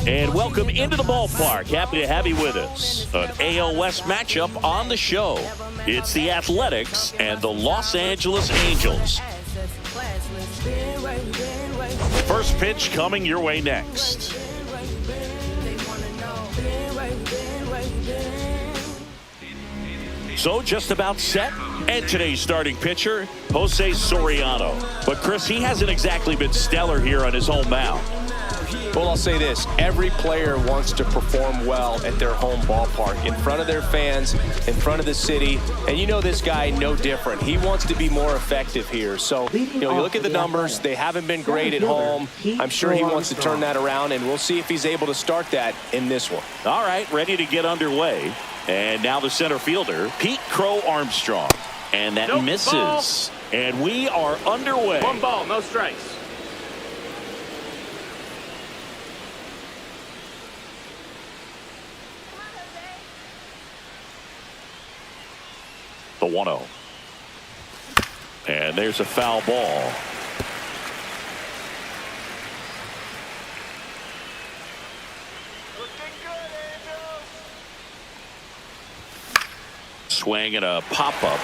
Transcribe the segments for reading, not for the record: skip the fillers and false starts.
And welcome into the ballpark. Happy to have you with us. An AL West matchup on the show. It's the Athletics and the Los Angeles Angels. First pitch coming your way next. So just about set. And today's starting pitcher, Jose Soriano. But Chris, he hasn't exactly been stellar here on his home mound. Well, I'll say this. Every player wants to perform well at their home ballpark, in front of their fans, in front of the city. And you know this guy no different. He wants to be more effective here. So, you look at the numbers. They haven't been great at home. I'm sure he wants to turn that around, and we'll see if he's able to start that in this one. All right, ready to get underway. And now the center fielder, Pete Crow Armstrong. And that misses. Ball. And we are underway. 1 ball, no strikes. The 1-0. And there's a foul ball. Swing and a pop-up.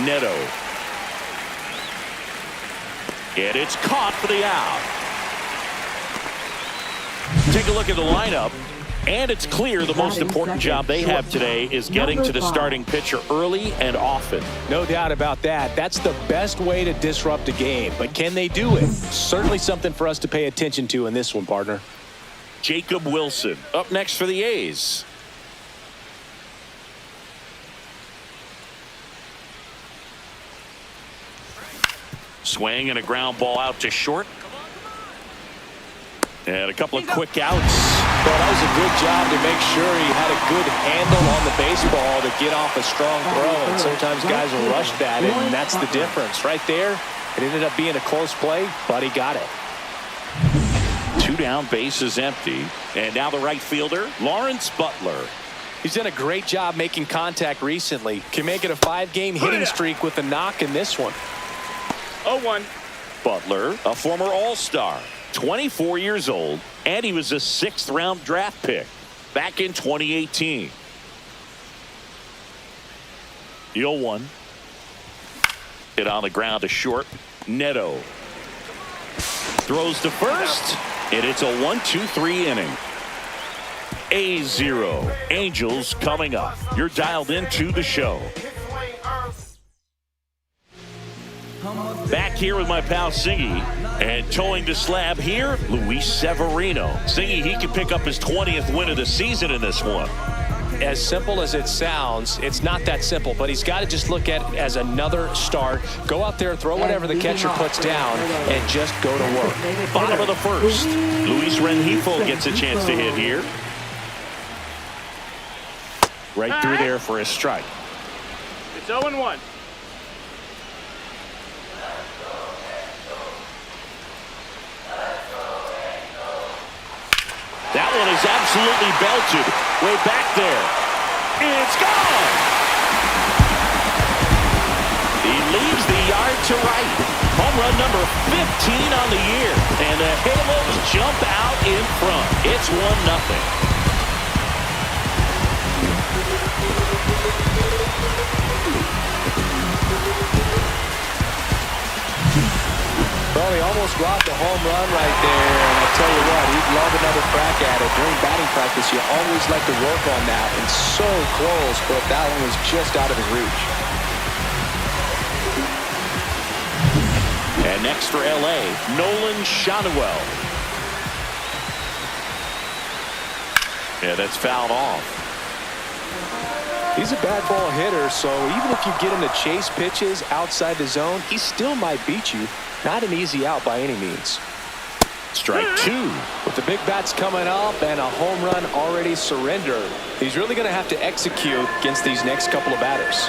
Neto. And it's caught for the out. Take a look at the lineup. And it's clear the most important job they have today is getting to the starting pitcher early and often. No doubt about that. That's the best way to disrupt a game. But can they do it? Certainly something for us to pay attention to in this one, partner. Jacob Wilson up next for the A's. Swing and a ground ball out to short. And a couple of quick outs. Well, that was a good job to make sure he had a good handle on the baseball to get off a strong throw. And sometimes guys will rush that, and that's the difference. Right there, it ended up being a close play, but he got it. 2 down, bases empty. And now the right fielder, Lawrence Butler. He's done a great job making contact recently. Can make it a 5-game hitting streak with a knock in this one. 0-1. Butler, a former All-Star, 24 years old, and he was a 6th-round draft pick back in 2018. The 0-1. Hit on the ground to short. Neto throws to first, and it's a 1-2-3 inning. A0. Angels coming up. You're dialed into the show. Back here with my pal Singy, and towing the slab here, Luis Severino. Singy, he can pick up his 20th win of the season in this one. As simple as it sounds, it's not that simple, but he's got to just look at it as another start. Go out there, throw whatever the catcher puts down, and just go to work. Bottom of the first. Luis Rengifo gets a chance to hit here. Right through there for a strike. It's 0-1. That one is absolutely belted. Way back there. It's gone. He leaves the yard to right. Home run number 15 on the year. And the Halos jump out in front. It's 1-0. Well, he almost robbed a home run right there, and I tell you what, he'd love another crack at it. During batting practice, you always like to work on that, and so close, but that one was just out of his reach. And next for L.A., Nolan Schanuel. Yeah, that's fouled off. He's a bad ball hitter, so even if you get him to chase pitches outside the zone, he still might beat you. Not an easy out by any means. Strike 2. With the big bats coming up and a home run already surrendered, he's really going to have to execute against these next couple of batters.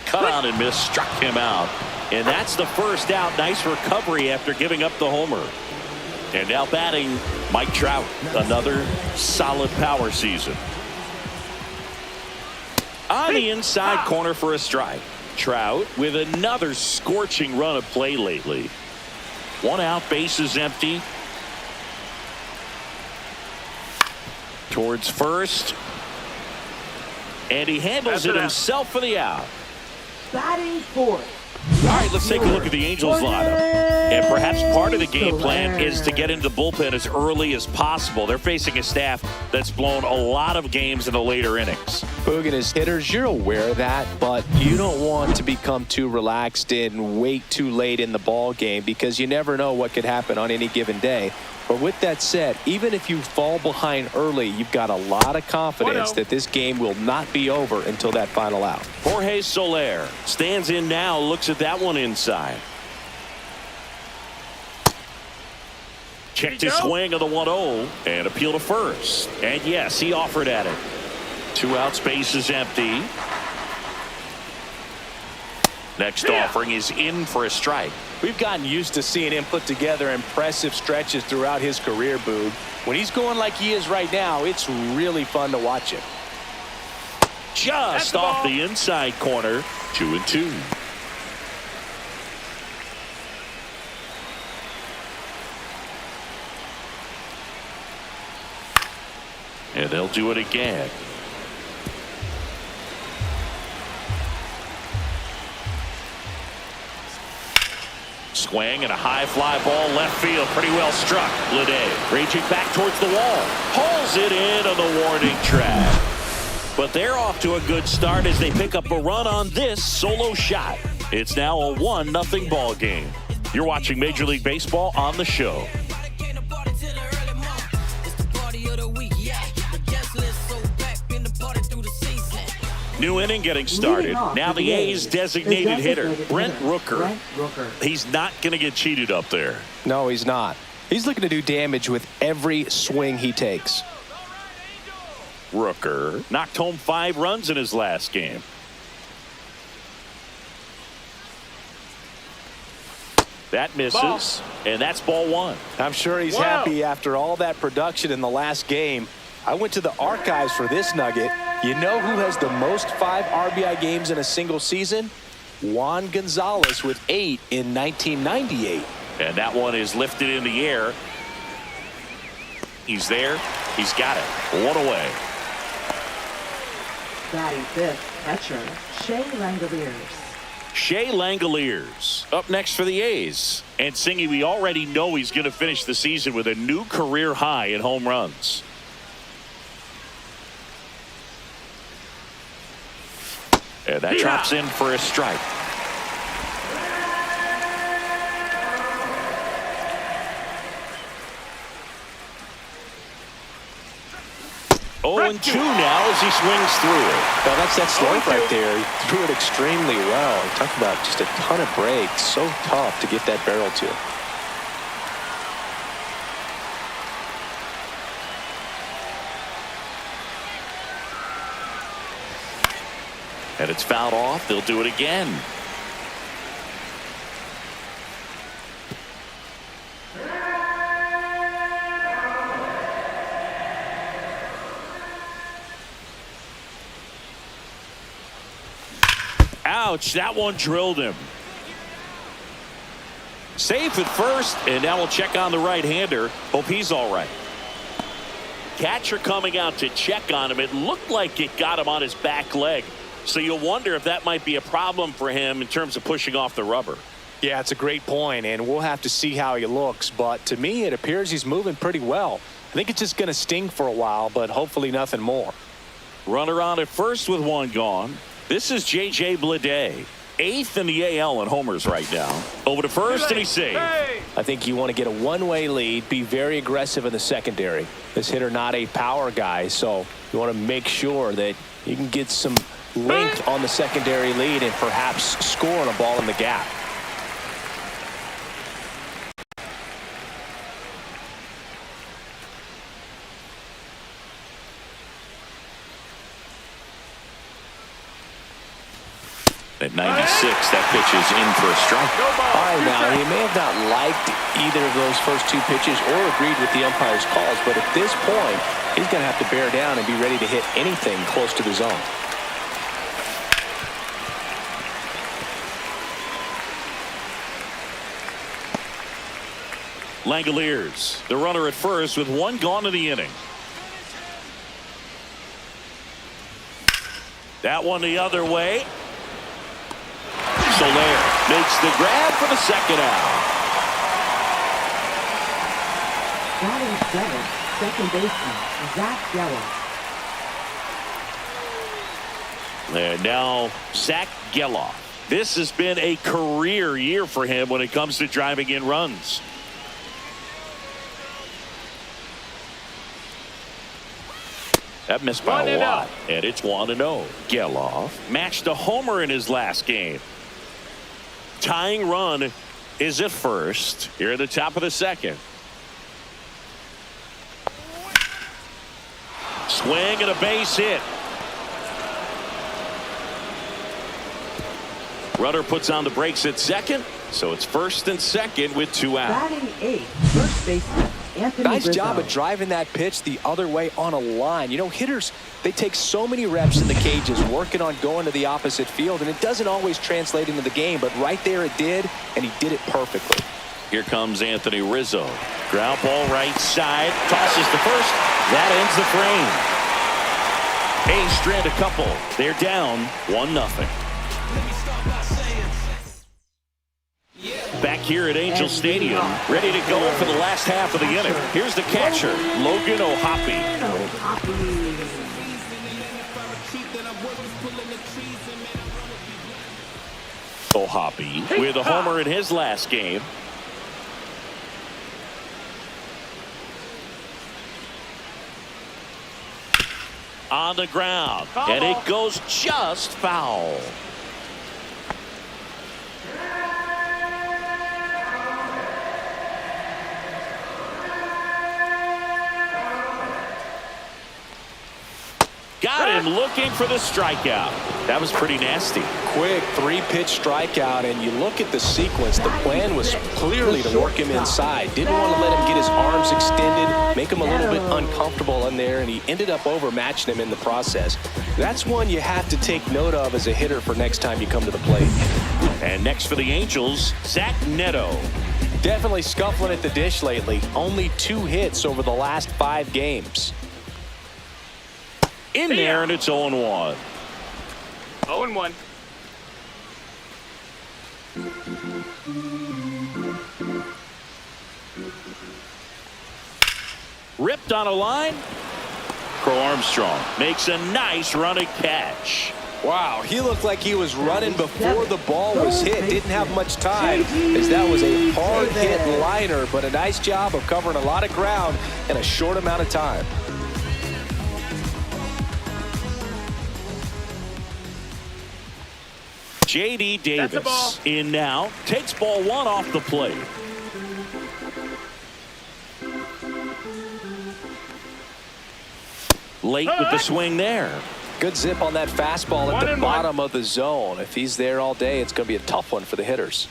Cut out and miss, struck him out. And that's the first out. Nice recovery after giving up the homer. And now batting, Mike Trout. Another solid power season. On the inside corner for a strike. Trout with another scorching run of play lately. One out, base is empty. Towards first. And he handles it himself for the out. Batting fourth. All right, let's take a look at the Angels lineup. And perhaps part of the game plan is to get into the bullpen as early as possible. They're facing a staff that's blown a lot of games in the later innings. Boog and his hitters, you're aware of that, but you don't want to become too relaxed and wait too late in the ball game because you never know what could happen on any given day. But with that said, even if you fall behind early, you've got a lot of confidence that this game will not be over until that final out. Jorge Soler stands in now, looks at that one inside. Checked his swing of the 1-0 and appeal to first. And yes, he offered at it. 2 outs, base is empty. Next offering is in for a strike. We've gotten used to seeing him put together impressive stretches throughout his career, Boog. When he's going like he is right now, it's really fun to watch him. Just off the inside corner, 2-2. And they'll do it again. Swing and a high fly ball left field. Pretty well struck. Bleday reaching back towards the wall. Pulls it in on the warning track. But they're off to a good start as they pick up a run on this solo shot. It's now a 1-0 ball game. You're watching Major League Baseball on the show. New inning getting started. Now the A's designated hitter, Brent Rooker. He's not going to get cheated up there. No, he's not. He's looking to do damage with every swing he takes. Rooker knocked home 5 runs in his last game. That misses, and that's ball 1. I'm sure he's happy after all that production in the last game. I went to the archives for this nugget. You know who has the most 5 RBI games in a single season? Juan Gonzalez with 8 in 1998. And that one is lifted in the air. He's there. He's got it. 1 away. Batting fifth, catcher, Shea Langoliers. Shea Langoliers up next for the A's. And Singy, we already know he's going to finish the season with a new career high in home runs. And that drops in for a strike. Oh, and 2 now as he swings through it. Well, that's that slope right there. He threw it extremely well. Talk about just a ton of breaks. So tough to get that barrel to. And it's fouled off. They'll do it again. Ouch, that one drilled him. Safe at first, and now we'll check on the right-hander. Hope he's all right. Catcher coming out to check on him. It looked like it got him on his back leg. So you'll wonder if that might be a problem for him in terms of pushing off the rubber. Yeah, it's a great point, and we'll have to see how he looks. But to me, it appears he's moving pretty well. I think it's just going to sting for a while, but hopefully nothing more. Runner on at first with 1 gone. This is J.J. Bleday, 8th in the AL in homers right now. Over to first, and he's safe. I think you want to get a one-way lead, be very aggressive in the secondary. This hitter not a power guy, so you want to make sure that you can get some length on the secondary lead and perhaps score on a ball in the gap. At 96, that pitch is in for a strike. All right, now, he may have not liked either of those first 2 pitches or agreed with the umpire's calls, but at this point, he's going to have to bear down and be ready to hit anything close to the zone. Langoliers, the runner at first with one gone in the inning. That one the other way. Soler makes the grab for the second out. Batting seventh, second baseman, Zach Geller. And now Zach Geloff. This has been a career year for him when it comes to driving in runs. That missed by a lot, and it's 1-0. Geloff matched a homer in his last game. Tying run is at first here at the top of the second. Swing and a base hit. Runner puts on the brakes at second, so it's first and second with 2 out. Batting eighth, first baseman, Anthony Nice Rizzo. job of driving that pitch the other way on a line. You know, hitters, they take so many reps in the cages working on going to the opposite field, and it doesn't always translate into the game, but right there it did, and he did it perfectly. Here comes Anthony Rizzo. Ground ball right side. Tosses to first. That ends the frame. A's strand a couple. They're down 1-0. Back here at Angel Stadium, ready to go for the last half of the inning. Here's the catcher, Logan O'Hoppe. O'Hoppe with a homer in his last game. On the ground, and it goes just foul. Got him looking for the strikeout. That was pretty nasty. Quick 3-pitch strikeout, and you look at the sequence. The plan was clearly to work him inside. Didn't want to let him get his arms extended, make him a little bit uncomfortable in there, and he ended up overmatching him in the process. That's one you have to take note of as a hitter for next time you come to the plate. And next for the Angels, Zach Neto. Definitely scuffling at the dish lately. Only 2 hits over the last 5 games. In there, and it's 0-1. 0-1. Ripped on a line. Crow Armstrong makes a nice running catch. Wow, he looked like he was running before the ball was hit. Didn't have much time, as that was a hard-hit liner, but a nice job of covering a lot of ground in a short amount of time. J.D. Davis in now. Takes ball 1 off the plate. Late with the swing there. Good zip on that fastball at the bottom of the zone. If he's there all day, it's going to be a tough one for the hitters.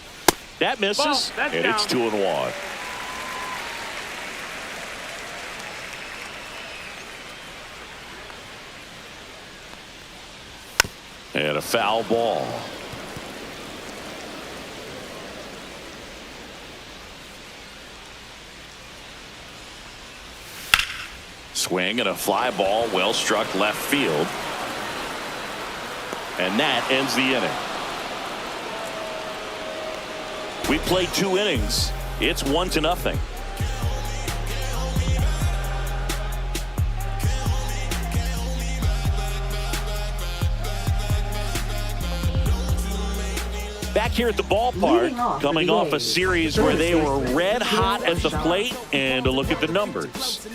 That misses, and it's 2-1. And a foul ball. Swing and a fly ball, well struck left field. And that ends the inning. We played 2 innings. It's 1-0. Back here at the ballpark, coming off a series where they were red hot at the plate, and a look at the numbers.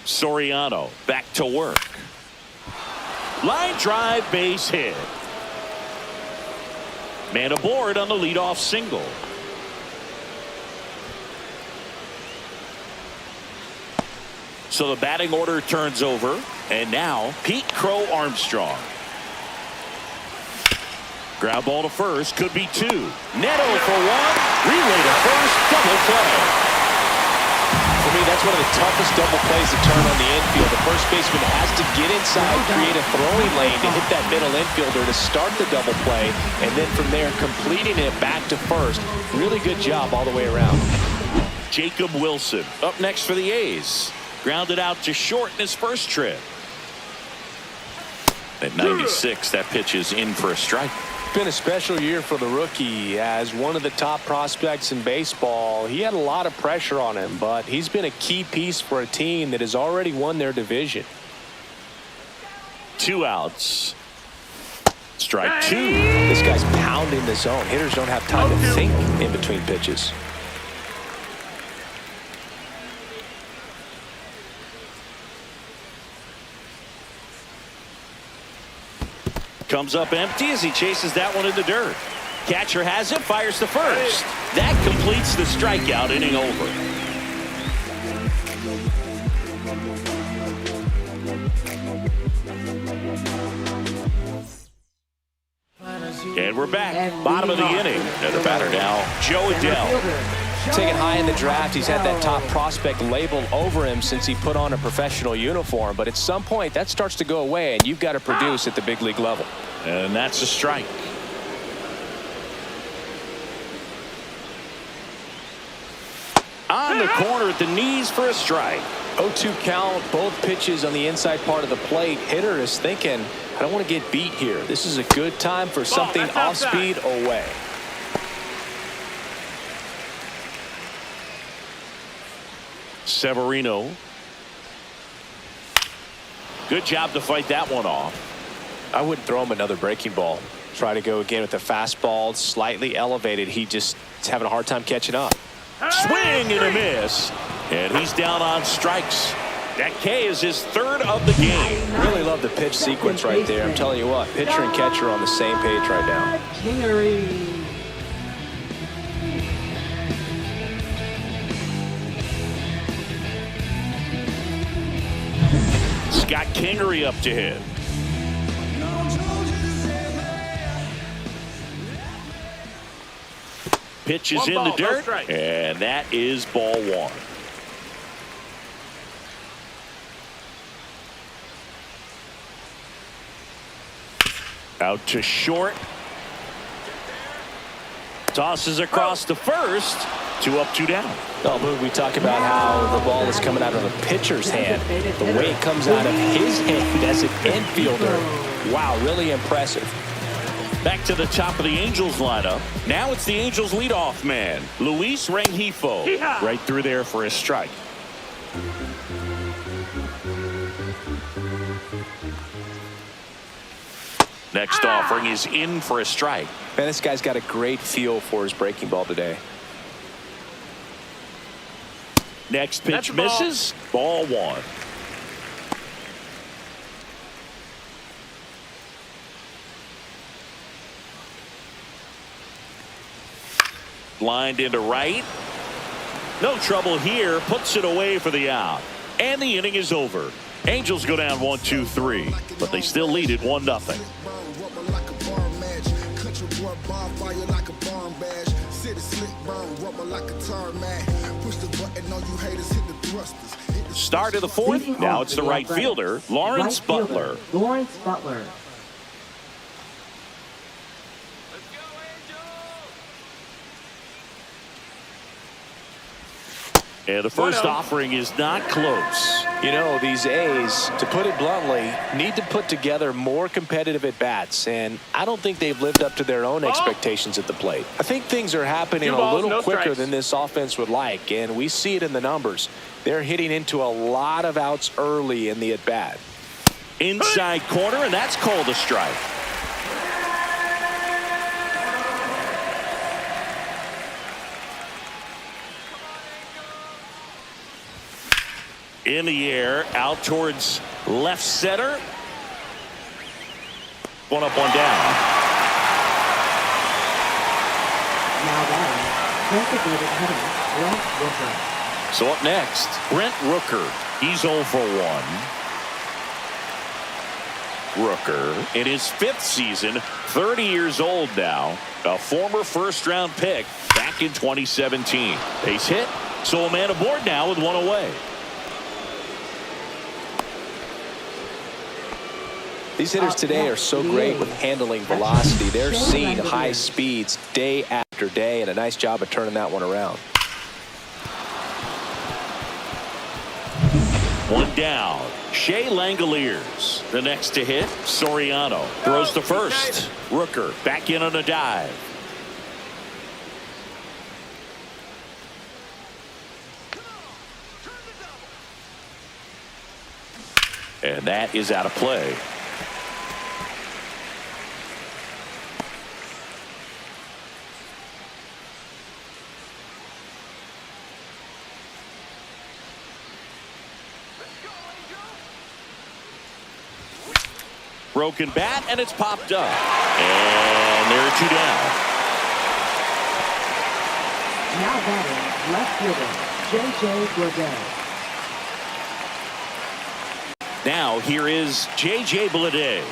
Soriano back to work. Line drive, base hit. Man aboard on the leadoff single. So the batting order turns over, and now Pete Crow Armstrong. Ground ball to first, could be 2. Neto for 1, relay to first, double play. me, that's one of the toughest double plays to turn on the infield. The first baseman has to get inside, create a throwing lane to hit that middle infielder to start the double play, and then from there completing it back to first. Really good job all the way around. Jacob Wilson up next for the A's. Grounded out to short in his first trip. At 96, that pitch is in for a strike. Been a special year for the rookie. As one of the top prospects in baseball, he had a lot of pressure on him, but he's been a key piece for a team that has already won their division. 2 outs. Strike 2. This guy's pounding the zone. Hitters don't have time to think in between pitches. Comes up empty as he chases that one in the dirt. Catcher has it, fires to first. That completes the strikeout, inning over. And we're back. Bottom of the inning. And the batter now, Joe Adell. Taken high in the draft, he's had that top prospect label over him since he put on a professional uniform. But at some point, that starts to go away, and you've got to produce at the big league level. And that's a strike. On the corner at the knees for a strike. 0-2 count, both pitches on the inside part of the plate. Hitter is thinking, I don't want to get beat here. This is a good time for something off speed away. Severino. Good job to fight that one off. I wouldn't throw him another breaking ball. Try to go again with the fastball, slightly elevated. He just is having a hard time catching up. Swing and a miss. And he's down on strikes. That K is his 3rd of the game. Really love the pitch sequence right there. I'm telling you what, pitcher and catcher are on the same page right now. Kingery. Scott Kingery up to hit. Pitch is in the dirt, and that is ball 1. Out to short. Tosses across to first. 2 up, 2 down. Oh, Boog, we talk about how the ball is coming out of the pitcher's hand. The way it comes out of his hand as an infielder. Wow, really impressive. Back to the top of the Angels lineup. Now it's the Angels leadoff man, Luis Rengifo. Right through there for a strike. Next offering is in for a strike. Man, this guy's got a great feel for his breaking ball today. Next pitch misses. Ball 1. Lined into right. No trouble here. Puts it away for the out. And the inning is over. Angels go down 1-2-3, but they still lead it 1-0. Start of the 4th. Now it's the right fielder, Lawrence Butler. Lawrence Butler. And the first offering is not close. You know, these A's, to put it bluntly, need to put together more competitive at-bats, and I don't think they've lived up to their own expectations at the plate. I think things are happening a little quicker than this offense would like, and we see it in the numbers. They're hitting into a lot of outs early in the at-bat. Inside corner, and that's called a strike. In the air, out towards left center. 1 up, 1 down. Now batting, designated hitter, Brent Rooker. So up next, Brent Rooker. He's 0 for 1. Rooker in his 5th season, 30 years old now, a former first-round pick back in 2017. Base hit, So a man aboard now with one away. These hitters today are so great with handling velocity. They're seeing high speeds day after day, and a nice job of turning that one around. One down. Shea Langoliers the next to hit. Soriano throws to first. Rooker back in on a dive. And that is out of play. Broken bat, and it's popped up. And there are two down. Now batting, left fielder, J.J. Bleday. Now here is J.J. Bleday.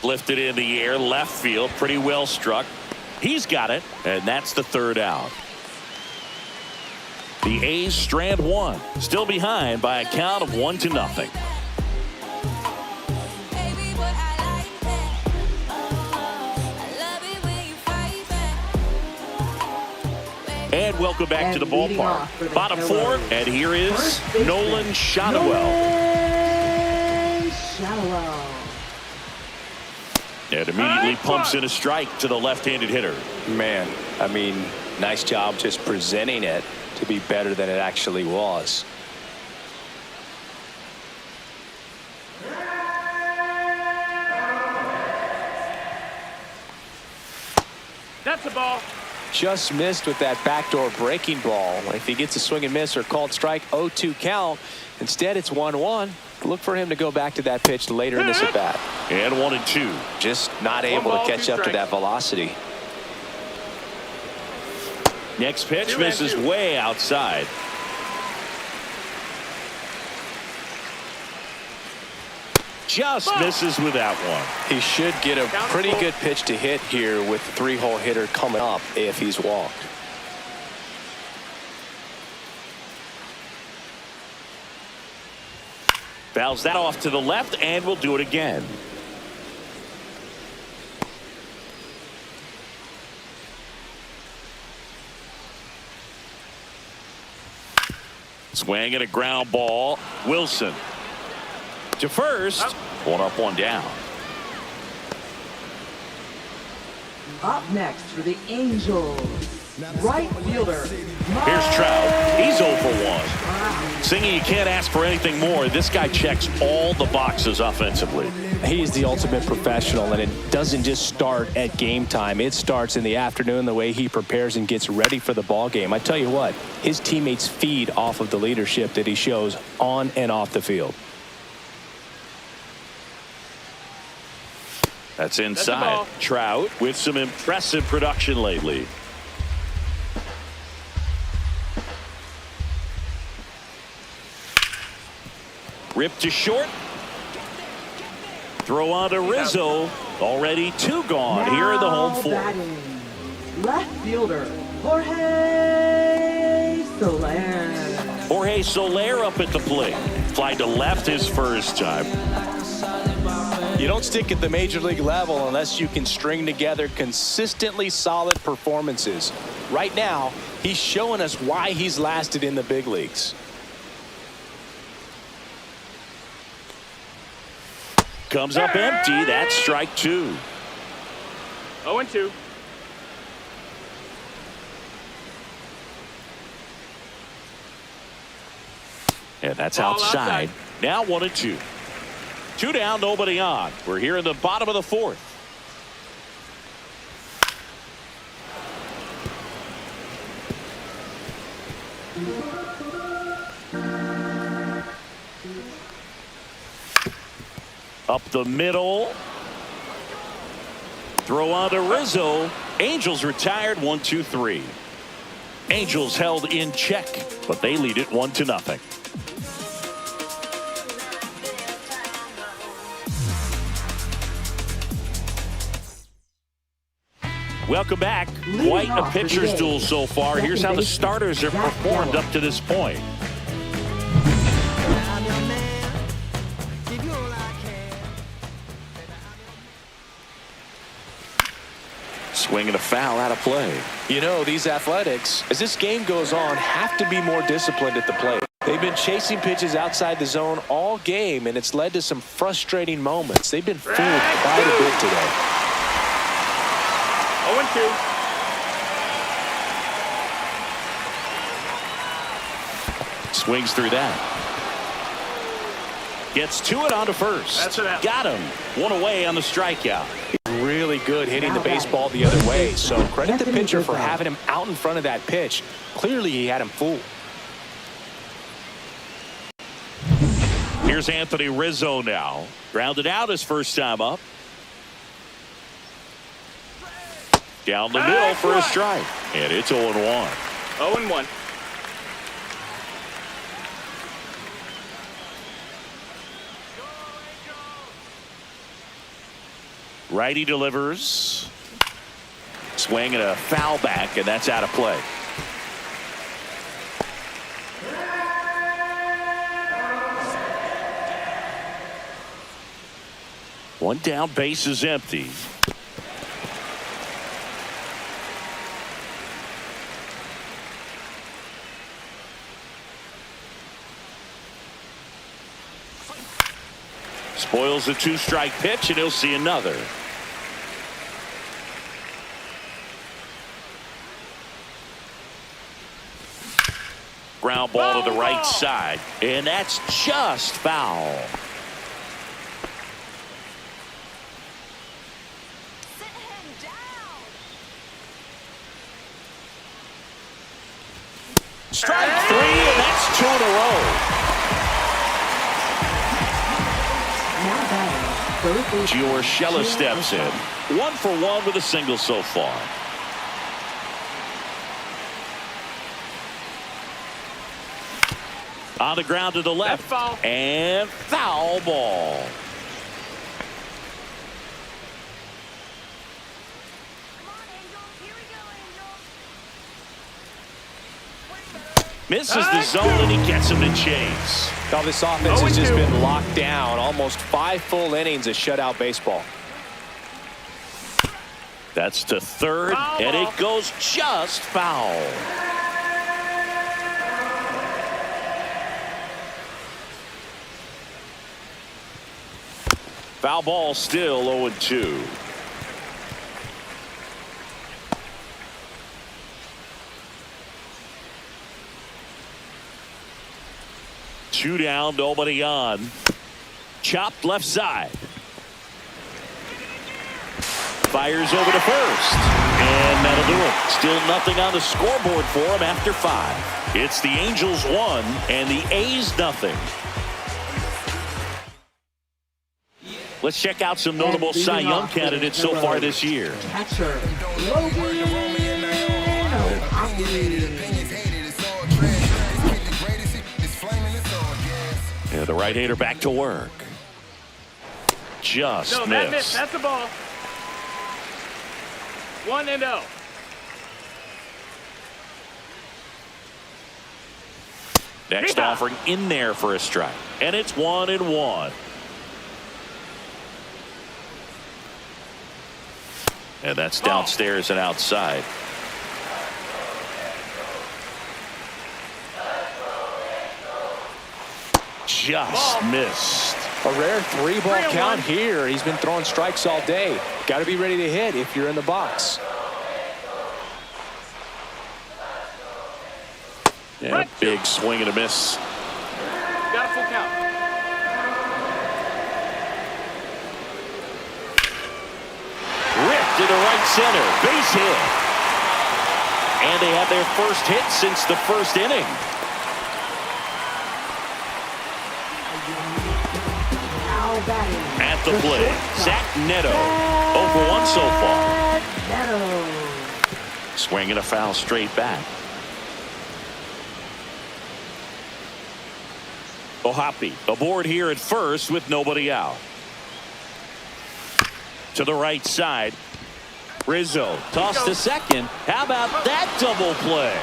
Lifted in the air, left field, pretty well struck. He's got it, and that's the third out. The A's strand one, still behind by a count of 1-0. And welcome back to the ballpark. Bottom four, and here is Nolan Shadowell. And immediately pumps in a strike to the left-handed hitter. Man, I mean, nice job just presenting it to be better than it actually was. That's a ball. Just missed with that backdoor breaking ball. If he gets a swing and miss or called strike, 0-2 count. Instead, it's 1-1. Look for him to go back to that pitch later in this at bat. And 1-2. Just not able to catch up to that velocity. Next pitch misses way outside. Just misses with that one. He should get a pretty good pitch to hit here with the three-hole hitter coming up if he's walked. Fouls that off to the left, and we'll do it again. Swing and a ground ball. Wilson to first. One up, one down. Up next for the Angels, right fielder. Here's Trout. He's 0 for 1. Singy, you can't ask for anything more. This guy checks all the boxes offensively. He's the ultimate professional, and it doesn't just start at game time. It starts in the afternoon, the way he prepares and gets ready for the ball game. I tell you what, his teammates feed off of the leadership that he shows on and off the field. That's inside. Trout with some impressive production lately. Ripped to short. Throw on to Rizzo. Already 2 gone here in the home fourth. Batting, left fielder, Jorge Soler. Jorge Soler up at the plate. Fly to left his first time. You don't stick at the major league level unless you can string together consistently solid performances. Right now, he's showing us why he's lasted in the big leagues. Comes up empty. That's strike 2. 0-2. And that's Ball outside. outside. Now 1-2. 2 down, nobody on. We're here in the bottom of the fourth. Up the middle. Throw on to Rizzo. Angels retired 1-2-3. Angels held in check, but they lead it 1-0. Welcome back. Quite a pitcher's duel so far. Here's how the starters have performed up to this point. Swing and a foul out of play. You know, these Athletics, as this game goes on, have to be more disciplined at the plate. They've been chasing pitches outside the zone all game, and it's led to some frustrating moments. They've been fooled quite a bit today. 0-2. Swings through that. Gets to it onto first. That's it out. Got him. One away on the strikeout. Really good hitting the baseball the other way. So credit the pitcher for having him out in front of that pitch. Clearly he had him fooled. Here's Anthony Rizzo now. Grounded out his first time up. Down the middle for a strike. And it's 0-1. 0-1. Righty delivers. Swing and a foul back, and that's out of play. One down, base is empty. Spoils a two-strike pitch, and he'll see another. Ground ball to the right side, and that's just foul. Strike three, and that's 2 in a row. Giorgella steps in. 1 for 1 with a single so far. On the ground to the left. Foul. And foul ball. Misses the zone, and he gets him to chase. Now this offense has just been locked down. Almost 5 full innings of shutout baseball. That's to third, and it goes just foul. Foul ball, still 0-2. Two down, nobody on. Chopped left side. Fires over to first. And that'll do it. Still nothing on the scoreboard for him after 5. It's the Angels 1 and the A's nothing. Let's check out some notable Cy Young candidates so far this year. Catcher, Yeah, the right-hander back to work. Just No, missed. that missed. That's the ball. 1-0. Next offering in there for a strike. And it's 1-1. And that's downstairs and outside. Just missed. A rare 3-ball count here. He's been throwing strikes all day. Got to be ready to hit if you're in the box. Yeah, big swing and a miss. Got a full count. Ripped into right center. Base hit. And they have their first hit since the first inning. At the plate, Zach Neto. 0 for 1 so far. Swing and a foul straight back. Ohapi aboard here at first with nobody out. To the right side. Rizzo tossed to second. How about that double play?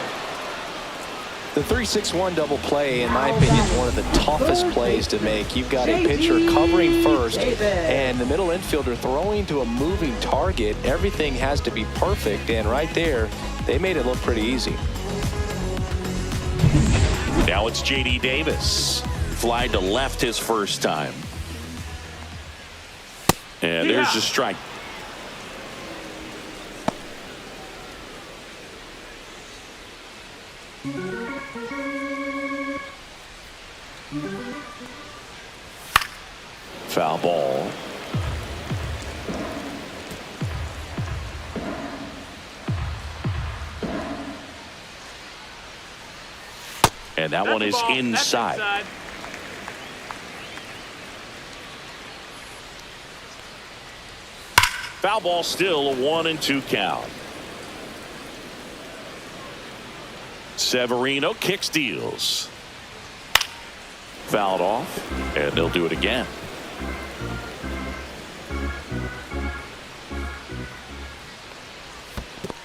The 3-6-1 double play, in my opinion, is one of the toughest plays to make. You've got a pitcher covering first and the middle infielder throwing to a moving target. Everything has to be perfect, and right there, they made it look pretty easy. Now it's J.D. Davis. Fly to left his first time. And there's the strike. Foul ball. And that one is inside. Foul ball, still a 1-2 count. Severino kick steals. Fouled off, and they'll do it again.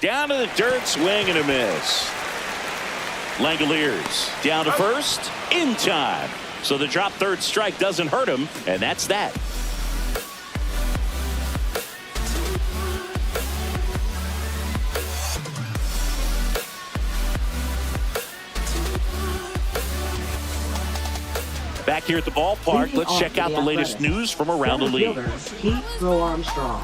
Down to the dirt, swing and a miss. Langoliers down to first, in time. So the drop third strike doesn't hurt him, and that's that. Back here at the ballpark, let's check out the latest news from around the league. Keep Throw Armstrong.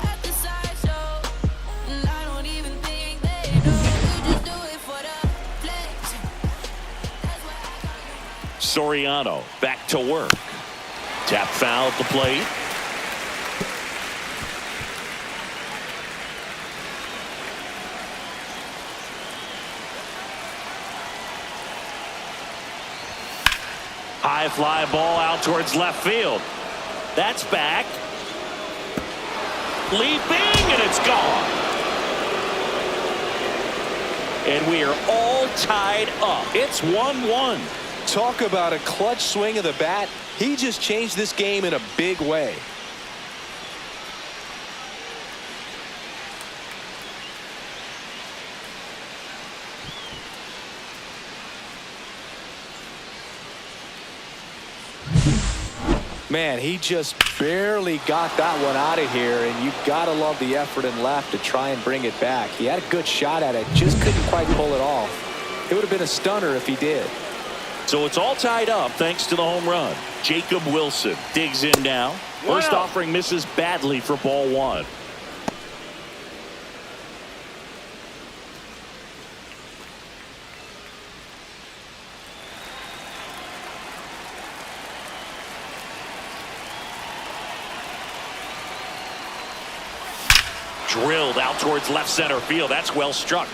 Soriano back to work. Tap foul at the plate. High fly ball out towards left field. That's back. Leaping, and it's gone. And we are all tied up. It's 1-1. Talk about a clutch swing of the bat. He just changed this game in a big way. Man, he just barely got that one out of here, and you've got to love the effort in left to try and bring it back. He had a good shot at it, just couldn't quite pull it off. It would have been a stunner if he did. So it's all tied up thanks to the home run. Jacob Wilson digs in now. First offering misses badly for ball one. Drilled out towards left center field. That's well struck.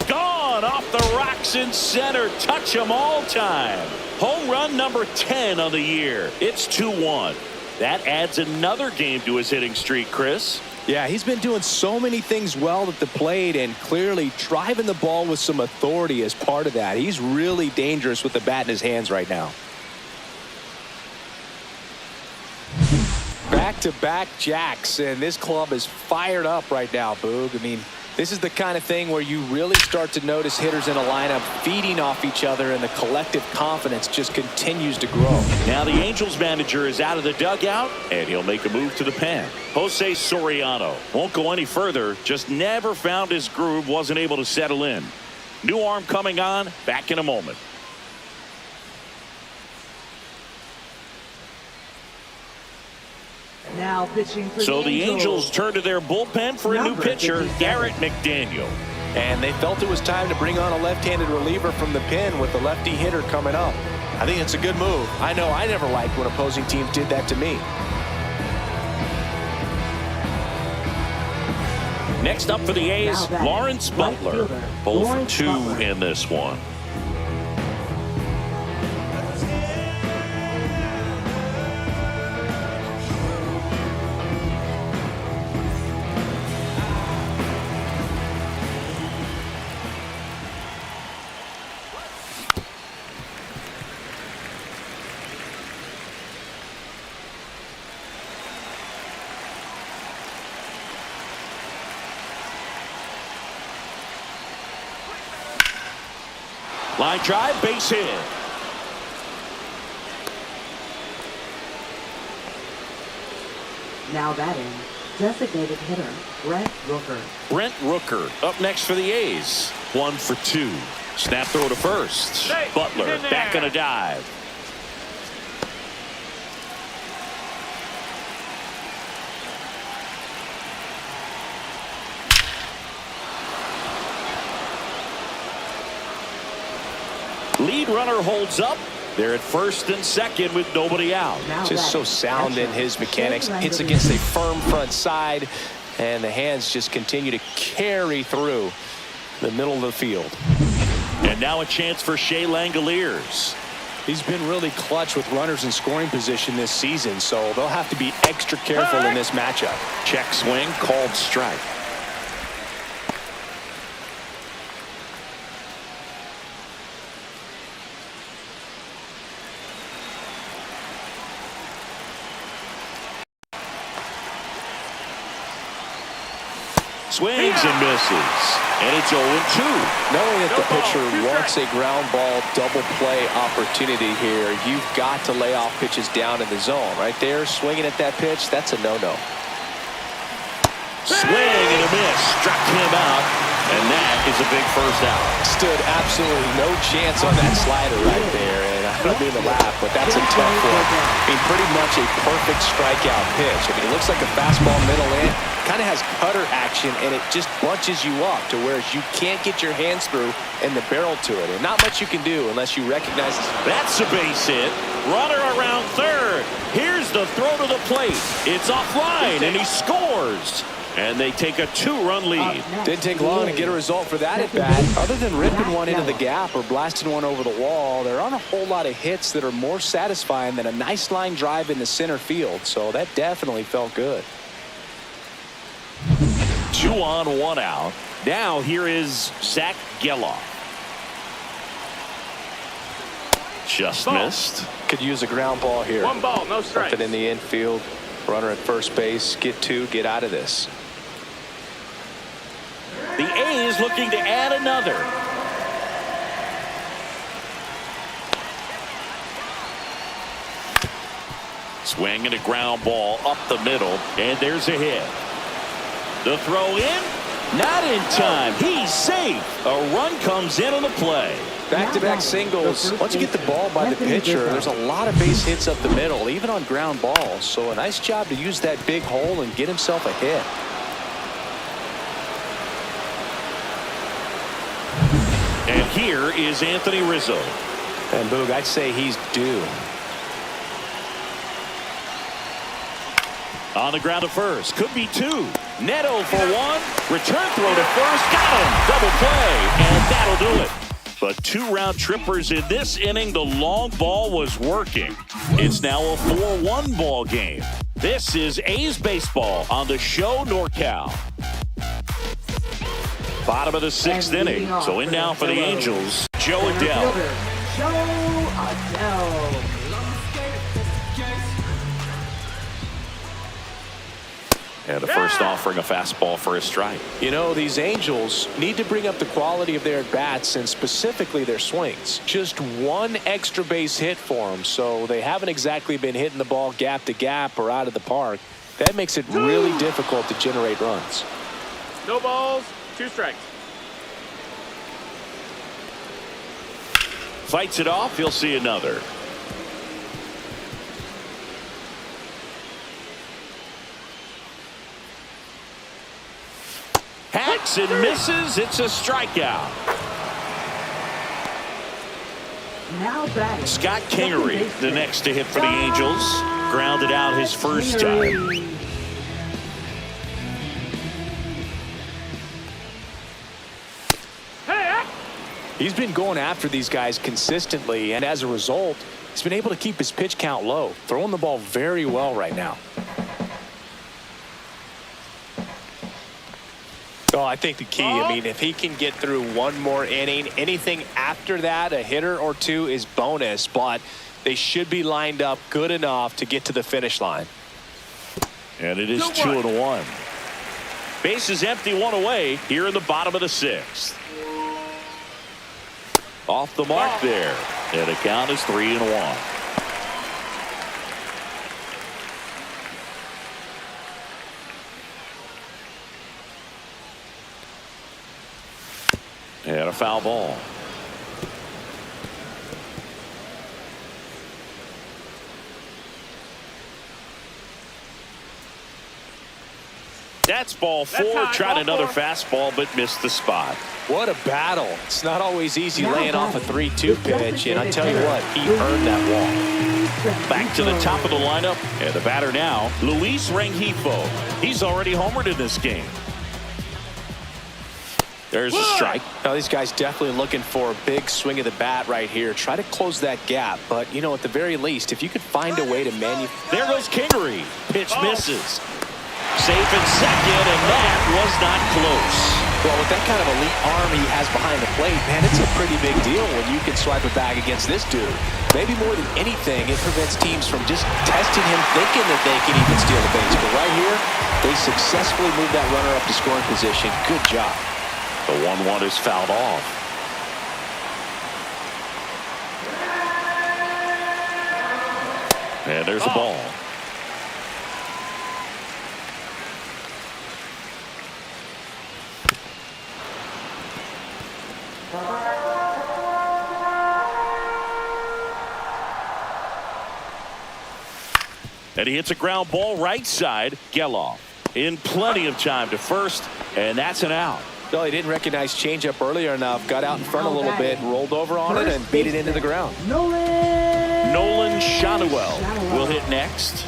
Gone off the rocks in center. Touch 'em all time. Home run number 10 on the year. It's 2-1. That adds another game to his hitting streak, Chris. Yeah, he's been doing so many things well at the plate and clearly driving the ball with some authority as part of that. He's really dangerous with the bat in his hands right now. Back-to-back jacks, and this club is fired up right now, Boog. I mean, this is the kind of thing where you really start to notice hitters in a lineup feeding off each other, and the collective confidence just continues to grow. Now the Angels manager is out of the dugout, and he'll make a move to the pen. Jose Soriano won't go any further, just never found his groove, wasn't able to settle in. New arm coming on, back in a moment. Now pitching for So the Angels turn to their bullpen for a new pitcher, Garrett McDaniel. And they felt it was time to bring on a left-handed reliever from the pen with the lefty hitter coming up. I think it's a good move. I know I never liked when opposing teams did that to me. Next up for the A's, Lawrence Butler. Both two in this one. Line drive, base hit. Now batting, designated hitter, Brent Rooker. Brent Rooker up next for the A's. 1 for 2. Snap throw to first. Hey, Butler back on a dive. Lead runner holds up. They're at first and second with nobody out. Just so sound in his mechanics. Hits against a firm front side, and the hands just continue to carry through the middle of the field. And now a chance for Shea Langoliers. He's been really clutch with runners in scoring position this season, so they'll have to be extra careful in this matchup. Check swing, called strike. Swings and misses. And it's 0-2. Knowing that the pitcher wants a ground ball double play opportunity here, you've got to lay off pitches down in the zone. Right there, swinging at that pitch, that's a no-no. Swing and a miss. Struck him out. And that is a big first out. Stood absolutely no chance on that slider right there. And I don't mean to laugh, but that's a tough one. I mean, pretty much a perfect strikeout pitch. I mean, it looks like a fastball middle in. Kind of has cutter action, and it just bunches you up to where you can't get your hands through and the barrel to it. And not much you can do unless you recognize it. That's a base hit. Runner around third. Here's the throw to the plate. It's offline, and he scores. And they take a 2-run lead. Didn't take long to get a result for that at bat. Other than ripping one into the gap or blasting one over the wall, there aren't a whole lot of hits that are more satisfying than a nice line drive in the center field. So that definitely felt good. 2 on, 1 out. Now here is Zach Geloff. Just missed. Could use a ground ball here. 1 ball, no strike. Something in the infield. Runner at first base. Get 2. Get out of this. The A's looking to add another. Swing and a ground ball up the middle, and there's a hit. The throw in, not in time. He's safe. A run comes in on the play. Back-to-back singles. Once you get the ball by the pitcher, there's a lot of base hits up the middle, even on ground balls. So a nice job to use that big hole and get himself a hit. And here is Anthony Rizzo. And Boog, I'd say he's due. On the ground to first. Could be 2. Neto for 1. Return throw to first. Got him. Double play. And that'll do it. But 2 round trippers in this inning. The long ball was working. It's now a 4-1 ball game. This is A's baseball on the show NorCal. Bottom of the 6th inning. So in now for the Angels, Joe Adell. Joe Adell. And the first offering a fastball for a strike. You know, these Angels need to bring up the quality of their at-bats and specifically their swings. Just 1 extra base hit for them, so they haven't exactly been hitting the ball gap to gap or out of the park. That makes it really difficult to generate runs. No balls, 2 strikes. Fights it off. He'll see another. Hacks and misses. It's a strikeout. Now batting, Scott Kingery, the next to hit for the Angels. Grounded out his first time. He's been going after these guys consistently, and as a result, he's been able to keep his pitch count low, throwing the ball very well right now. Oh, I think the key, I mean, if he can get through 1 more inning, anything after that, a hitter or 2 is bonus, but they should be lined up good enough to get to the finish line. And it is 2-1. Base is empty, 1 away here in the bottom of the 6th. Off the mark there. And the count is 3-1. And a foul ball. That's ball 4. Tried another fastball, but missed the spot. What a battle. It's not always easy laying off a 3-2 pitch, and I tell you what, he earned that walk. Back to the top of the lineup, and the batter now, Luis Rengifo. He's already homered in this game. There's a strike. Now, these guys definitely looking for a big swing of the bat right here. Try to close that gap, but, you know, at the very least, if you could find a way to There goes Kingery. Pitch misses. Safe in second, and that was not close. Well, with that kind of elite arm he has behind the plate, man, it's a pretty big deal when you can swipe it back against this dude. Maybe more than anything, it prevents teams from just testing him thinking that they can even steal the base. But right here, they successfully moved that runner up to scoring position. Good job. The 1-1 is fouled off. And there's a ball. And he hits a ground ball right side. Geloff in plenty of time to first, and that's an out. Well, he didn't recognize changeup earlier enough, got out in front a little bit, rolled over on it, and beat it into the ground. Nolan Schanuel will hit next.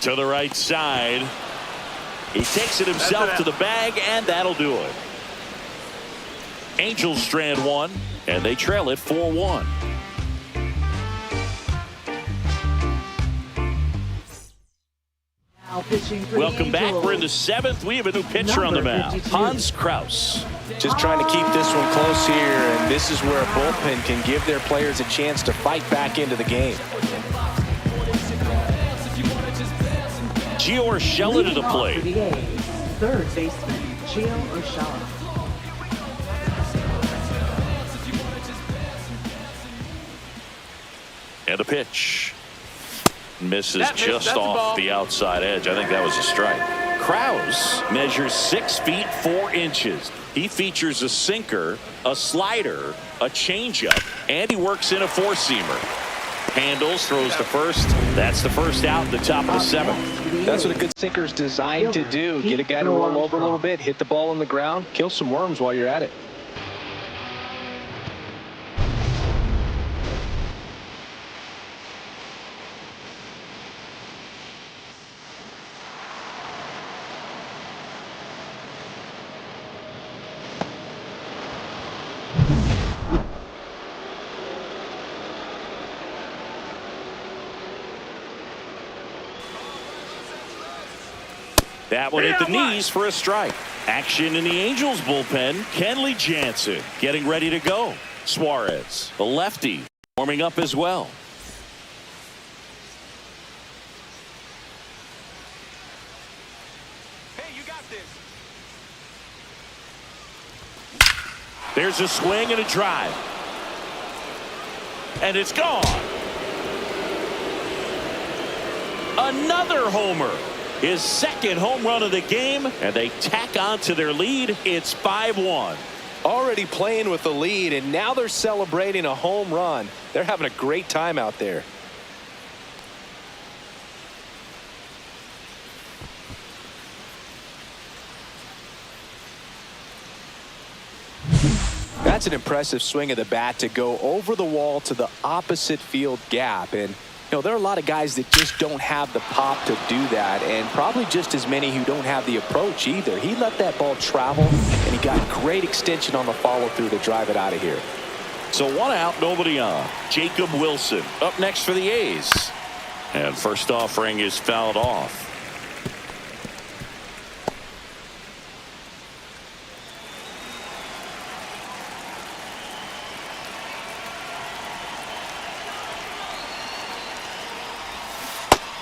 To the right side. He takes it himself to the bag, and that'll do it. Angels strand one, and they trail it 4-1. Welcome back. We're in the 7th. We have a new pitcher on the mound, Hans Kraus. Just trying to keep this one close here, and this is where a bullpen can give their players a chance to fight back into the game. Gio Urshela to the plate. Third baseman, Gio Urshela. And a pitch. Misses just off the outside edge. I think that was a strike. Kraus measures 6 feet 4 inches. He features a sinker, a slider, a changeup, and he works in a 4-seamer. Handles, throws to first. That's the first out, the top of the 7th. That's what a good sinker is designed to do. Get a guy to roll over a little bit, hit the ball on the ground, kill some worms while you're at it. That one hit the knees for a strike. Action in the Angels bullpen. Kenley Jansen getting ready to go. Suarez, the lefty, warming up as well. Hey, you got this. There's a swing and a drive. And it's gone. Another homer. His second home run of the game, and they tack on to their lead. It's 5-1. Already playing with the lead, and now they're celebrating a home run. They're having a great time out there. That's an impressive swing of the bat to go over the wall to the opposite field gap. And you know, there are a lot of guys that just don't have the pop to do that, and probably just as many who don't have the approach either. He let that ball travel, and he got great extension on the follow-through to drive it out of here. So 1 out, nobody on. Jacob Wilson up next for the A's. And first offering is fouled off.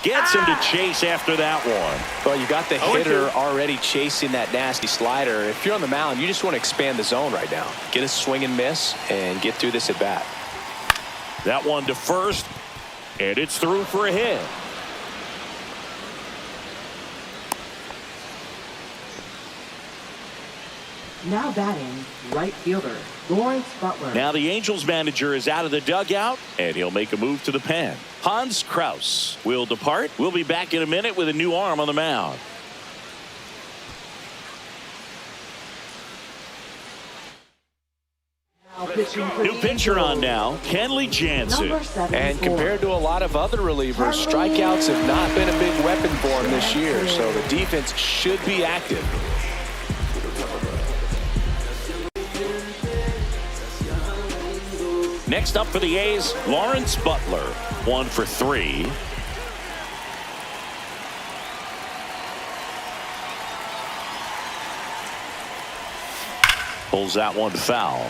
Gets him to chase after that one. Well, you got the hitter already chasing that nasty slider. If you're on the mound, you just want to expand the zone right now. Get a swing and miss and get through this at bat. That one to first, and it's through for a hit. Now batting, right fielder, Lawrence Butler. Now the Angels manager is out of the dugout, and he'll make a move to the pen. Hans Kraus will depart. We'll be back in a minute with a new arm on the mound. New pitcher on now, Kenley Jansen. And compared to a lot of other relievers, strikeouts have not been a big weapon for him this year, so the defense should be active. Next up for the A's, Lawrence Butler, 1 for 3. Pulls that one foul.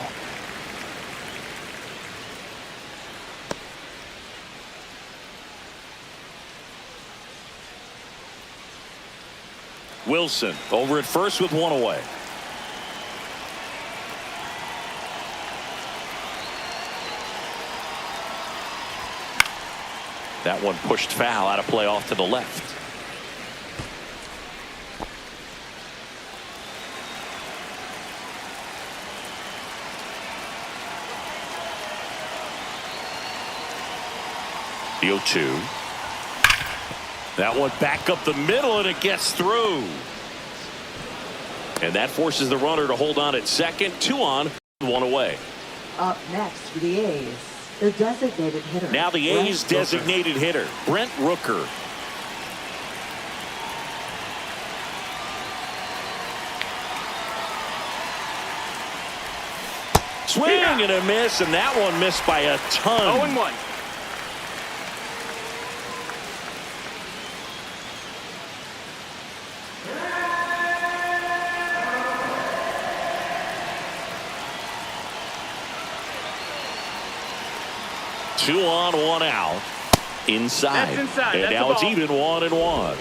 Wilson over at first with one away. That one pushed foul, out of play off to the left. The 0-2. That one back up the middle, and it gets through. And that forces the runner to hold on at second. 2 on, 1 away. Up next for the A's, the designated hitter. Now the A's designated hitter, Brent Rooker. Swing and a miss, and that one missed by a ton. 0-1. Two on, 1 out. Inside. That's inside. And That's now it's ball. even 1-1.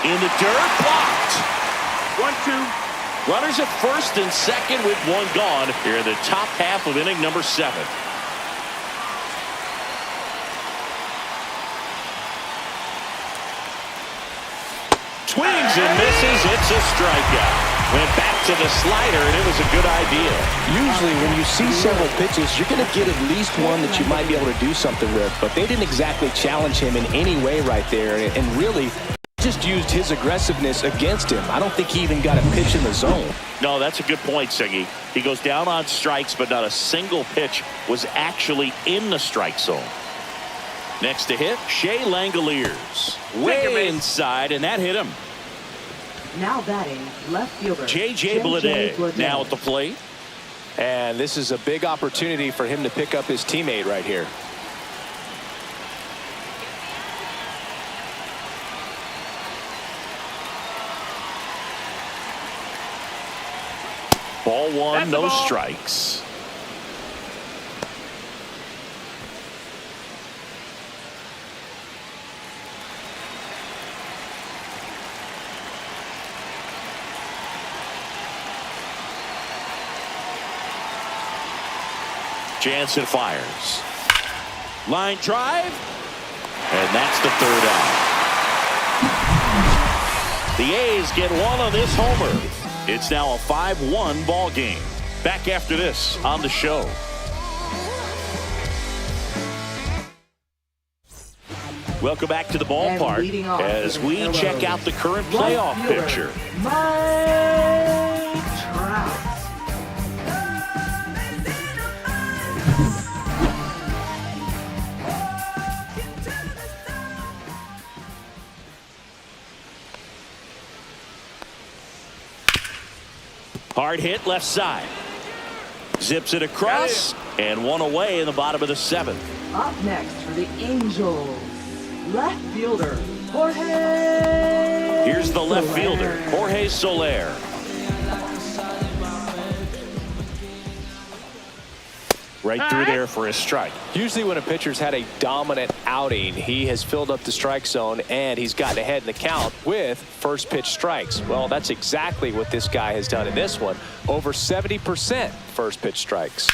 In the dirt, blocked. 1-2. Runners at first and second with 1 gone here in the top half of inning number 7. Swings and misses. It's a strikeout. Went back to the slider, and it was a good idea. Usually when you see several pitches, you're going to get at least one that you might be able to do something with. But they didn't exactly challenge him in any way right there. And really just used his aggressiveness against him. I don't think he even got a pitch in the zone. No, that's a good point, Siggy. He goes down on strikes, but not a single pitch was actually in the strike zone. Next to hit, Shea Langoliers. Way inside, and that hit him. Now batting, left fielder, J.J. Bleday now at the plate. And this is a big opportunity for him to pick up his teammate right here. Ball 1, That's the no ball. strikes. Jansen fires. Line drive. And that's the 3rd out. The A's get 1 on this homer. It's now a 5-1 ball game. Back after this on the show. Welcome back to the ballpark as we check out the current playoff picture. Mike Trout. Hard hit left side. Zips it across, and 1 away in the bottom of the 7th. Up next for the Angels, left fielder, Jorge. Here's the left Soler. fielder, Jorge Soler. Right through there for a strike. Usually when a pitcher's had a dominant outing, he has filled up the strike zone and he's gotten ahead in the count with first pitch strikes. Well, that's exactly what this guy has done in this one. Over 70% first pitch strikes.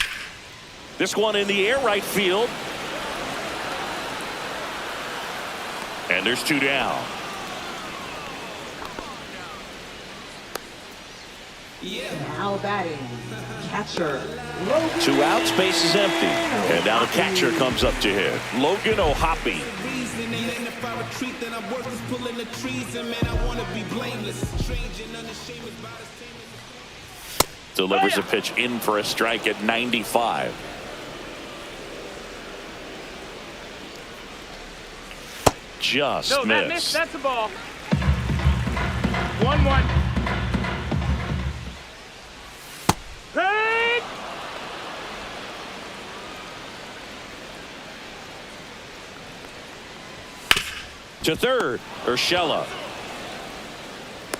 This one in the air, right field. And there's two down. Now batting, catcher, Logan. 2 outs, base is empty. And now the catcher comes up to hit. Logan O'Hoppe. Delivers a pitch in for a strike at 95. Just No, that missed. missed. That's a ball. 1-1. Hey! To third, Urshela.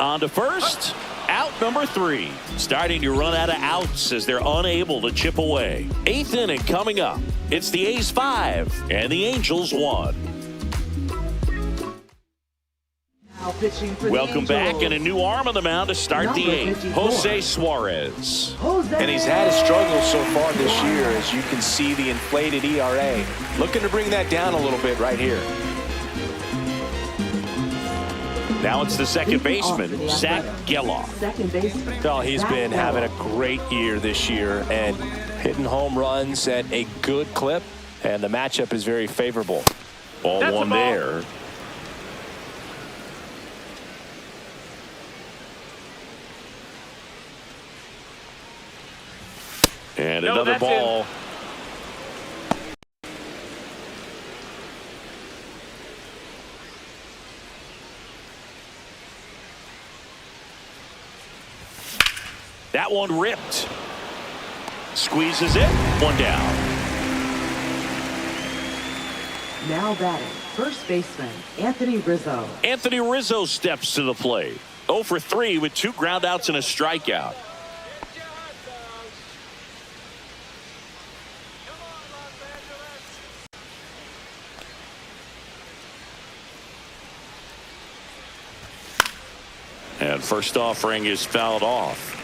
On to first. Out number 3. Starting to run out of outs as they're unable to chip away. 8th inning coming up. It's the A's 5 and the Angels 1. Now pitching for the Welcome back, Angels. and a new arm on the mound to start the Number 8th. 54. Jose Suarez. Jose. And he's had his struggles so far this year, as you can see the inflated ERA. Looking to bring that down a little bit right here. Now it's the second baseman, Zach Geloff. Second baseman. Well, he's Zach been Geloff. having a great year this year and hitting home runs at a good clip, and the matchup is very favorable. Ball That's a one ball. there. And No, another that's in. ball. That one ripped. Squeezes it. One down. Now batting, first baseman, Anthony Rizzo. Anthony Rizzo steps to the plate. 0 for 3 with 2 groundouts and a strikeout. And first offering is fouled off.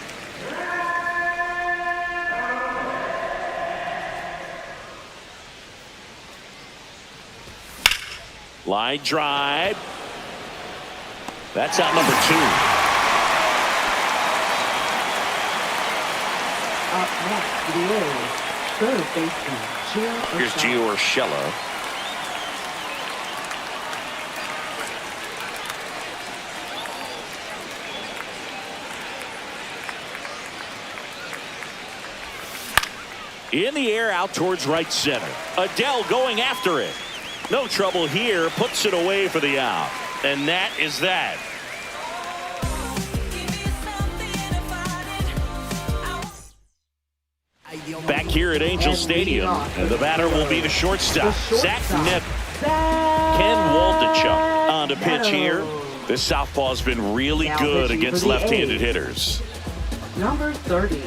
Line drive. That's out number 2. Up next, the A's, third baseman, Gio Here's Urshela. Gio Urshela. In the air, out towards right center. Adele going after it. No trouble here. Puts it away for the out. And that is that. Back here at Angel Stadium. And the batter will be the shortstop, Zach Neb. Ken Waldichuk on to pitch here. This southpaw's been really Now good pitching against for the left-handed A's. hitters. Number 30,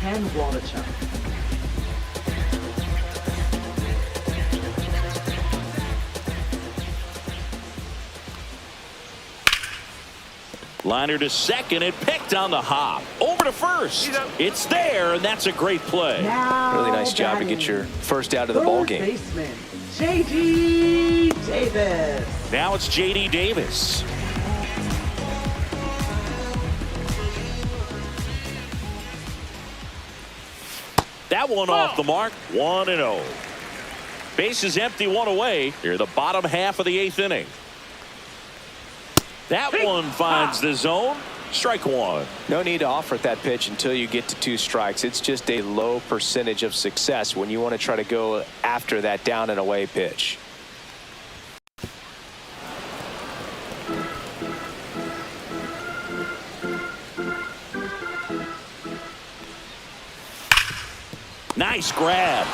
Ken Waldichuk. Liner to second and picked on the hop. Over to first. It's there, and that's a great play. Now Really nice job to get batting, your first out of the third ball game. baseman, J.D. Davis. Now it's J.D. Davis. That one off the mark. 1-0. Base is empty, 1 away. Here, the bottom half of the 8th inning. That one finds the zone. Strike 1. No need to offer at that pitch until you get to 2 strikes. It's just a low percentage of success when you want to try to go after that down and away pitch. Nice grab.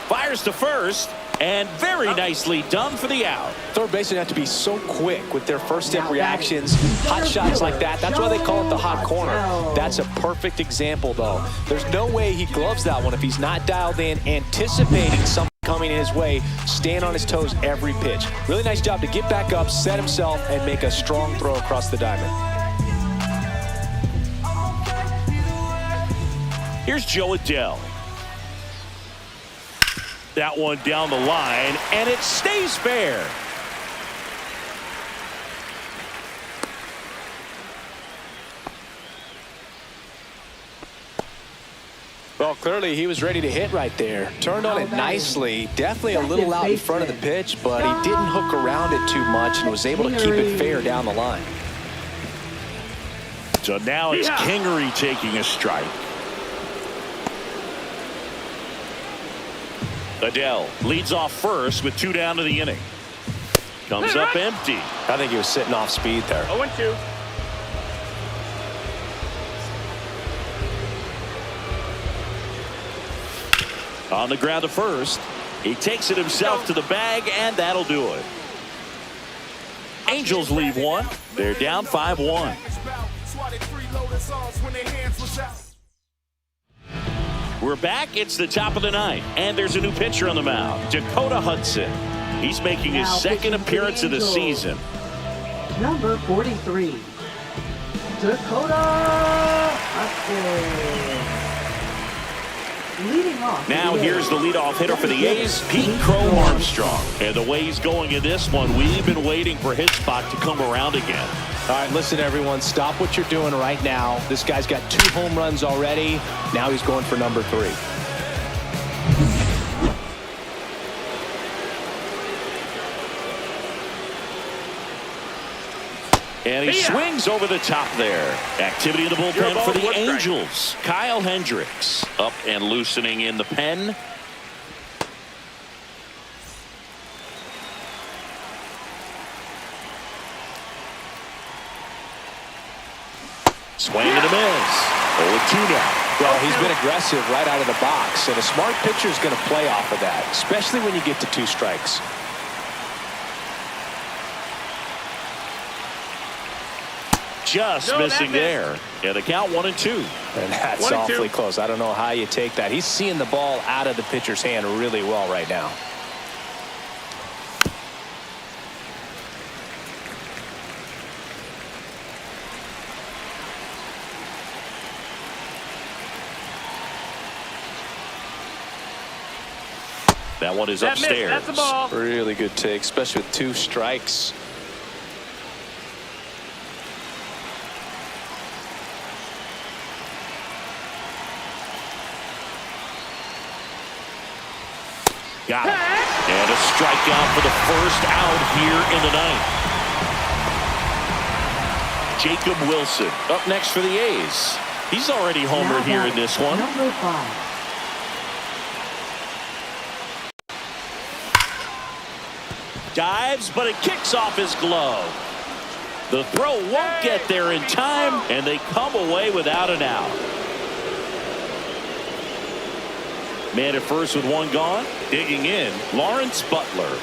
Fires to first. And very nicely done for the out. Third basemen have to be so quick with their first step reactions. Hot shots like that, that's why they call it the hot corner. That's a perfect example, though. There's no way he gloves that one if he's not dialed in, anticipating something coming his way, staying on his toes every pitch. Really nice job to get back up, set himself, and make a strong throw across the diamond. Here's Joe Adele. That one down the line, and it stays fair. Well, clearly he was ready to hit right there. Turned on it nicely. Definitely a little out in front of the pitch, but he didn't hook around it too much and was able to keep it fair down the line. So now it's Kingery taking a strike. Adele leads off first with 2 down to the inning. Comes up empty. I think he was sitting off speed there. 0-2. On the ground to first. He takes it himself to the bag, and that'll do it. Angels leave one. They're down 5-1. We're back. It's the top of the ninth, and there's a new pitcher on the mound, Dakota Hudson. He's making his second appearance of the season. Number 43, Dakota Hudson. Leading off. Now here's the leadoff hitter for the A's, Pete Crow Armstrong. And the way he's going in this one, we've been waiting for his spot to come around again. All right, listen, everyone. Stop what you're doing right now. This guy's got 2 home runs already. Now he's going for number 3. And he swings over the top there. Activity in the bullpen for the Angels. Kyle Hendricks up and loosening in the pen. Swing and a miss. 0-2 now. Well, he's been aggressive right out of the box, and a smart pitcher is going to play off of that, especially when you get to 2 strikes. Just missing there. And the count 1-2. And that's awfully close. I don't know how you take that. He's seeing the ball out of the pitcher's hand really well right now. That one is upstairs. That's the ball. Really good take, especially with 2 strikes. Got it. And a strikeout for the first out here in the ninth. Jacob Wilson up next for the A's. He's already homered here in this one. Number 5. Dives, but it kicks off his glove. The throw won't get there in time, and they come away without an out. Man at first with 1 gone. Digging in, Lawrence Butler.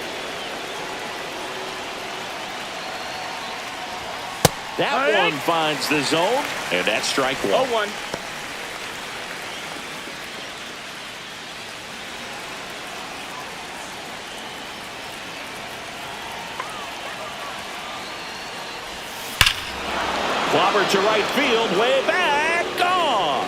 That one finds the zone, and that's strike 1. 0-1. Clobber to right field, way back, gone.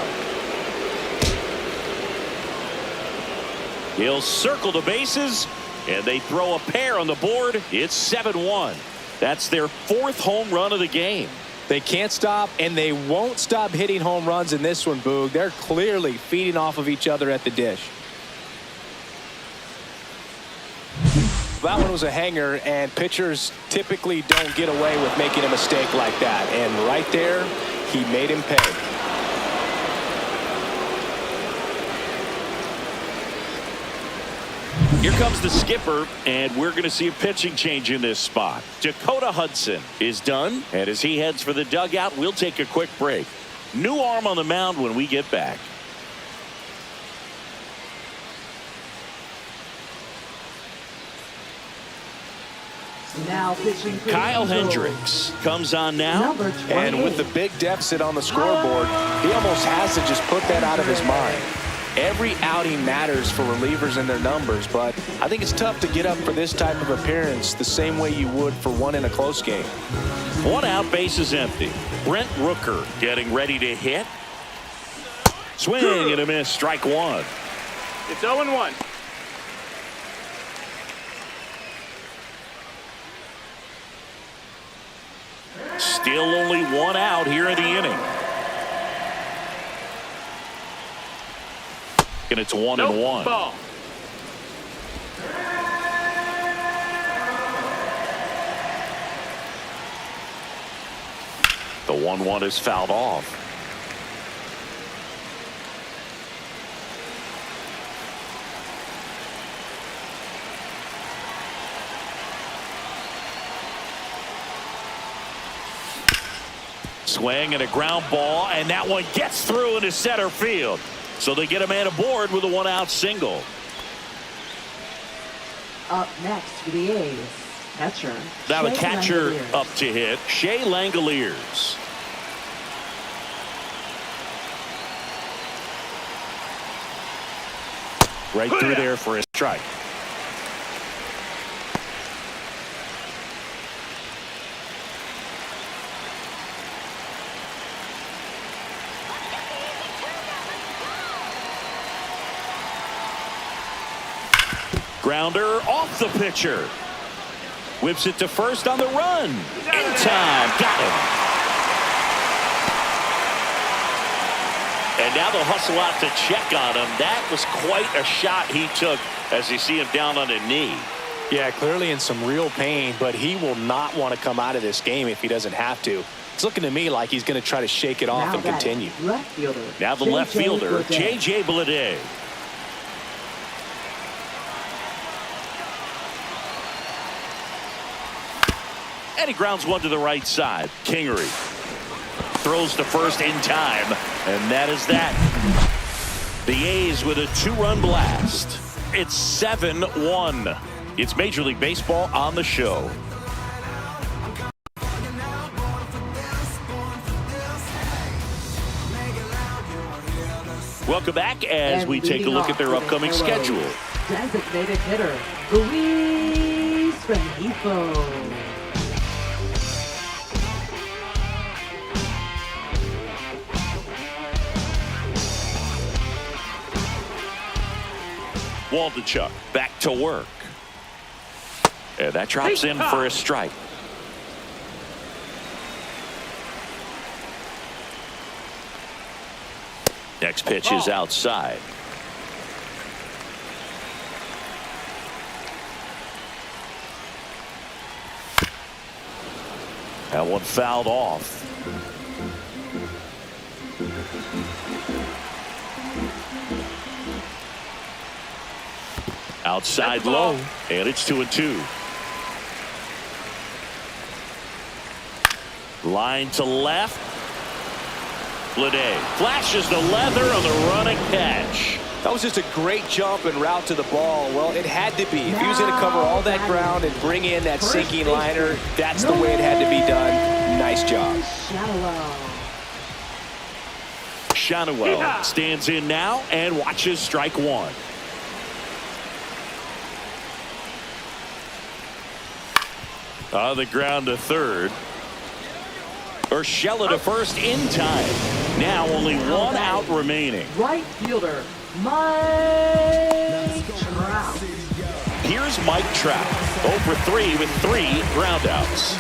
He'll circle the bases, and they throw a pair on the board. It's 7-1. That's their 4th home run of the game. They can't stop, and they won't stop hitting home runs in this one, Boog. They're clearly feeding off of each other at the dish. That one was a hanger, and pitchers typically don't get away with making a mistake like that. And right there, he made him pay. Here comes the skipper, and we're going to see a pitching change in this spot. Dakota Hudson is done, and as he heads for the dugout, we'll take a quick break. New arm on the mound when we get back. Now pitching for Kyle the Eagles, Hendricks comes on now. number 28. And with the big deficit on the scoreboard, he almost has to just put that out of his mind. Every outing matters for relievers and their numbers, but I think it's tough to get up for this type of appearance the same way you would for one in a close game. 1 out, base is empty. Brent Rooker getting ready to hit. Swing and a miss, strike 1. It's 0-1. Still only 1 out here in the inning. And it's 1-1. Ball. The 1-1 is fouled off. Swing and a ground ball, and that one gets through into center field. So they get a man aboard with a 1-out single. Up next for the A's, catcher. Now the Shea catcher Langeliers. up to hit, Shea Langeliers. Right through there for a strike. Grounder off the pitcher. Whips it to first on the run. In time. Got him. And now they'll hustle out to check on him. That was quite a shot he took as you see him down on a knee. Yeah, clearly in some real pain, but he will not want to come out of this game if he doesn't have to. It's looking to me like he's going to try to shake it off Now and batting, continue. Left fielder. Now the left fielder, J.J. Bleday. And he grounds one to the right side. Kingery throws to first in time, and that is that. The A's with a 2-run blast. It's 7-1. It's Major League Baseball on the show. Welcome back as we take a look at their upcoming schedule. Designated hitter, Luis Rengifo. Waldichuk back to work. And that drops in for a strike. Next pitch is outside. That one fouled off. Outside low, and it's 2-2. Line to left. Bleday flashes the leather on the running catch. That was just a great jump and route to the ball. Well, it had to be. If he was going to cover all that ground and bring in that sinking liner, that's the way it had to be done. Nice job. Shanuel stands in now and watches strike 1. On the ground to third. Urshela to first in time. Now only 1 out remaining. Right fielder, Mike Trout. Here's Mike Trout. 0 for 3 with 3 groundouts.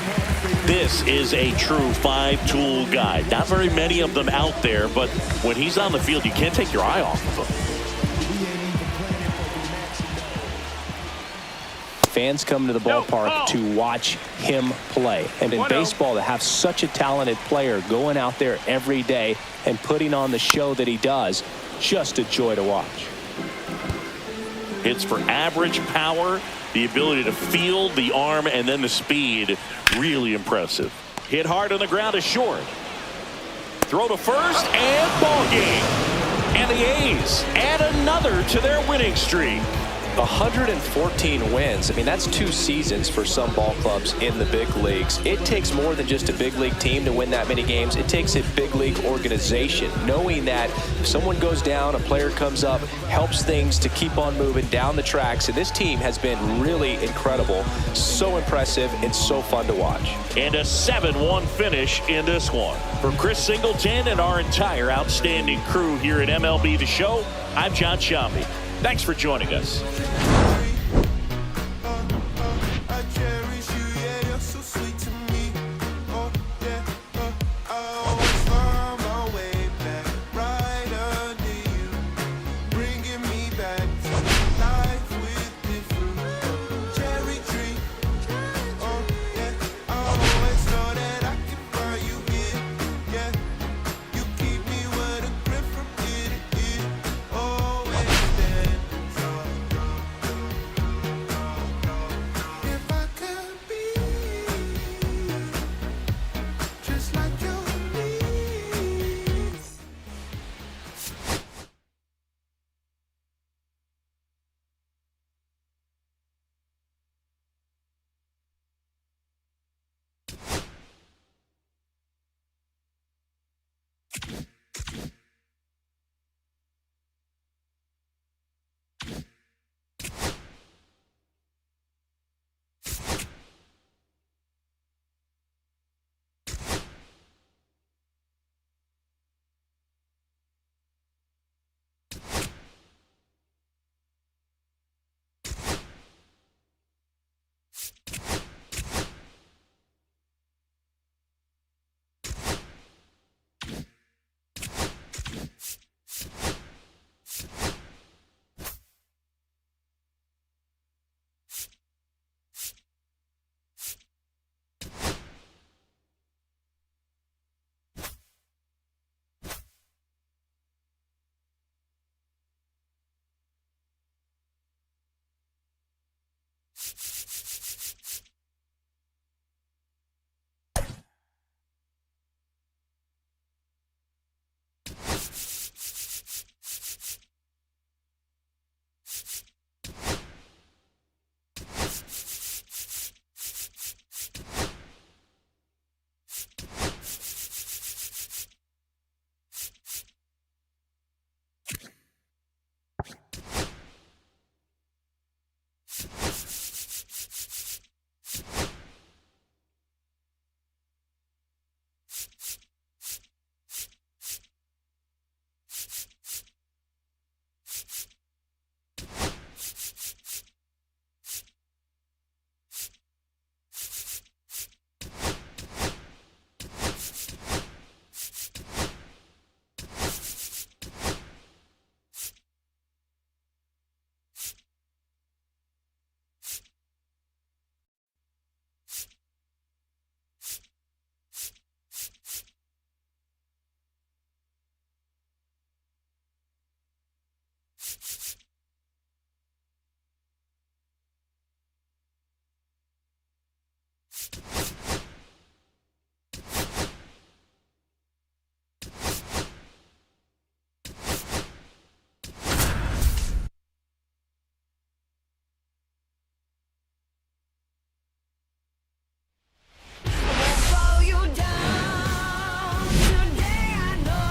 This is a true 5-tool guy. Not very many of them out there, but when he's on the field, you can't take your eye off of him. Fans come to the ballpark to watch him play. And in baseball, to have such a talented player going out there every day and putting on the show that he does, just a joy to watch. Hits for average power, the ability to field, the arm, and then the speed. Really impressive. Hit hard on the ground is short. Throw to first, and ball game. And the A's add another to their winning streak. 114 wins. I mean, that's 2 seasons for some ball clubs in the big leagues. It takes more than just a big league team to win that many games. It takes a big league organization, knowing that if someone goes down, a player comes up, helps things to keep on moving down the tracks. And this team has been really incredible, so impressive, and so fun to watch. And a 7-1 finish in this one. For Chris Singleton and our entire outstanding crew here at MLB The Show, I'm John Shambi. Thanks for joining us.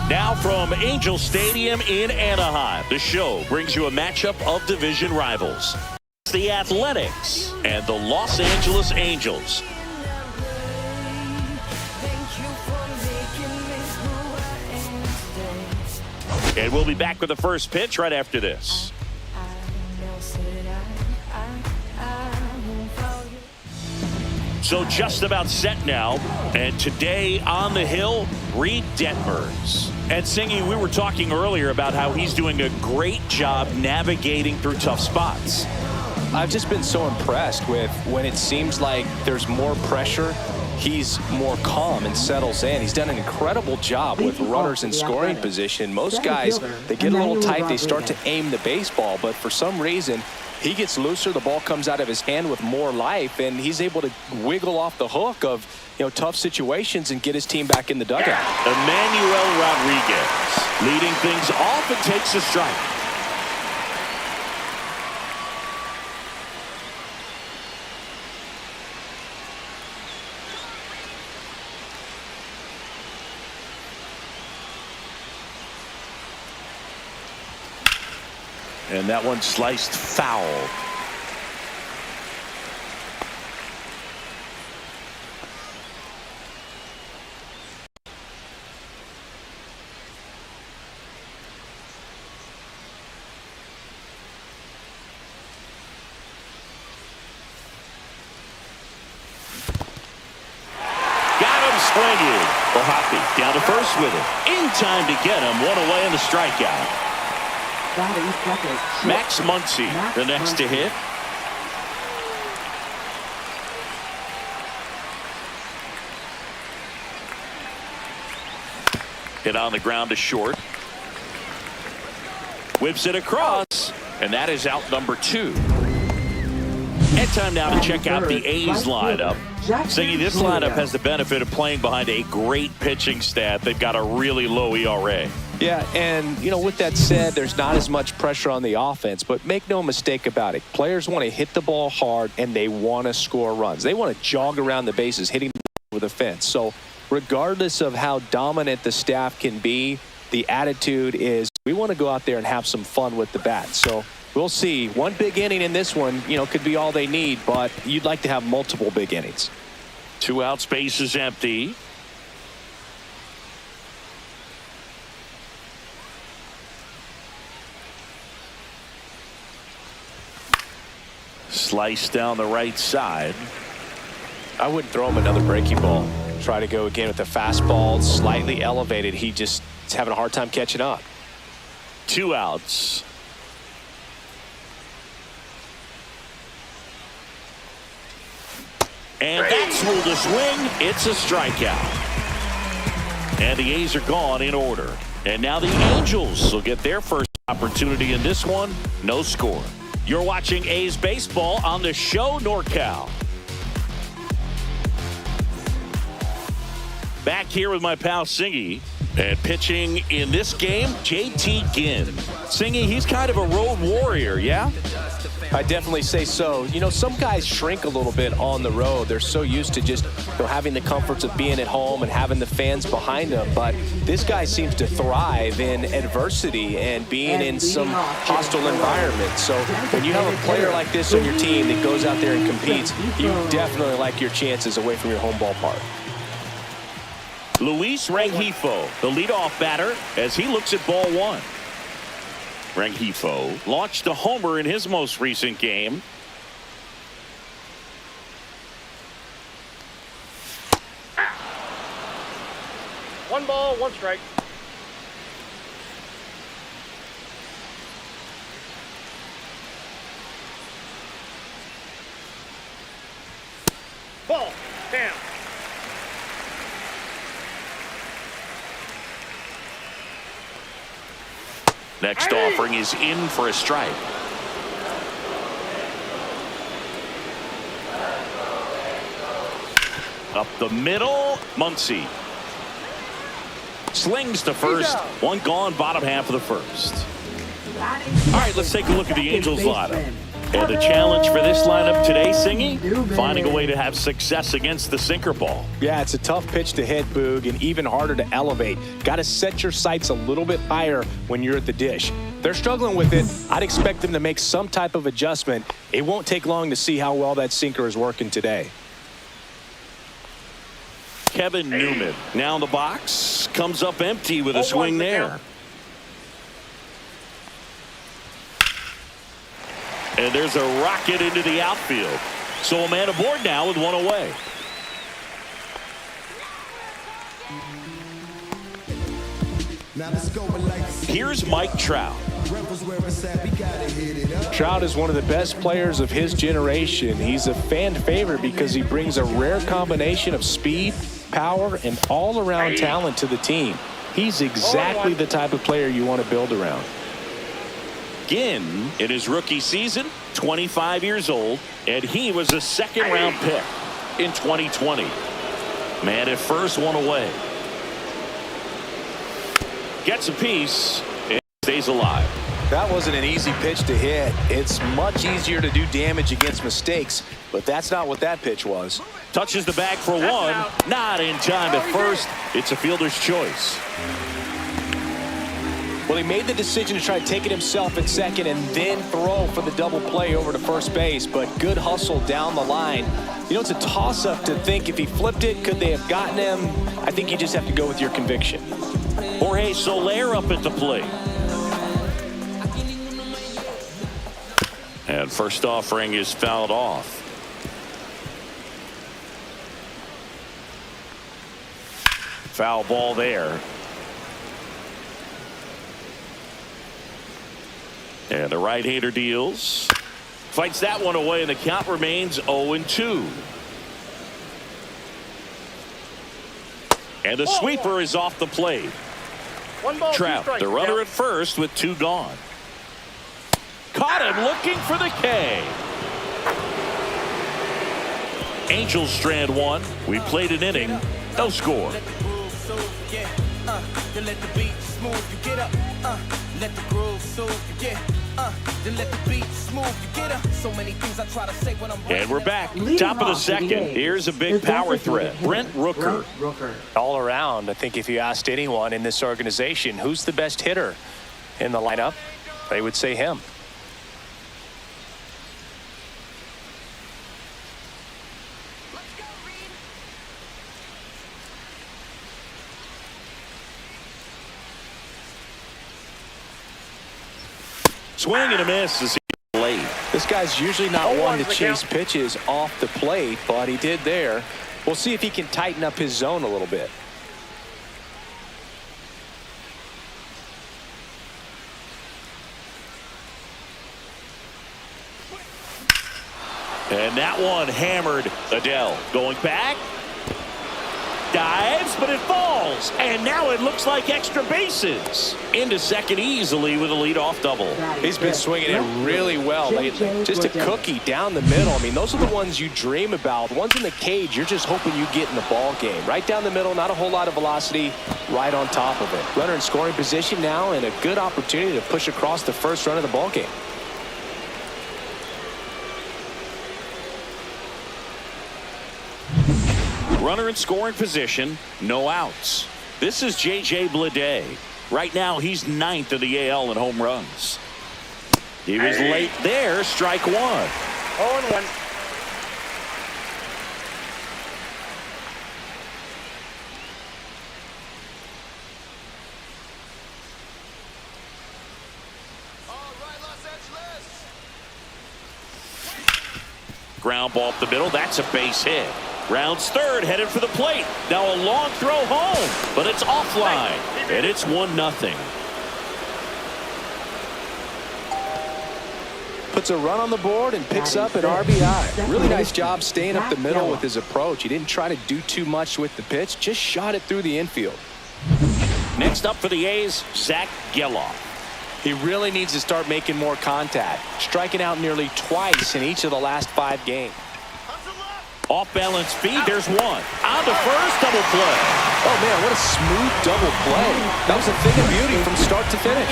Now from Angel Stadium in Anaheim, the show brings you a matchup of division rivals. The Athletics and the Los Angeles Angels. And we'll be back with the first pitch right after this. So just about set now, and today on the hill, Reed Detmers. And Singy, we were talking earlier about how he's doing a great job navigating through tough spots. I've just been so impressed with when it seems like there's more pressure, he's more calm and settles in. He's done an incredible job with runners in scoring position. Most guys, they get a little tight, they start to aim the baseball, but for some reason, he gets looser, the ball comes out of his hand with more life, and he's able to wiggle off the hook of, tough situations and get his team back in the dugout. Emmanuel Rodriguez leading things off and takes a strike. And that one sliced foul. Swinging. Well, Hoppy down to first with it. In time to get him. One away in the strikeout. Max Muncy, the next to hit. Hit on the ground to short. Whips it across. And that is out number 2. And time now to check out the A's lineup. Singy, this lineup has the benefit of playing behind a great pitching staff. They've got a really low ERA. Yeah, and, you know, with that said, there's not as much pressure on the offense, but make no mistake about it. Players want to hit the ball hard, and they want to score runs. They want to jog around the bases, hitting over the fence. So regardless of how dominant the staff can be, the attitude is we want to go out there and have some fun with the bat. So we'll see. One big inning in this one, you know, could be all they need, but you'd like to have multiple big innings. 2 out, space is empty. Slice down the right side. I wouldn't throw him another breaking ball. Try to go again with the fastball, slightly elevated. He just is having a hard time catching up. 2 outs. And that's ruled a swing. It's a strikeout. And the A's are gone in order. And now the Angels will get their first opportunity in this one. No score. You're watching A's baseball on the show NorCal. Back here with my pal Singy. And pitching in this game, JT Ginn. Singy, he's kind of a road warrior, yeah? I definitely say so. You know, some guys shrink a little bit on the road. They're so used to just, you know, having the comforts of being at home and having the fans behind them. But this guy seems to thrive in adversity and being in some hostile environment. So when you have a player like this on your team that goes out there and competes, you definitely like your chances away from your home ballpark. Luis Rengifo, the leadoff batter, as he looks at ball 1. Rengifo launched a homer in his most recent game. One ball, one strike. Ball, down. Next offering is in for a strike. Up the middle, Muncy. Slings to first. One gone, bottom half of the first. All right, let's take a look at the Angels lineup. And the challenge for this lineup today, Singy, finding a way to have success against the sinker ball. Yeah, it's a tough pitch to hit, Boog, and even harder to elevate. Got to set your sights a little bit higher when you're at the dish. They're struggling with it. I'd expect them to make some type of adjustment. It won't take long to see how well that sinker is working today. Kevin Newman now in the box, comes up empty with a swing there. And there's a rocket into the outfield. So a man aboard now with one away. Here's Mike Trout. Trout is one of the best players of his generation. He's a fan favorite because he brings a rare combination of speed, power, and all-around talent to the team. He's exactly the type of player you want to build around. Ginn, in his rookie season, 25 years old, and he was a second-round pick in 2020. Man at first, one away. Gets a piece and stays alive. That wasn't an easy pitch to hit. It's much easier to do damage against mistakes, but that's not what that pitch was. Touches the bag for one. Not in time at first. It's a fielder's choice. Well, he made the decision to try to take it himself at second and then throw for the double play over to first base, but good hustle down the line. You know, it's a toss-up to think if he flipped it, could they have gotten him? I think you just have to go with your conviction. Jorge Soler up at the plate. And first offering is fouled off. Foul ball there. And the right-hander deals. Fights that one away, and the count remains 0-2. And the sweeper is off the plate. 1 ball, 2 Trout, strikes. the runner at first with 2 gone. Caught him looking for the K. Angels strand 1. We played an inning. No score. And we're back. Top of the second. Here's a big power threat. Brent Rooker. All around, I think if you asked anyone in this organization who's the best hitter in the lineup, they would say him. Swing and a miss as he late. This guy's usually not one to chase pitches off the plate, but he did there. We'll see if he can tighten up his zone a little bit. And that one hammered. Adele going back. Dives, but it falls. And now it looks like extra bases. Into second easily with a leadoff double. He's been swinging it really well lately. Just a cookie down the middle. I mean, those are the ones you dream about. The ones in the cage, you're just hoping you get in the ball game. Right down the middle, not a whole lot of velocity, right on top of it. Runner in scoring position now, and a good opportunity to push across the first run of the ball game. Runner in scoring position, no outs. This is J.J. Bleday. Right now, he's 9th in the AL in home runs. He was late there, strike 1. 0-1. Ground ball up the middle. That's a base hit. Rounds third, headed for the plate. Now a long throw home, but it's offline, and it's 1-0. Puts a run on the board and picks up an RBI. Really nice job staying up the middle with his approach. He didn't try to do too much with the pitch, just shot it through the infield. Next up for the A's, Zach Geloff. He really needs to start making more contact, striking out nearly twice in each of the last 5 games. Off balance speed, there's one. On to first, double play. Oh man, what a smooth double play. That was a thing of beauty from start to finish.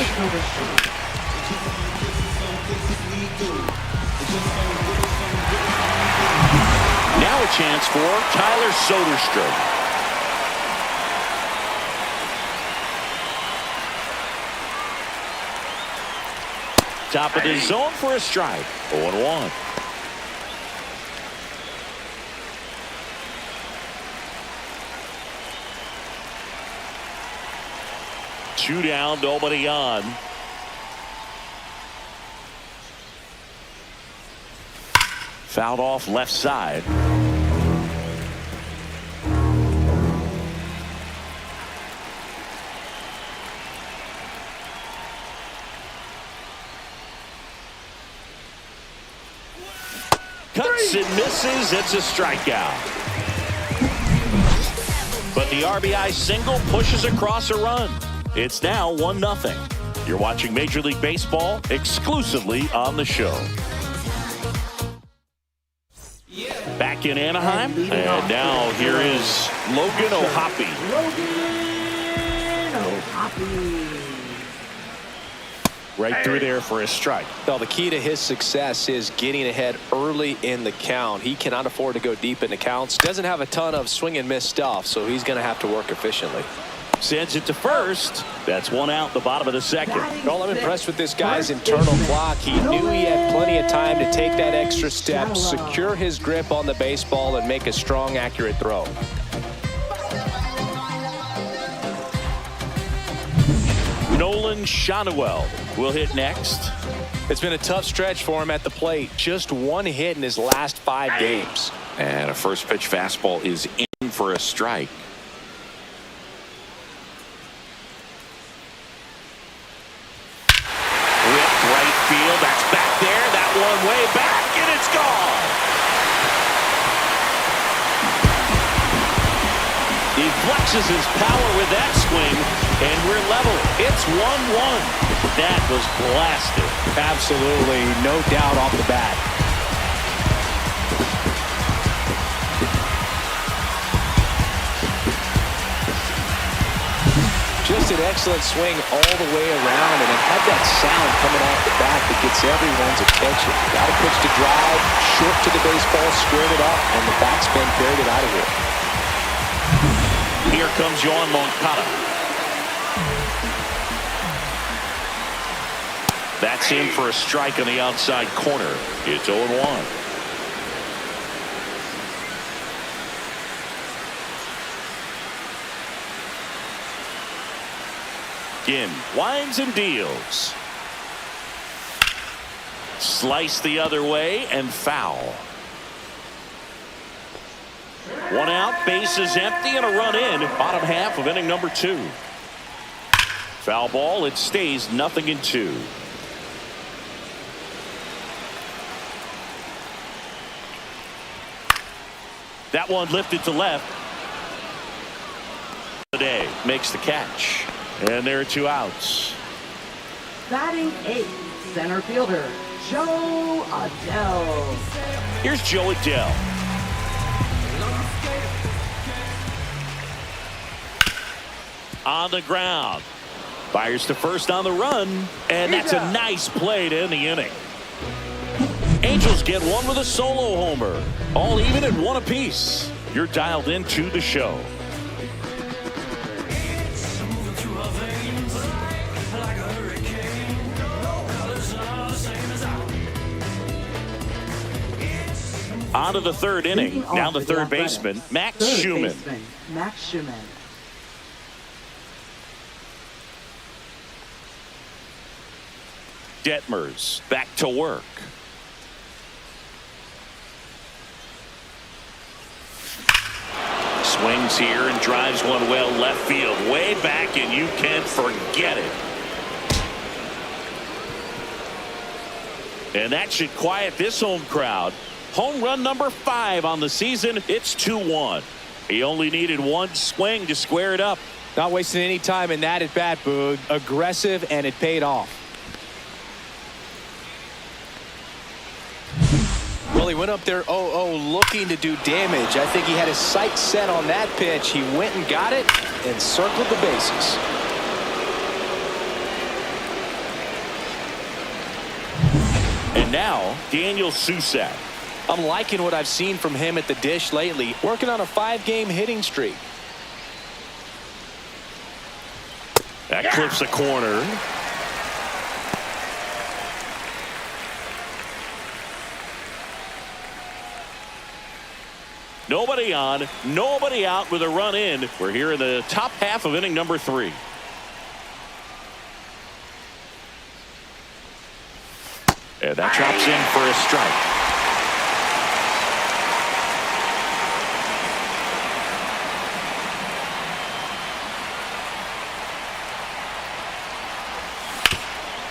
Now a chance for Tyler Soderstrom. Top of the zone for a strike. 0-1. Two down, nobody on. Fouled off left side. Cuts and misses. It's a strikeout. But the RBI single pushes across a run. It's now 1-0. You're watching Major League Baseball exclusively on the show. Back in Anaheim, and now here is Logan O'Hoppe. Right through there for a strike. Well, the key to his success is getting ahead early in the count. He cannot afford to go deep in the counts. Doesn't have a ton of swing and miss stuff, so he's going to have to work efficiently. Sends it to first. That's one out the bottom of the second. Well, I'm impressed with this guy's internal clock. He knew he had plenty of time to take that extra step, secure his grip on the baseball, and make a strong, accurate throw. Nolan Shanuel will hit next. It's been a tough stretch for him at the plate. Just one hit in his last 5 games. And a first pitch fastball is in for a strike. Whipped right field. That's back there. That one way back, and it's gone. He flexes his power with that swing, and we're level. It's 1-1. That was blasted. Absolutely, no doubt off the bat. Just an excellent swing all the way around, and it had that sound coming off the bat that gets everyone's attention. Got a pitch to drive, short to the baseball, squared it up, and the backspin carried it out of here. Here comes Yoan Moncada. That's in for a strike on the outside corner. It's 0-1. Ginn winds and deals. Slice the other way and foul. One out, bases empty, and a run in. Bottom half of inning number 2. Foul ball. It stays 0-2. That one lifted to left. Today makes the catch. And there are 2 outs. Batting 8th, center fielder, Joe Adell. Here's Joe Adell. On the ground. Fires to first on the run. And that's a nice play to end the inning. Angels get one with a solo homer. All even at 1 apiece. You're dialed into the show. On to the 3rd inning. Now the third baseman, Max Schumann. Max Schumann. Detmers back to work. Swings here and drives one well left field. Way back, and you can't forget it. And that should quiet this home crowd. Home run number 5 on the season. It's 2-1. He only needed one swing to square it up. Not wasting any time in that at bat, Boog. Aggressive, and it paid off. Well, he went up there 0-0 looking to do damage. I think he had his sights set on that pitch. He went and got it and circled the bases. And now, Daniel Susac. I'm liking what I've seen from him at the dish lately. Working on a 5-game hitting streak. That clips the corner. Nobody on, nobody out with a run in. We're here in the top half of inning number 3. And that drops in for a strike.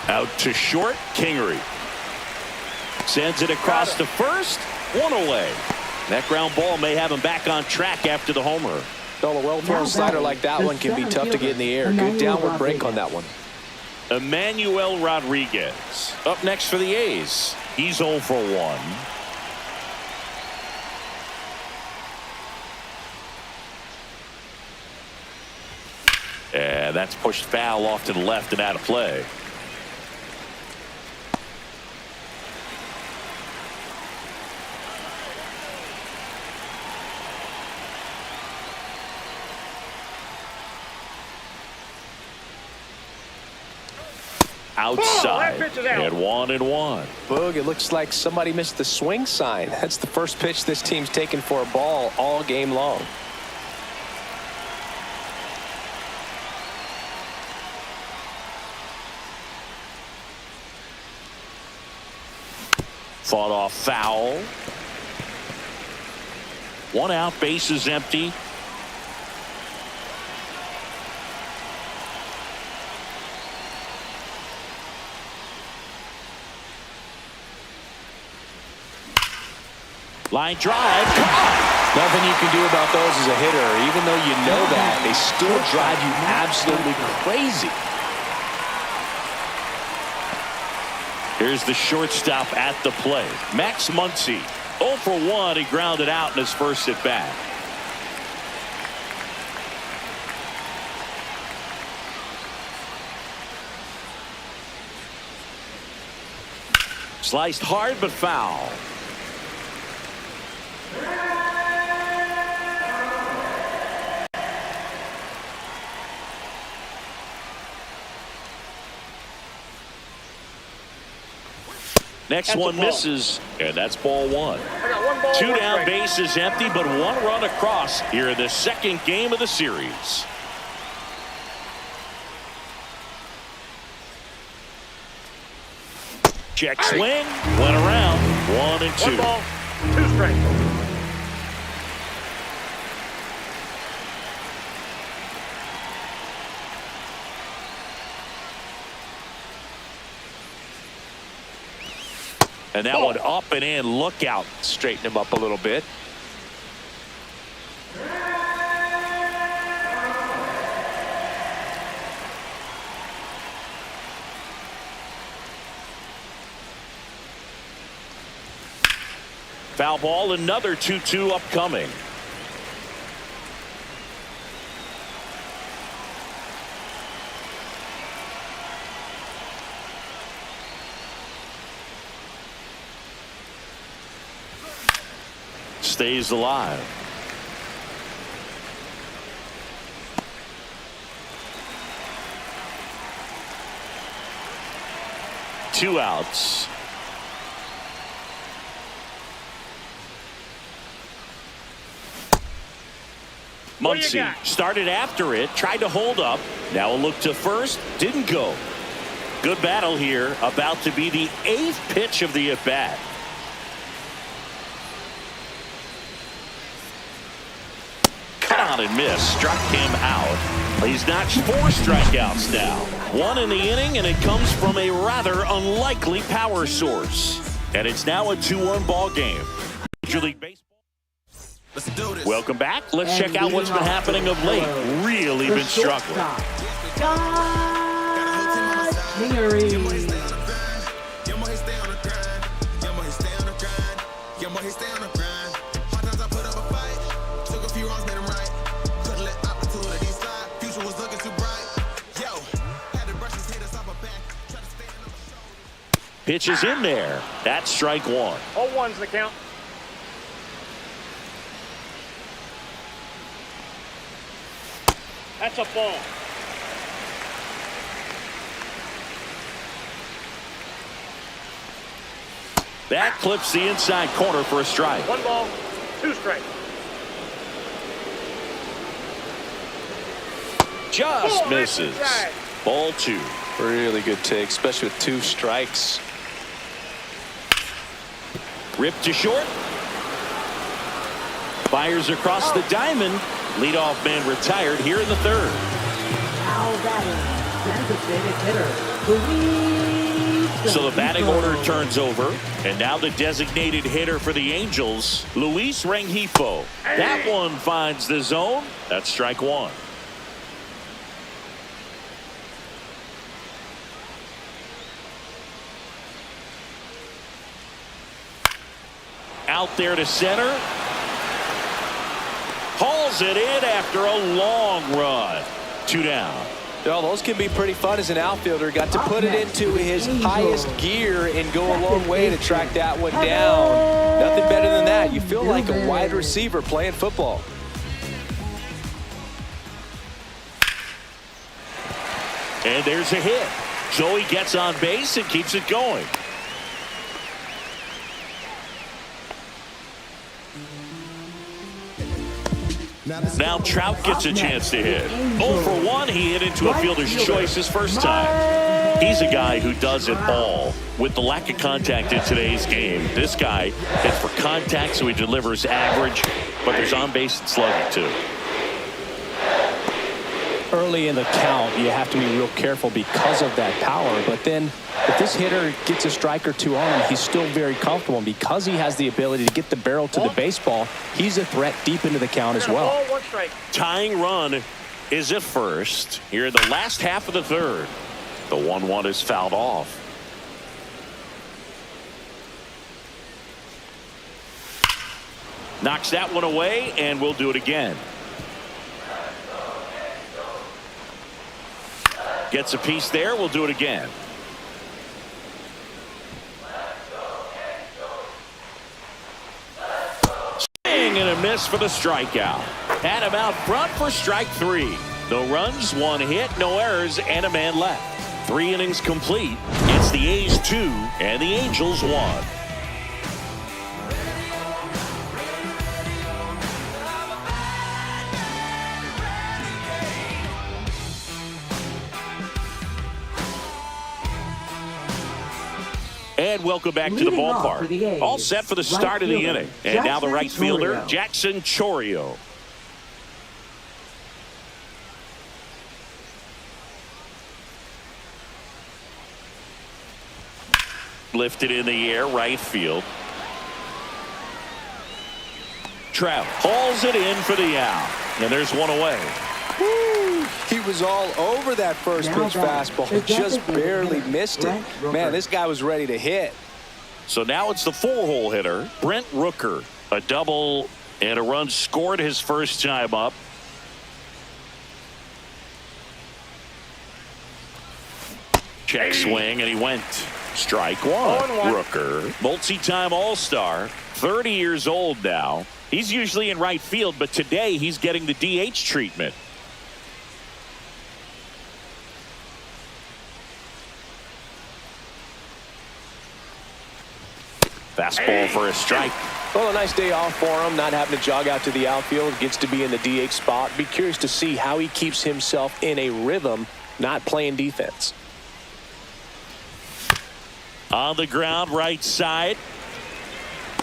Out to short, Kingery. Sends it across to first, 1 away. That ground ball may have him back on track after the homer. Well, a well-thrown slider like that one can be tough to get in the air. Good downward break on that one. Emmanuel Rodriguez up next for the A's. He's 0 for 1. And that's pushed foul off to the left and out of play. outside. That pitch is out. And 1-1. Boog, it looks like somebody missed the swing sign. That's the first pitch this team's taken for a ball all game long. Fought off foul. 1 out, base is empty. Line drive. Caught. Nothing you can do about those as a hitter. Even though you know that, they still drive you absolutely crazy. Here's the shortstop at the plate. Max Muncy. 0 for 1. He grounded out in his first at bat. Sliced hard but foul. Next one misses, and that's ball 1. I got 1 ball, 2 1 down, strike. base is empty, but 1 run across here in the second game of the series. Check swing, went around, 1-2. 1 ball, 2 strikes. And that one up and in. Look out. Straighten him up a little bit. Foul ball, another 2-2 upcoming. Stays alive. Two outs. Muncy started after it, tried to hold up. Now a look to first, didn't go. Good battle here, about to be the 8th pitch of the at-bat. Out and missed, struck him out. He's notched 4 strikeouts now. 1 in the inning, and it comes from a rather unlikely power source. And it's now a 2-1 ball game. Major League Baseball. Let's do this. Welcome back. Let's check out what's been happening of late. Really been struggling. Pitch is in there. That's strike 1. 0-1's the count. That's a ball. That clips the inside corner for a strike. 1 ball, 2 strikes. Just misses. Ball 2. Really good take, especially with 2 strikes. Ripped to short. Fires across the diamond. Leadoff man retired here in the 3rd. Now batting, designated hitter, Luis. So the batting order turns over. And now the designated hitter for the Angels, Luis Rengifo. That one finds the zone. That's strike 1. Out there to center. Hauls it in after a long run. 2 down. Well, those can be pretty fun as an outfielder. Got to put it into his highest gear and go a long way to track that one down. Nothing better than that. You feel like a wide receiver playing football. And there's a hit. So he gets on base and keeps it going. Now Trout gets a chance to hit. 0 for 1. He hit into a fielder's choice his first time. He's a guy who does it all. With the lack of contact in today's game, this guy hits for contact, so he delivers average, but there's on base and slugging too. Early in the count, you have to be real careful because of that power. But then if this hitter gets a strike or two on him, he's still very comfortable. And because he has the ability to get the barrel to the baseball, he's a threat deep into the count as well. Ball, 1 strike. Tying run is at first. Here in the last half of the third. The 1-1 is fouled off. Knocks that one away, and we'll do it again. Gets a piece there. We'll do it again. Swing and a miss for the strikeout. Had him out front for strike 3. No runs, 1 hit, no errors, and a man left. 3 innings complete. It's the A's 2 and the Angels 1. And welcome back to the ballpark. All set for the start of the inning. And now the right fielder, Jackson Chourio. Lifted in the air, right field. Trout hauls it in for the out. And there's one away. Woo! He was all over that first pitch fastball. Just barely missed it. Man, this guy was ready to hit. So now it's the 4-hole hitter, Brent Rooker. A double and a run scored his first time up. Check swing, and he went. Strike 1. Rooker, multi-time All-Star, 30 years old now. He's usually in right field, but today he's getting the DH treatment. Fastball for a strike. Well, a nice day off for him, not having to jog out to the outfield. Gets to be in the DH spot. Be curious to see how he keeps himself in a rhythm, not playing defense. On the ground, right side.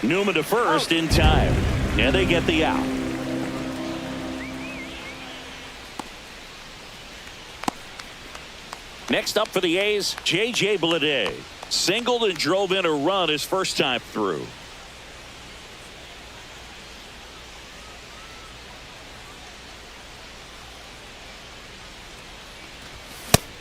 Newman to first in time. And they get the out. Next up for the A's, J.J. Bleday. Singled and drove in a run his first time through.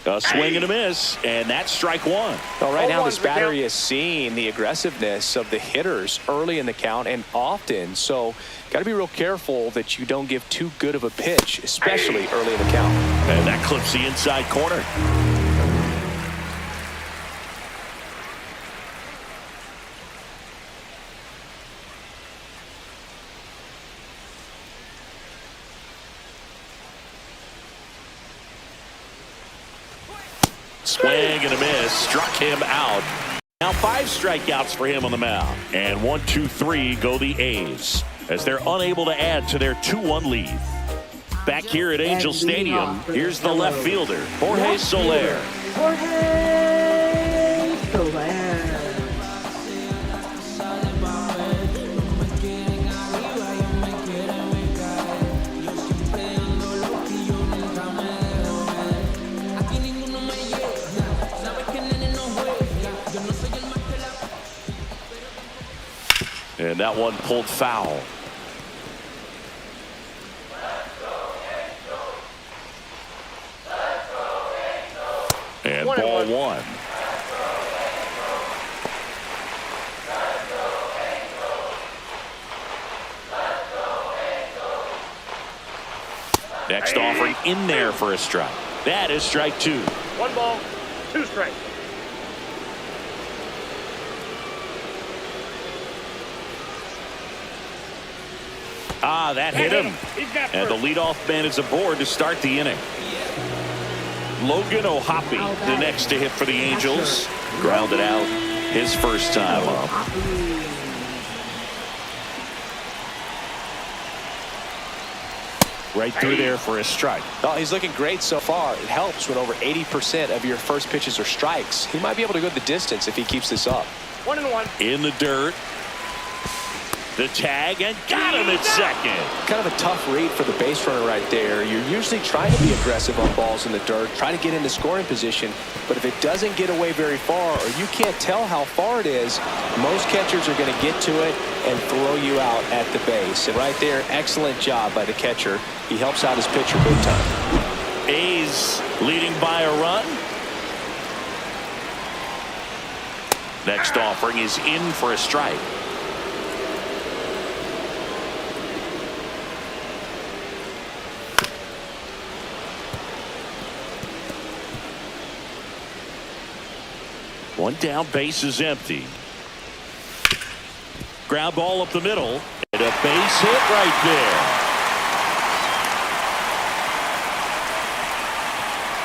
A swing and a miss, and that's strike 1. Well, right now this battery is seeing the aggressiveness of the hitters early in the count and often. So got to be real careful that you don't give too good of a pitch, especially early in the count. And that clips the inside corner. Swing and a miss, struck him out. Now 5 strikeouts for him on the mound. And 1, 2, 3 go the A's as they're unable to add to their 2-1 lead. Back here at Angel Stadium, here's the left fielder, Jorge Soler. Jorge Soler. And that one pulled foul. And ball 1. Next offering in there for a strike. That is strike 2. 1 ball, 2 strikes. Ah, that hit him. And the leadoff man is aboard to start the inning. Logan O'Hoppe, the next to hit for the Angels. Grounded out his first time up. Right through there for a strike. Oh, he's looking great so far. It helps when over 80% of your first pitches are strikes. He might be able to go the distance if he keeps this up. 1-1. In the dirt. The tag, and got him at second. Kind of a tough read for the base runner right there. You're usually trying to be aggressive on balls in the dirt, try to get into scoring position, but if it doesn't get away very far, or you can't tell how far it is, most catchers are going to get to it and throw you out at the base. And right there, excellent job by the catcher. He helps out his pitcher big time. A's leading by a run. Next offering is in for a strike. One down, base is empty. Ground ball up the middle, and a base hit right there.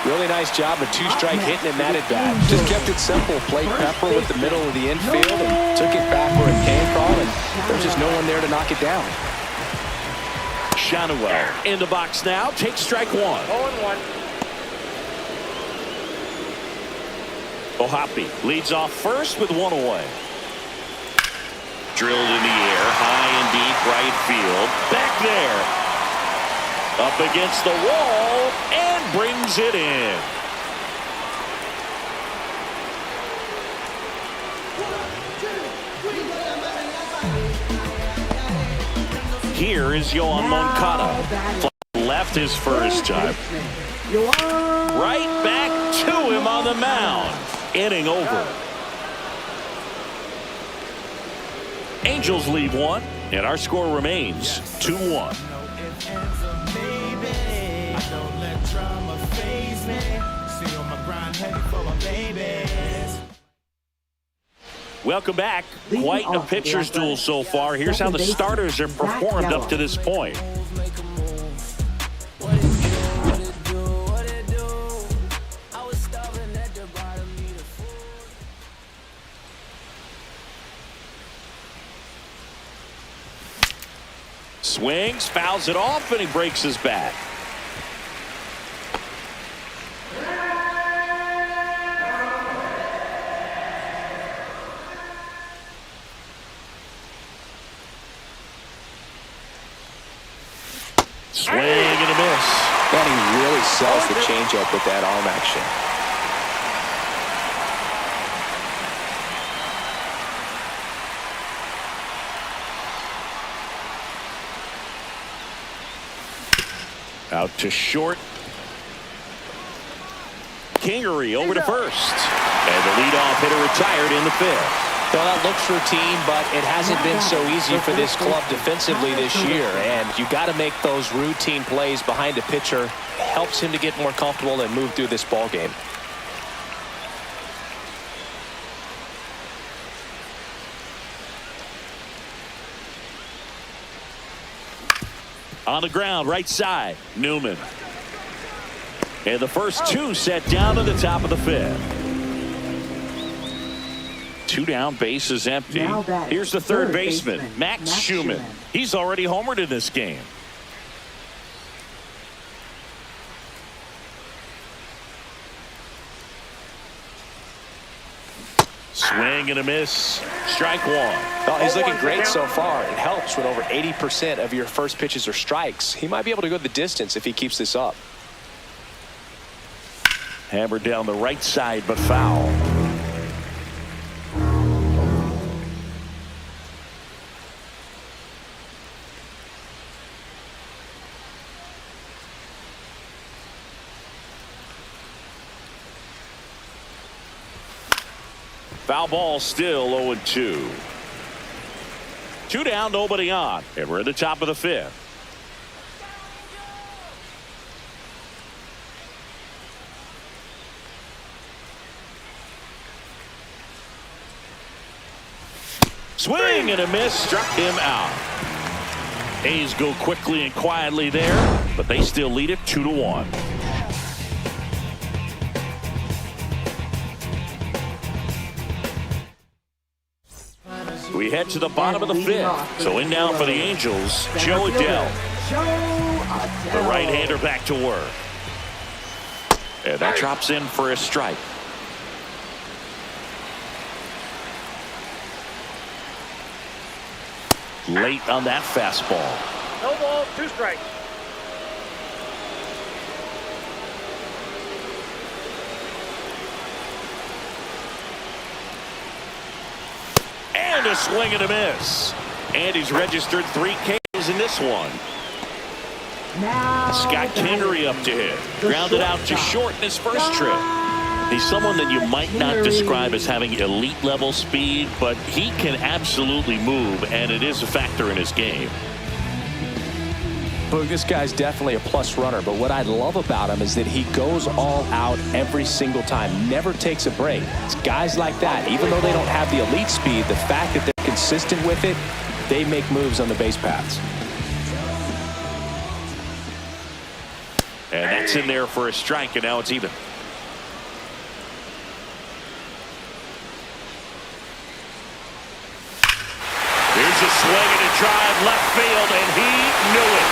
Really nice job, a two-strike hitting in that at bat. Just kept it simple, played pepper with the middle of the infield and took it back where it came from, and there's just no one there to knock it down. Shanuel in the box now, takes strike one. 0-1. O'Hoppe leads off first with one away. Drilled in the air, high and deep right field. Back there. Up against the wall and brings it in. Here is Yoan Moncada. Left his first time. Right back to him on the mound. Inning over. Angels leave one, and our score remains 2-1. Welcome back. Quite a pitcher's duel so far. Here's how the starters have performed up to this point. Swings, fouls it off, and he breaks his back. Swing and a miss. Man, he really sells the changeup with that arm action. Out to short. Kingery over to first. And the leadoff hitter retired in the fifth. Well, that looks routine, but it hasn't been so easy for this club defensively this year. And you got to make those routine plays behind a pitcher. Helps him to get more comfortable and move through this ball game. On the ground, right side, Newman. And the first two set down to the top of the fifth. Two down, base is empty. Here's the third baseman, Max Schumann. He's already homered in this game. Swing and a miss. Strike one. Oh, he's looking great so far. It helps when over 80% of your first pitches are strikes. He might be able to go the distance if he keeps this up. Hammered down the right side, but foul. Foul ball, still 0-2. Two down, nobody on, and we're at the top of the fifth. Swing and a miss, struck him out. A's go quickly and quietly there, but they still lead it 2-1. We head to the bottom of the fifth. So in now for the Angels, Joe Adele. The right-hander back to work. And that drops in for a strike. Late on that fastball. No ball, 2 strikes. And a swing and a miss. And he's registered 3 Ks in this one. Scott Kingery up to hit. Grounded out to short in his first trip. He's someone that you might not describe as having elite level speed, but he can absolutely move, and it is a factor in his game. Boog, this guy's definitely a plus runner, but what I love about him is that he goes all out every single time, never takes a break. It's guys like that, even though they don't have the elite speed, the fact that they're consistent with it, they make moves on the base paths. And that's in there for a strike, and now it's even. Here's a swing and a drive left field, and he knew it.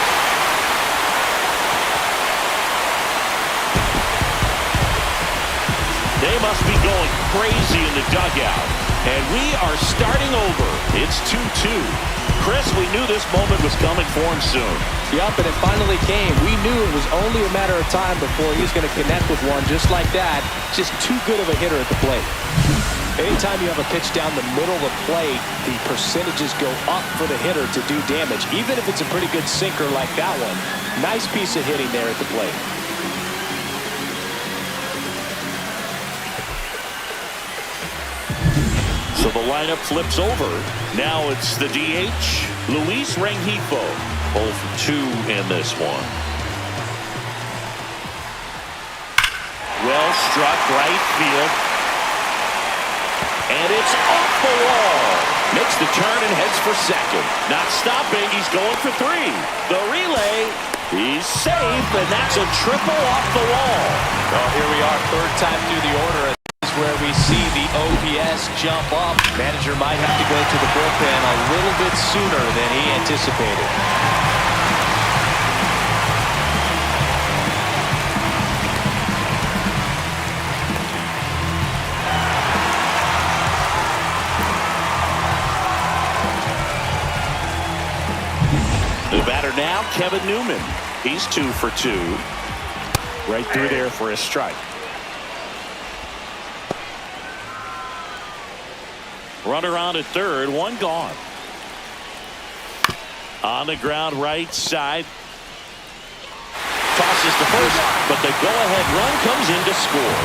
They must be going crazy in the dugout. And we are starting over. It's 2-2. Chris, we knew this moment was coming for him soon. Yup, and it finally came. We knew it was only a matter of time before he was going to connect with one just like that. Just too good of a hitter at the plate. Anytime you have a pitch down the middle of the plate, the percentages go up for the hitter to do damage, even if it's a pretty good sinker like that one. Nice piece of hitting there at the plate. So the lineup flips over. Now it's the DH, Luis Rengifo. 0 for 2 in this one. Well struck right field. And it's off the wall. Makes the turn and heads for second. Not stopping. He's going for 3. The relay. He's safe, and that's a triple off the wall. Well, here we are, 3rd time through the order. This is where we see the OPS jump up. Manager might have to go to the bullpen a little bit sooner than he anticipated. The batter now, Kevin Newman. He's 2 for 2. Right through there for a strike. Runner on at 3rd, 1 gone. On the ground right side. Tosses the first, but the go-ahead run comes in to score.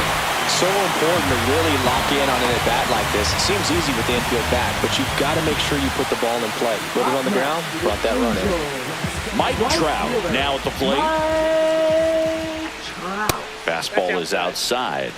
So important to really lock in on an at-bat like this. It seems easy with the infield back, but you've got to make sure you put the ball in play. Put it on the ground, brought that run in. Mike Trout now at the plate. Fastball is outside.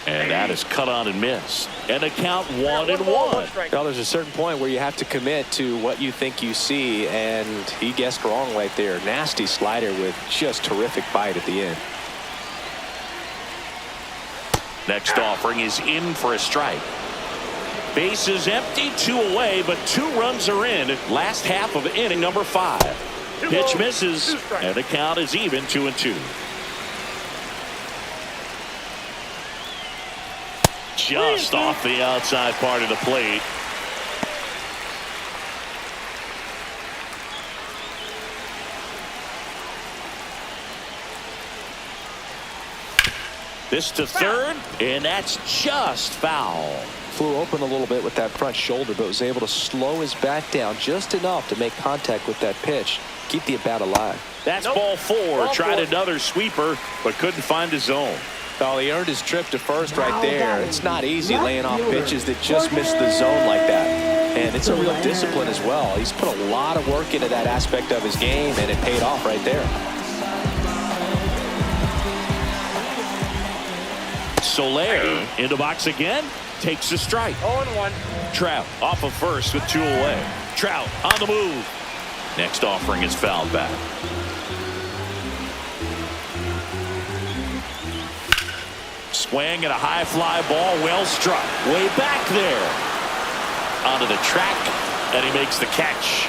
And that is cut on and missed. And a count 1-1. Well, there's a certain point where you have to commit to what you think you see, and he guessed wrong right there. Nasty slider with just terrific bite at the end. Next offering is in for a strike. Base is empty, 2 away, but 2 runs are in. Last half of inning number 5. Pitch misses, and the count is even, 2-2. Just off the outside part of the plate. This to 3rd, and that's just foul. Flew open a little bit with that front shoulder, but was able to slow his bat down just enough to make contact with that pitch. Keep the at-bat alive. That's ball 4. Tried another sweeper, but couldn't find his zone. Well, he earned his trip to first right there. It's not easy laying off pitches that just miss the zone like that. And it's a real discipline as well. He's put a lot of work into that aspect of his game, and it paid off right there. Soler in the box again. Takes the strike. 0-1. Trout off of first with 2 away. Trout on the move. Next offering is fouled back. swing and a high fly ball, well struck. Way back there. Onto the track, and he makes the catch.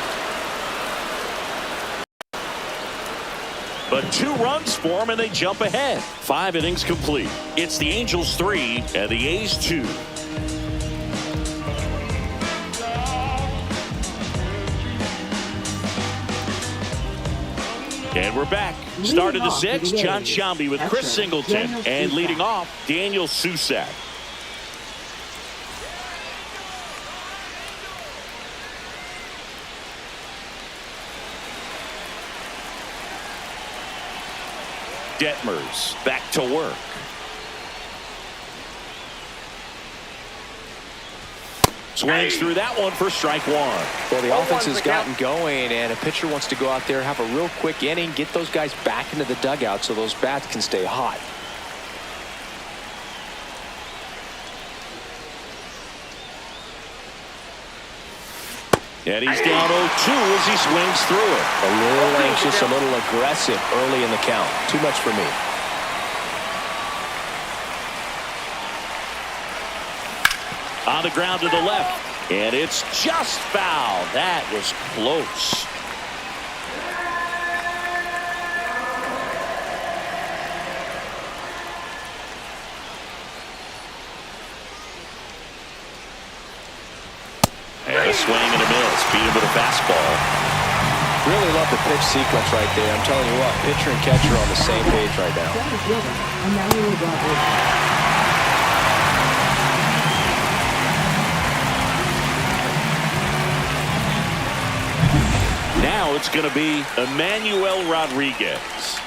But 2 runs for him, and they jump ahead. 5 innings complete. It's the Angels 3 and the A's 2. And we're back. Start of the 6th, John Shambi with Chris Singleton. And leading off, Daniel Susac. Detmers back to work. Swings through that one for strike 1. Well, the offense has gotten going, and a pitcher wants to go out there, have a real quick inning, get those guys back into the dugout so those bats can stay hot. And he's down 0-2 as he swings through it. A little anxious, a little aggressive early in the count. Too much for me. On the ground to the left, and it's just foul. That was close. And a swing and a miss. Beat him with a fastball. Really love the pitch sequence right there. I'm telling you what, pitcher and catcher are on the same page right now. Now it's going to be Emmanuel Rodriguez.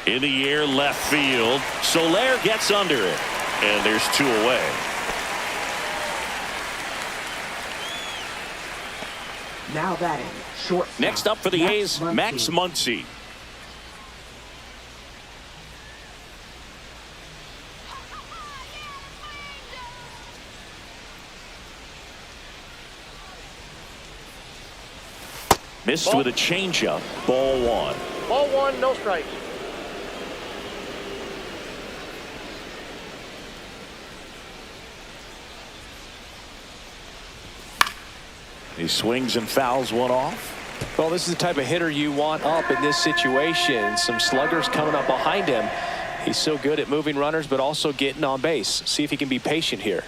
In the air, left field. Soler gets under it, and there's 2 away. Now batting, short. Next up for the A's, Max Muncy. Missed with a changeup. Ball 1. Ball 1, no strikes. He swings and fouls one off. Well, this is the type of hitter you want up in this situation. Some sluggers coming up behind him. He's so good at moving runners, but also getting on base. See if he can be patient here.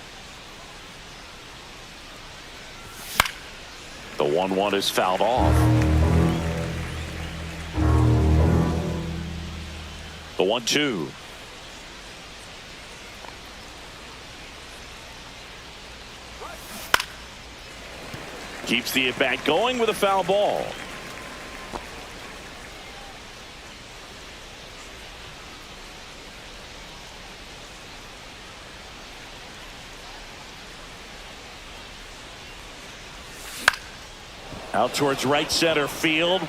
The 1-1 is fouled off. The 1-2. Keeps the at-bat going with a foul ball. Out towards right center field.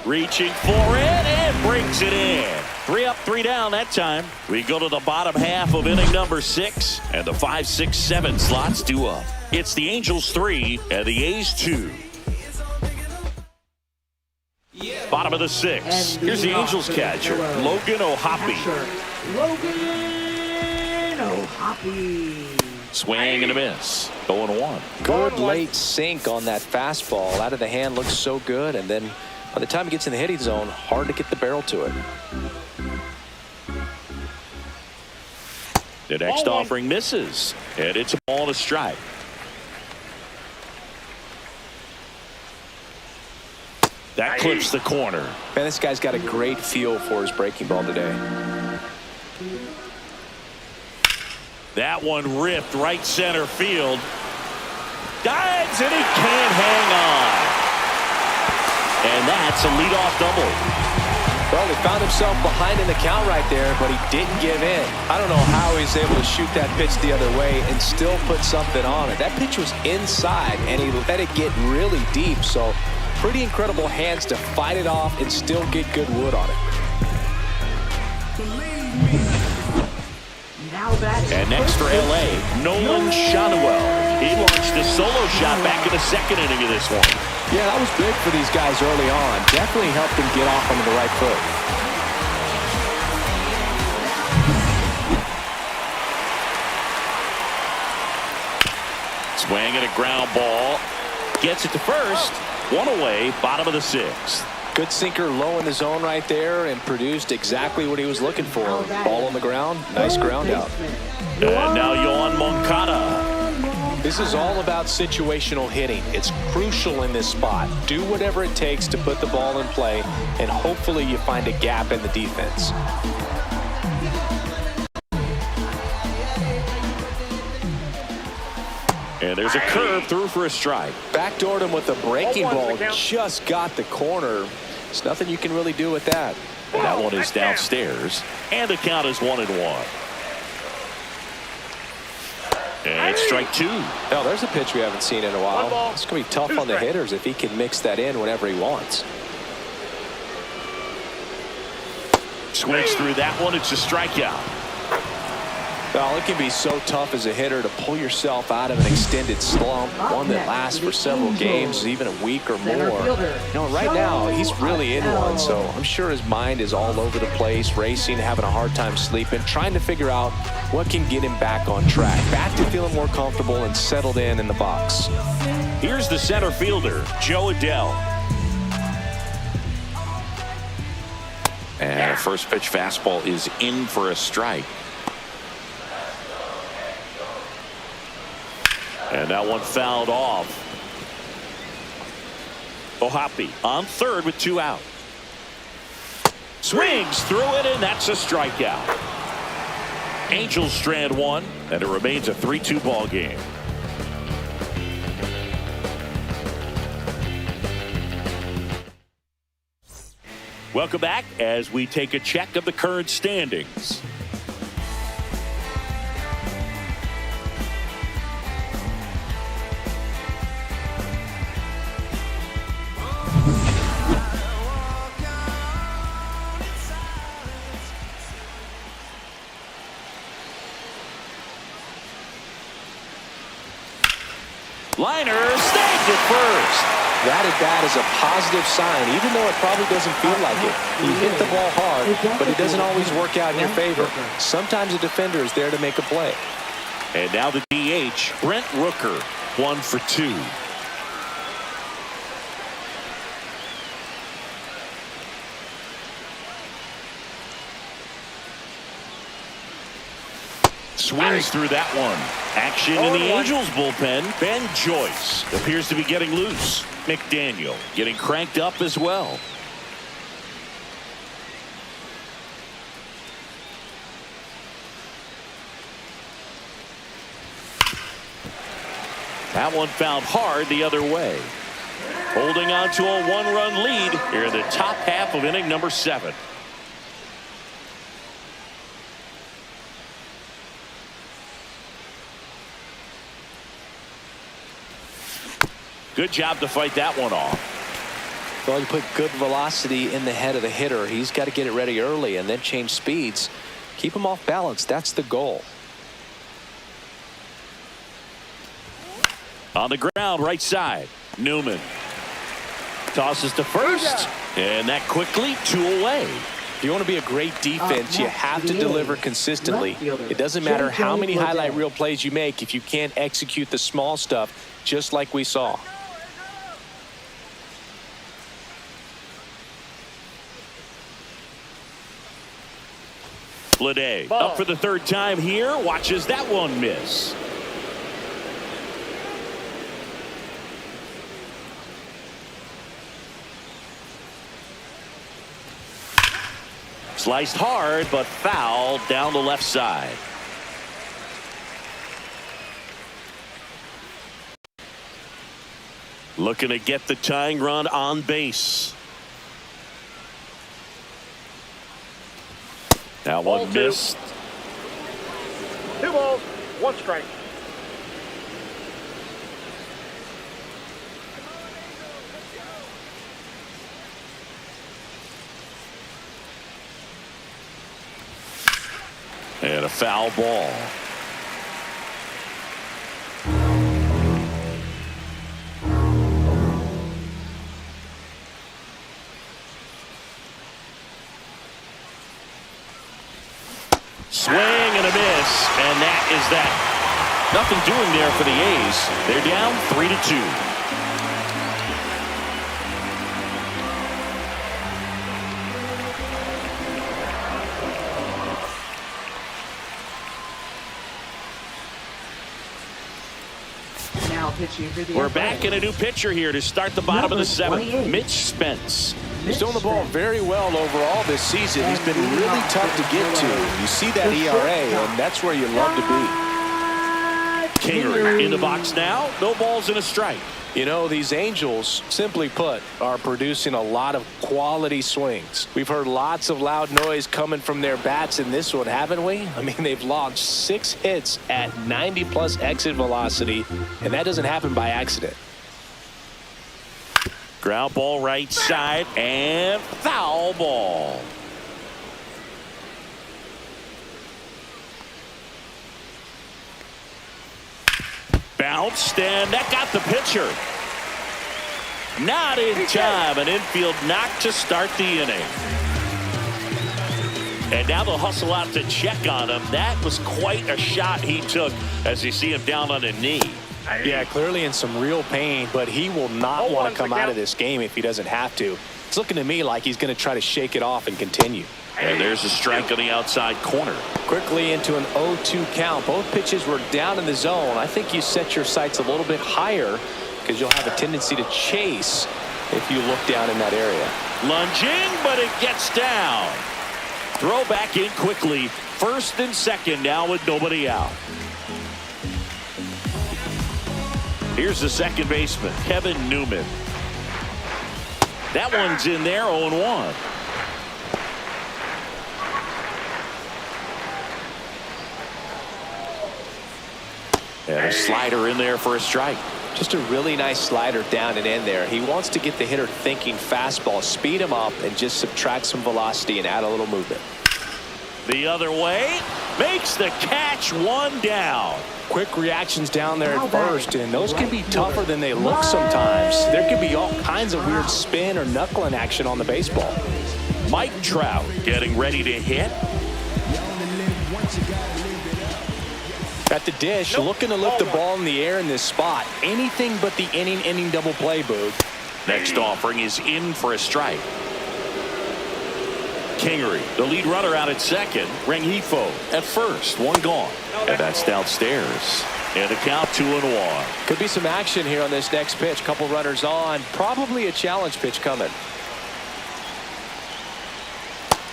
Reaching for it and brings it in. 3 up, 3 down that time. We go to the bottom half of inning number 6, and the 5, 6, 7 slots due up. It's the Angels 3 and the A's 2. Bottom of the 6th. Here's the Angels catcher, Logan O'Hoppe. Logan O'Hoppe. Swing and a miss. 0-1. Good late sink on that fastball. Out of the hand, looks so good, and then by the time he gets in the hitting zone, hard to get the barrel to it. The next offering misses, and it's a ball and a strike. That clips the corner. Man, this guy's got a great feel for his breaking ball today. That one ripped right center field. Dives, and he can't hang on. And that's a leadoff double. Well, he found himself behind in the count right there, but he didn't give in. I don't know how he's able to shoot that pitch the other way and still put something on it. That pitch was inside, and he let it get really deep. So pretty incredible hands to fight it off and still get good wood on it. Now that's and next for LA, Nolan Schanuel. He launched a solo shot back in the second inning of this one. Yeah, that was big for these guys early on. Definitely helped them get off onto the right foot. Swing and a ground ball. Gets it to first. One away, bottom of the sixth. Good sinker low in the zone right there and produced exactly what he was looking for. Ball on the ground. Nice ground out. And now Yoan Moncada. This is all about situational hitting. It's crucial in this spot. Do whatever it takes to put the ball in play, and hopefully you find a gap in the defense. And there's a curve through for a strike. Backdoored him with a breaking ball. Just got the corner. There's nothing you can really do with that. And that one is downstairs. And the count is 1-1. And it's strike two. Now, there's a pitch we haven't seen in a while. It's going to be tough on the hitters if he can mix that in whenever he wants. Swings through that one. It's a strikeout. Well, it can be so tough as a hitter to pull yourself out of an extended slump, one that lasts for several games, even a week or more. You know, right now, he's really in one, so I'm sure his mind is all over the place, racing, having a hard time sleeping, trying to figure out what can get him back on track, back to feeling more comfortable and settled in the box. Here's the center fielder, Joe Adell. And a first pitch fastball is in for a strike. And that one fouled off. Ohapi on third with 2 out. Swings through it, and that's a strikeout. Angels strand one, and it remains a 3-2 ball game. Welcome back as we take a check of the current standings. Liner snagged it first. That at bat is a positive sign, even though it probably doesn't feel like it. You hit the ball hard, but it doesn't always work out in your favor. Sometimes a defender is there to make a play. And now the DH, Brent Rooker, 1 for 2. Swings through that one. Action in the Angels bullpen. Ben Joyce appears to be getting loose. McDaniel getting cranked up as well. That one fouled hard the other way. Holding on to a 1-run lead here in the top half of inning number 7. Good job to fight that one off. Well, you put good velocity in the head of the hitter. He's got to get it ready early and then change speeds. Keep him off balance. That's the goal. On the ground, right side. Newman tosses to first, and that quickly 2 away. If you want to be a great defense, you have to deliver consistently. It doesn't matter how many highlight reel plays you make if you can't execute the small stuff, just like we saw. Lede up for the 3rd time here. Watches that one miss. Sliced hard, but fouled down the left side. Looking to get the tying run on base. That one missed. 2 balls, 1 strike. And a foul ball. And that is that. Nothing doing there for the A's. They're down 3-2. We're back in a new pitcher here to start the bottom of the seventh. Mitch Spence. He's doing the ball very well overall this season. He's been really tough to get to. You see that ERA, and that's where you love to be. Kingery in the box now. No balls and a strike. You know, these Angels, simply put, are producing a lot of quality swings. We've heard lots of loud noise coming from their bats in this one, haven't we? I mean, they've launched 6 hits at 90-plus exit velocity, and that doesn't happen by accident. Ground ball right side and foul ball. Bounced, and that got the pitcher. Not in time. An infield knock to start the inning. And now they'll hustle out to check on him. That was quite a shot he took as you see him down on a knee. Yeah, clearly in some real pain, but he will not want to come out of this game if he doesn't have to. It's looking to me like he's going to try to shake it off and continue. And there's a strike on the outside corner. Quickly into an 0-2 count. Both pitches were down in the zone. I think you set your sights a little bit higher because you'll have a tendency to chase if you look down in that area. Lunging, but it gets down. Throw back in quickly. First and second now with nobody out. Here's the second baseman, Kevin Newman. That one's in there, 0-1. And a slider in there for a strike. Just a really nice slider down and in there. He wants to get the hitter thinking fastball, speed him up, and just subtract some velocity and add a little movement. The other way, makes the catch, one down. Quick reactions down there at first, and those can be tougher than they look sometimes. There can be all kinds of weird spin or knuckling action on the baseball. Mike Trout getting ready to hit. At the dish, looking to lift the ball in the air in this spot. Anything but the inning double play, Boog. Next offering is in for a strike. Kingery, the lead runner out at second. Rengifo at first, one gone. And that's downstairs. And a count 2-1. Could be some action here on this next pitch. Couple runners on. Probably a challenge pitch coming.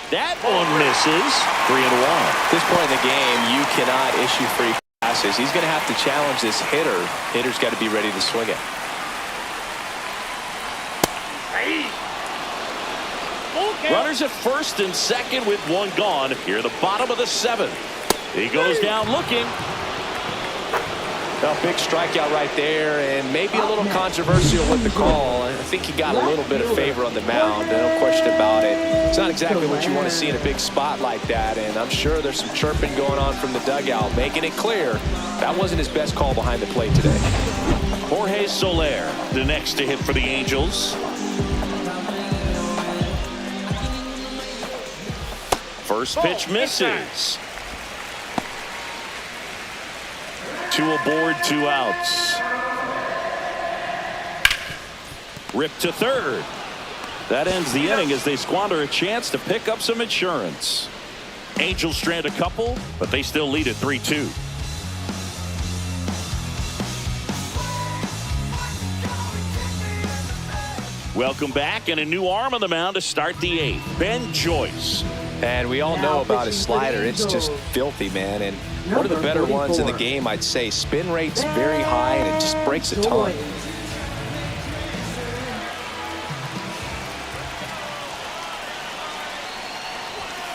That one misses. 3-1. At this point in the game, you cannot issue free passes. He's going to have to challenge this hitter. Hitter's got to be ready to swing it. Runners at first and second with one gone. Here at the bottom of the seventh. He goes down looking. A big strikeout right there, and maybe a little controversial with the call. I think he got a little bit of favor on the mound. No question about it. It's not exactly what you want to see in a big spot like that, and I'm sure there's some chirping going on from the dugout, making it clear that wasn't his best call behind the plate today. Jorge Soler, the next to hit for the Angels. First pitch misses. 2 aboard, 2 outs. Ripped to third. That ends the inning as they squander a chance to pick up some insurance. Angels strand a couple, but they still lead at 3-2. Welcome back, and a new arm on the mound to start the 8th. Ben Joyce. And we all know about his slider. It's just filthy, man. And one of the better ones in the game, I'd say. Spin rate's very high, and it just breaks a ton.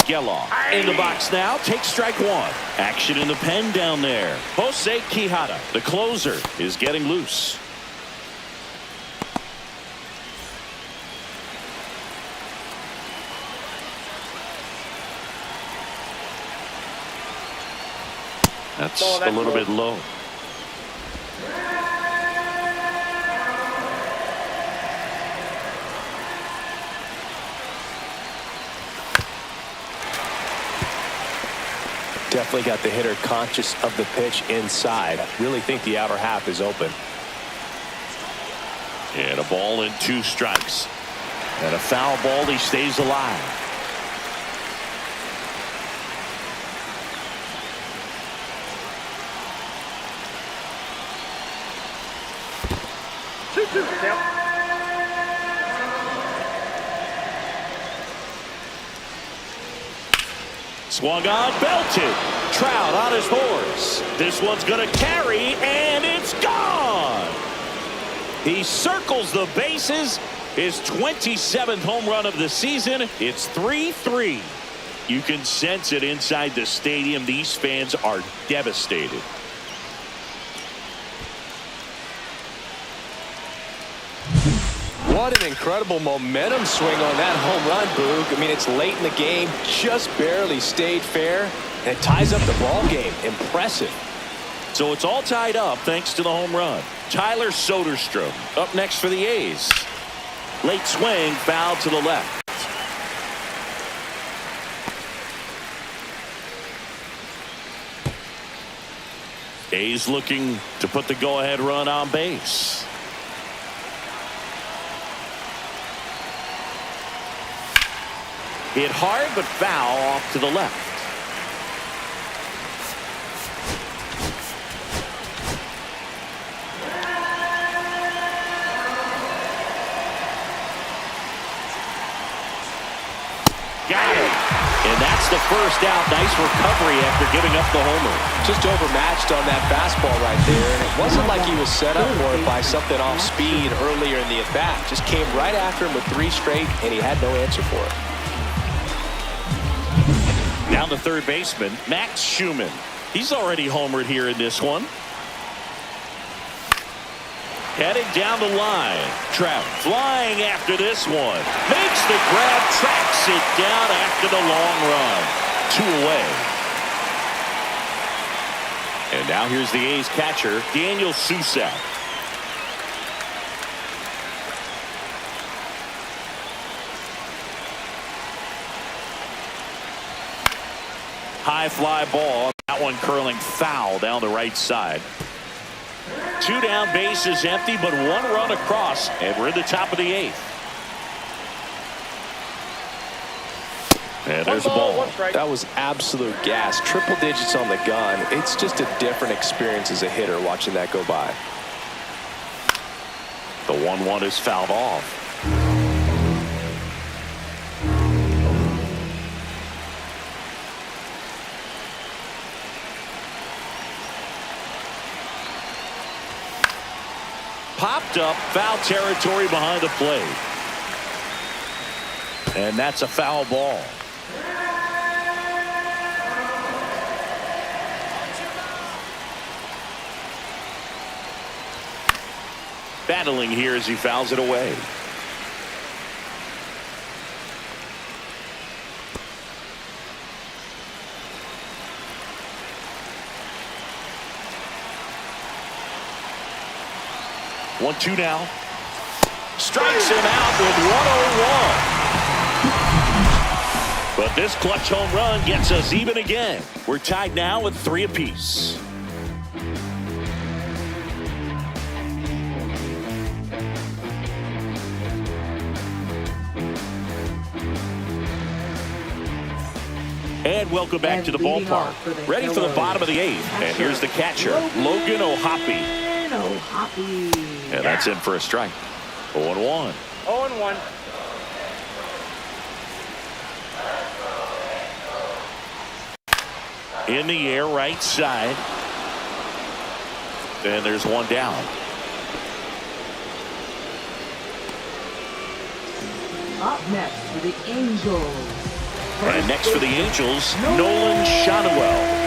Geloff in the box now. Takes strike 1. Action in the pen down there. Jose Quijada, the closer, is getting loose. That's a little bit low. Definitely got the hitter conscious of the pitch inside. Really think the outer half is open. And a ball and 2 strikes. And a foul ball. He stays alive. Step. Swung on, belted. Trout on his horse. This one's going to carry, and it's gone. He circles the bases. His 27th home run of the season. It's 3-3. You can sense it inside the stadium. These fans are devastated. What an incredible momentum swing on that home run, Boog. I mean, it's late in the game, just barely stayed fair, and it ties up the ball game. Impressive. So it's all tied up thanks to the home run. Tyler Soderstrom up next for the A's. Late swing, foul to the left. A's looking to put the go-ahead run on base. Hit hard, but foul off to the left. Got it. And that's the first out. Nice recovery after giving up the homer. Just overmatched on that fastball right there, and it wasn't like he was set up for it by something off speed earlier in the at-bat. Just came right after him with 3 straight, and he had no answer for it. Down to third baseman, Max Schumann. He's already homered here in this one. Heading down the line. Trout flying after this one. Makes the grab, tracks it down after the long run. 2 away. And now here's the A's catcher, Daniel Susak. High fly ball. That one curling foul down the right side. 2 down, bases empty, but 1 run across, and we're in the top of the 8th. And there's a ball. That was absolute gas. Triple digits on the gun. It's just a different experience as a hitter watching that go by. The 1-1 is fouled off. Popped up, foul territory behind the plate. And that's a foul ball. Battling here as he fouls it away. One, 2 now. Strikes him out with 101. But this clutch home run gets us even again. We're tied now with 3 apiece. And welcome back to the ballpark. Ready for the bottom of the 8th. And here's the catcher, Logan O'Hoppe. And that's in for a strike. 0-1. 0-1. In the air, right side. And there's 1 down. Up next for the Angels. And next for the Angels, Nolan Shadowell.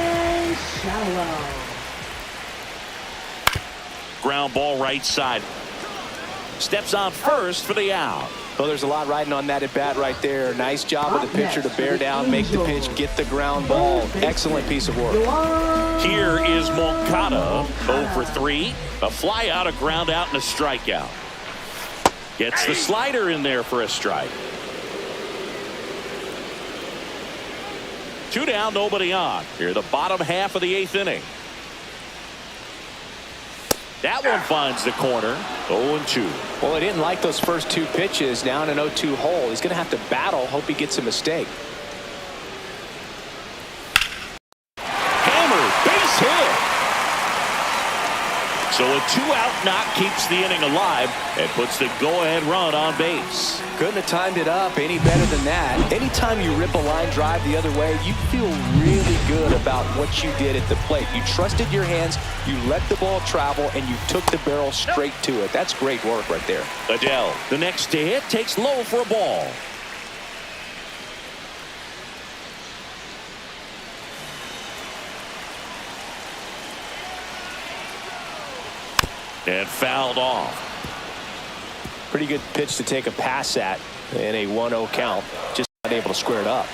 Ground ball right side. Steps on first for the out. Well, there's a lot riding on that at bat right there. Nice job of the pitcher to bear down, make the pitch, get the ground ball. Excellent piece of work. Here is Moncada, 0 for 3. A fly out, a ground out, and a strikeout. Gets the slider in there for a strike. Two down, nobody on. Here, the bottom half of the 8th inning. That one finds the corner. 0-2. Well, he didn't like those first 2 pitches. Now in an 0-2 hole. He's going to have to battle. Hope he gets a mistake. Hammer, base hit. So a 2-out knock keeps the inning alive and puts the go-ahead run on base. Couldn't have timed it up any better than that. Anytime you rip a line drive the other way, you feel really good about what you did at the plate. You trusted your hands, you let the ball travel, and you took the barrel straight to it. That's great work right there. Adele, the next to hit, takes low for a ball. And fouled off. Pretty good pitch to take a pass at in a 1-0 count. Just not able to square it up.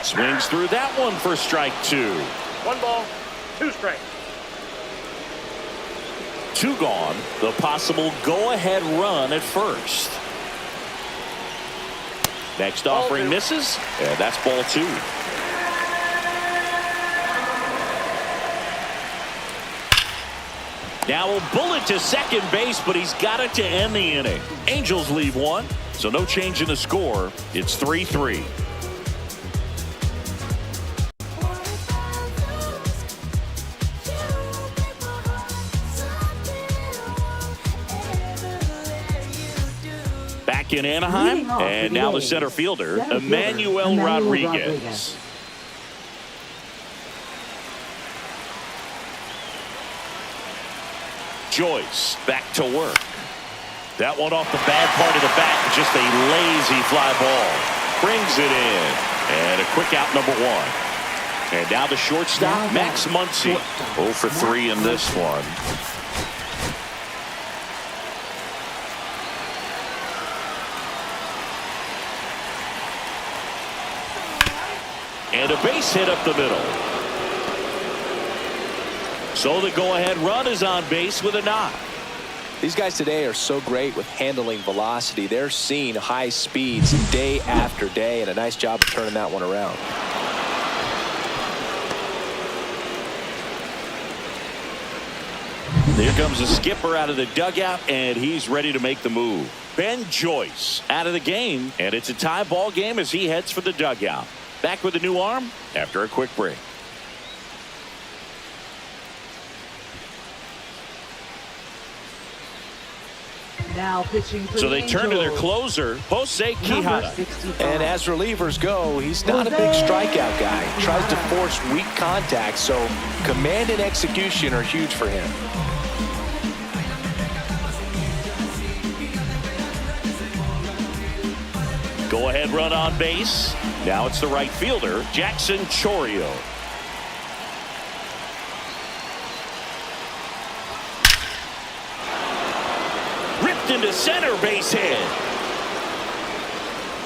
Swings through that one for strike 2. 1 ball, 2 strikes. 2 gone. The possible go-ahead run at first. Next offering misses, and that's ball 2. Now a bullet to second base, but he's got it to end the inning. Angels leave 1, so no change in the score. It's 3-3. Back in Anaheim, and now the center fielder, Emmanuel Rodriguez. Joyce back to work. That one off the bad part of the bat, just a lazy fly ball. Brings it in. And a quick out, number 1. And now the shortstop, Max Muncy. 0 for 3 in this one. And a base hit up the middle. So the go-ahead run is on base with a knock. These guys today are so great with handling velocity. They're seeing high speeds day after day, and a nice job of turning that one around. Here comes the skipper out of the dugout, and he's ready to make the move. Ben Joyce out of the game, and it's a tie ball game as he heads for the dugout. Back with a new arm after a quick break. Now pitching for So the they turn to their Angels, closer, Jose number Quijada. 65. And as relievers go, he's not a big strikeout guy. He tries to force weak contact, so command and execution are huge for him. Go ahead run on base. Now it's the right fielder, Jackson Chourio. Ripped into center, base hit.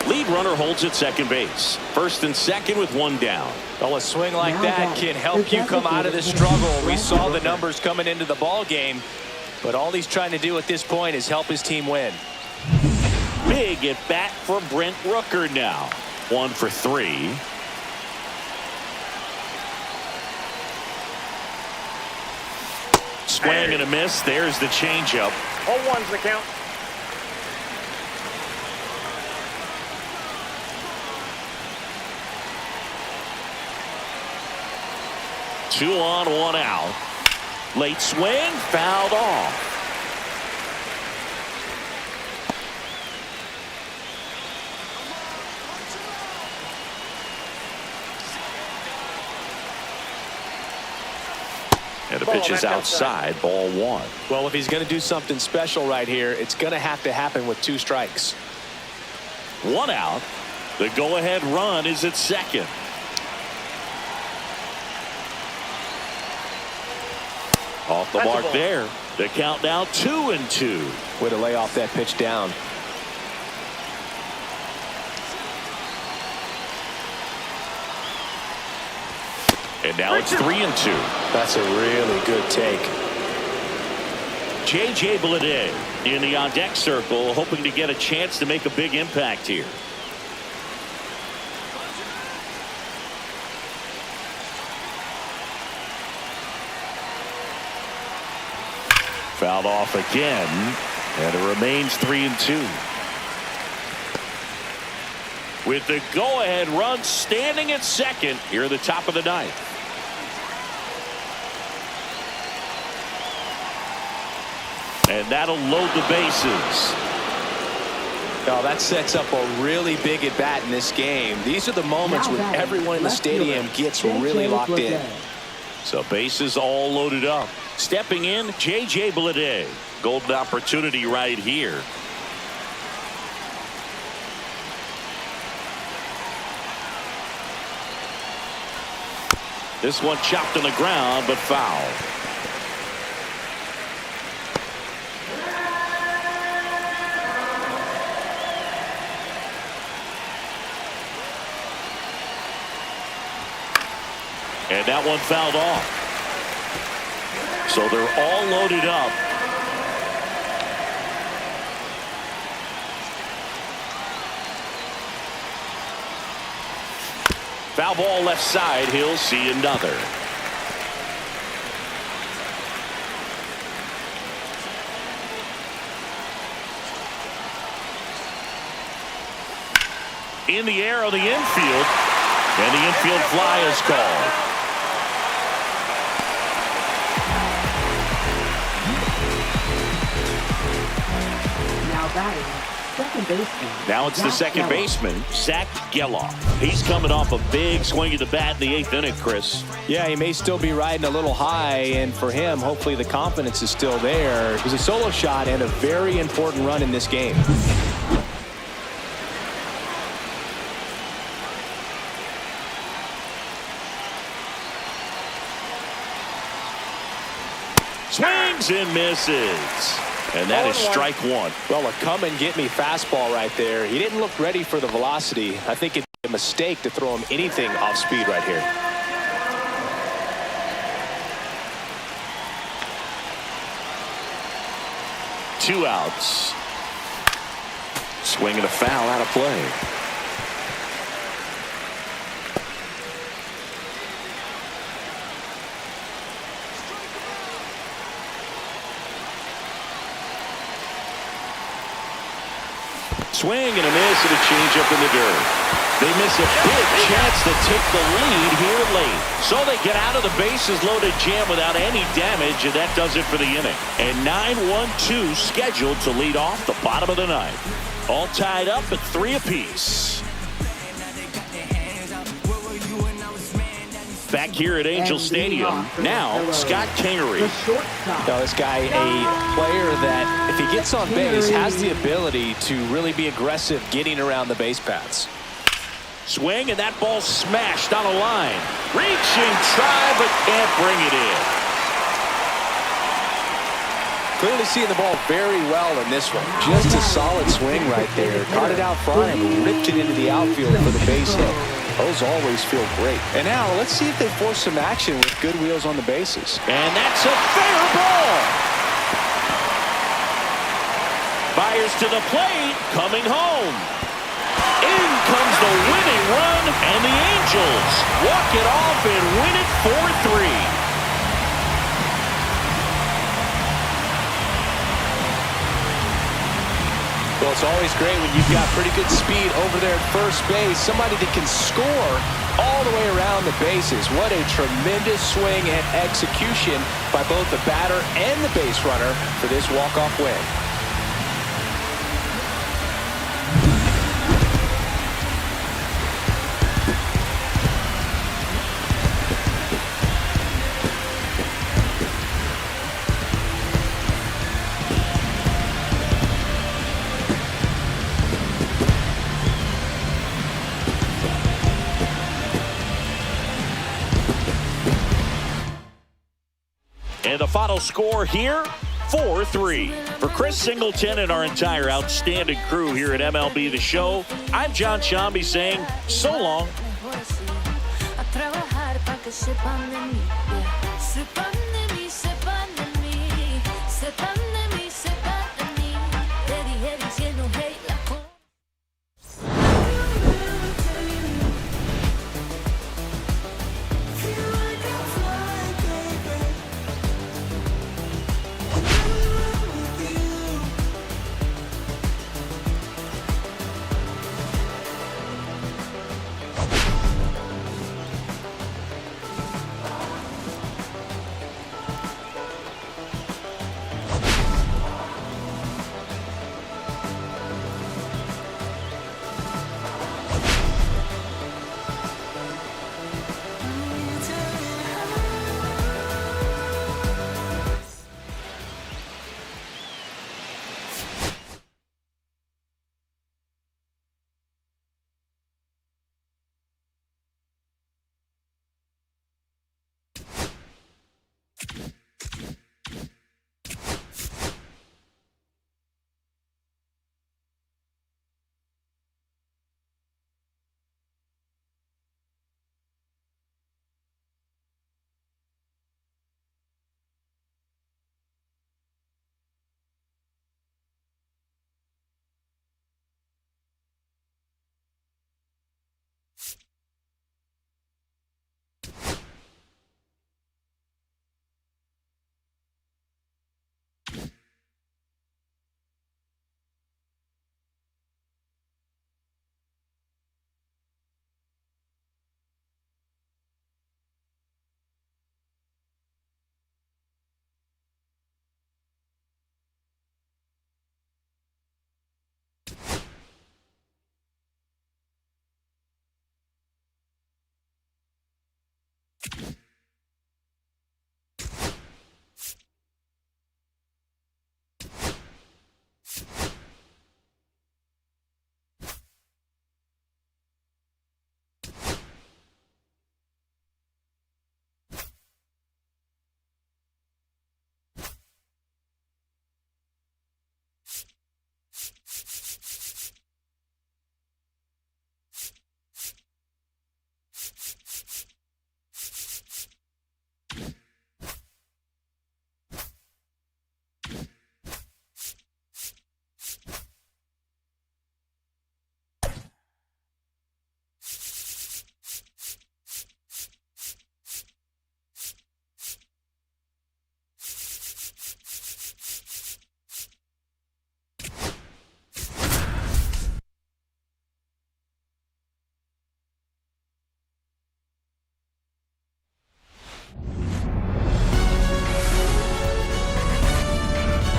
Lead runner holds at second base. First and second with 1 down. Well, a swing like Now that back. can help you come out of this struggle. We saw the numbers coming into the ball game, but all he's trying to do at this point is help his team win. Big at bat for Brent Rooker now. 1 for 3. Swing and a miss. There's the changeup. 0-1's the count. Two on, 1 out. Late swing, fouled off. And the pitch is outside, ball 1. Well, if he's going to do something special right here, it's going to have to happen with 2 strikes. 1 out. The go-ahead run is at second. Off the mark there. The count now 2-2. Way to lay off that pitch down. And now it's 3-2. That's a really good take. J.J. Bleday in the on-deck circle, hoping to get a chance to make a big impact here. Fouled off again, and it remains 3-2. With the go-ahead run standing at second here at the top of the ninth. And that'll load the bases. Oh, that sets up a really big at-bat in this game. These are the moments when everyone in the stadium gets really locked in. So bases all loaded up. Stepping in, J.J. Bleday. Golden opportunity right here. This one chopped on the ground, but foul. And that one fouled off. So they're all loaded up. Foul ball left side. He'll see another. In the air on the infield. And the infield fly is called. Now it's the second baseman, Zach Geloff. He's coming off a big swing of the bat in the 8th inning, Chris. Yeah, he may still be riding a little high, and for him, hopefully the confidence is still there. It was a solo shot and a very important run in this game. Swings and misses. And that is strike one. Well, a come-and-get-me fastball right there. He didn't look ready for the velocity. I think it's a mistake to throw him anything off speed right here. Two outs. Swing and a foul out of play. Swing and a miss and a changeup in the dirt. They miss a big chance to take the lead here late. So they get out of the bases loaded jam without any damage, and that does it for the inning. And 9-1-2 scheduled to lead off the bottom of the ninth. All tied up at 3 apiece. Back here at Angel Stadium, now Scott Kingery. Now this guy, a player that if he gets on base has the ability to really be aggressive getting around the base paths. Swing, and that ball smashed on a line. Reaching, try, but can't bring it in. Clearly seeing the ball very well in this one. Just a solid swing right there. Caught it out front and ripped it into the outfield for the base hit. Those always feel great. And now let's see if they force some action with good wheels on the bases. And that's a fair ball. Fires to the plate, coming home. In comes the winning run, and the Angels walk it off and win it 4-3. Well, it's always great when you've got pretty good speed over there at first base. Somebody that can score all the way around the bases. What a tremendous swing and execution by both the batter and the base runner for this walk-off win. And the final score here, 4-3. For Chris Singleton and our entire outstanding crew here at MLB The Show, I'm John Shambi saying so long.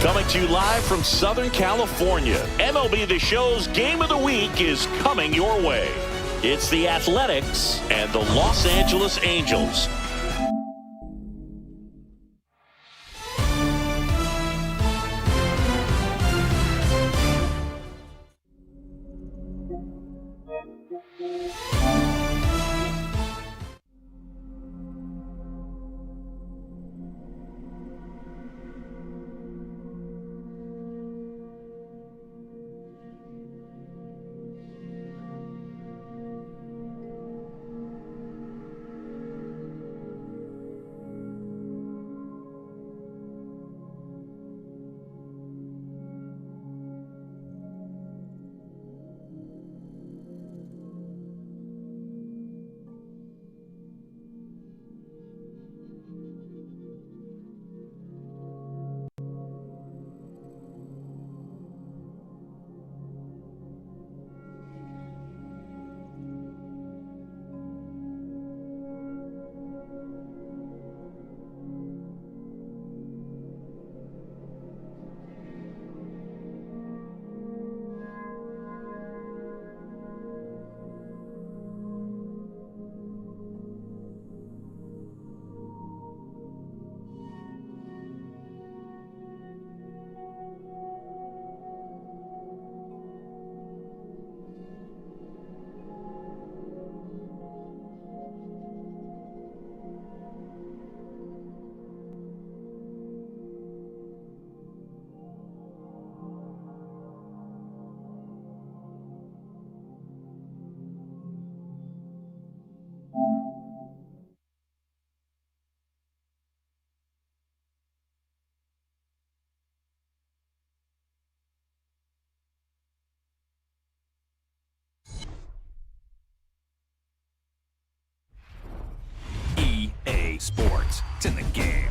Coming to you live from Southern California, MLB The Show's Game of the Week is coming your way. It's the Athletics and the Los Angeles Angels. EA Sports. It's in the game.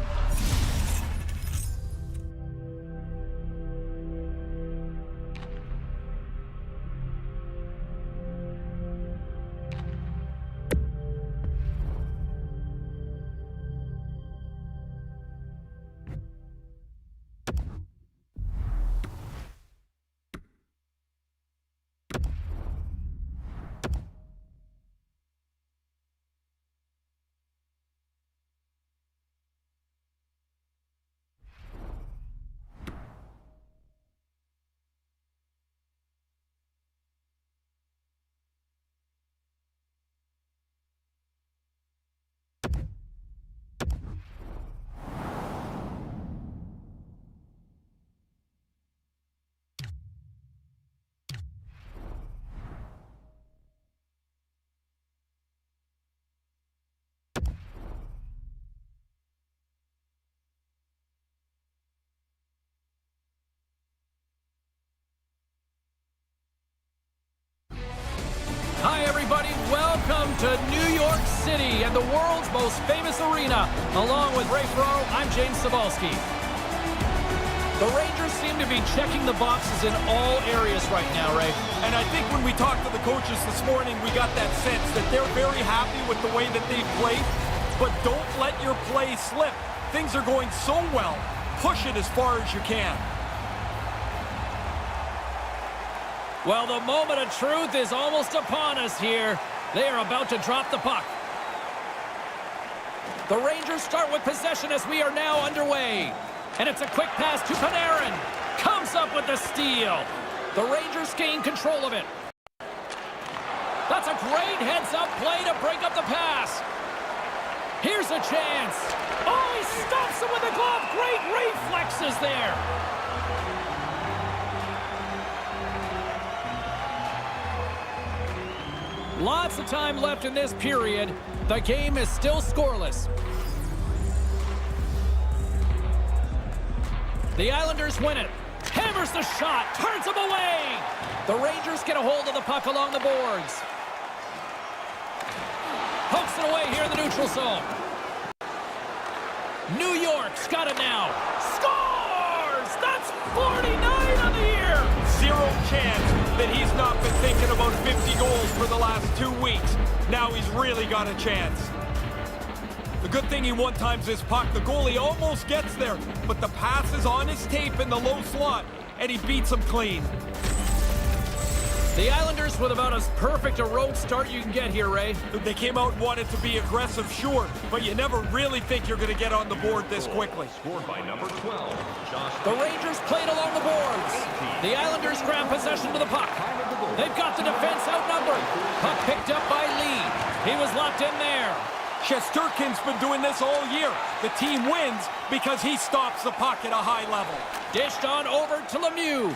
Hi, everybody. Welcome to New York City and the world's most famous arena. Along with Ray Ferraro, I'm James Cebulski. The Rangers seem to be checking the boxes in all areas right now, Ray. And I think when we talked to the coaches this morning, we got that sense that they're very happy with the way that they've played. But don't let your play slip. Things are going so well. Push it as far as you can. Well, the moment of truth is almost upon us here. They are about to drop the puck. The Rangers start with possession as we are now underway. And it's a quick pass to Panarin. Comes up with the steal. The Rangers gain control of it. That's a great heads-up play to break up the pass. Here's a chance. Oh, he stops him with the glove. Great reflexes there. Lots of time left in this period. The game is still scoreless. The Islanders win it. Hammers the shot. Turns him away. The Rangers get a hold of the puck along the boards. Pokes it away here in the neutral zone. New York's got it now. Scores! That's 49 on the year. Zero chance that he's not been thinking about 50 goals for the last 2 weeks. Now he's really got a chance. The good thing he one-times his puck. The goalie almost gets there, but the pass is on his tape in the low slot, and he beats him clean. The Islanders with about as perfect a road start you can get here, Ray. They came out and wanted to be aggressive, sure, but you never really think you're going to get on the board this quickly. Scored by number 12, Josh. The Rangers played along the boards. The Islanders grab possession to the puck. They've got the defense outnumbered. Puck picked up by Lee. He was locked in there. Shesterkin's been doing this all year. The team wins because he stops the puck at a high level. Dished on over to Lemieux.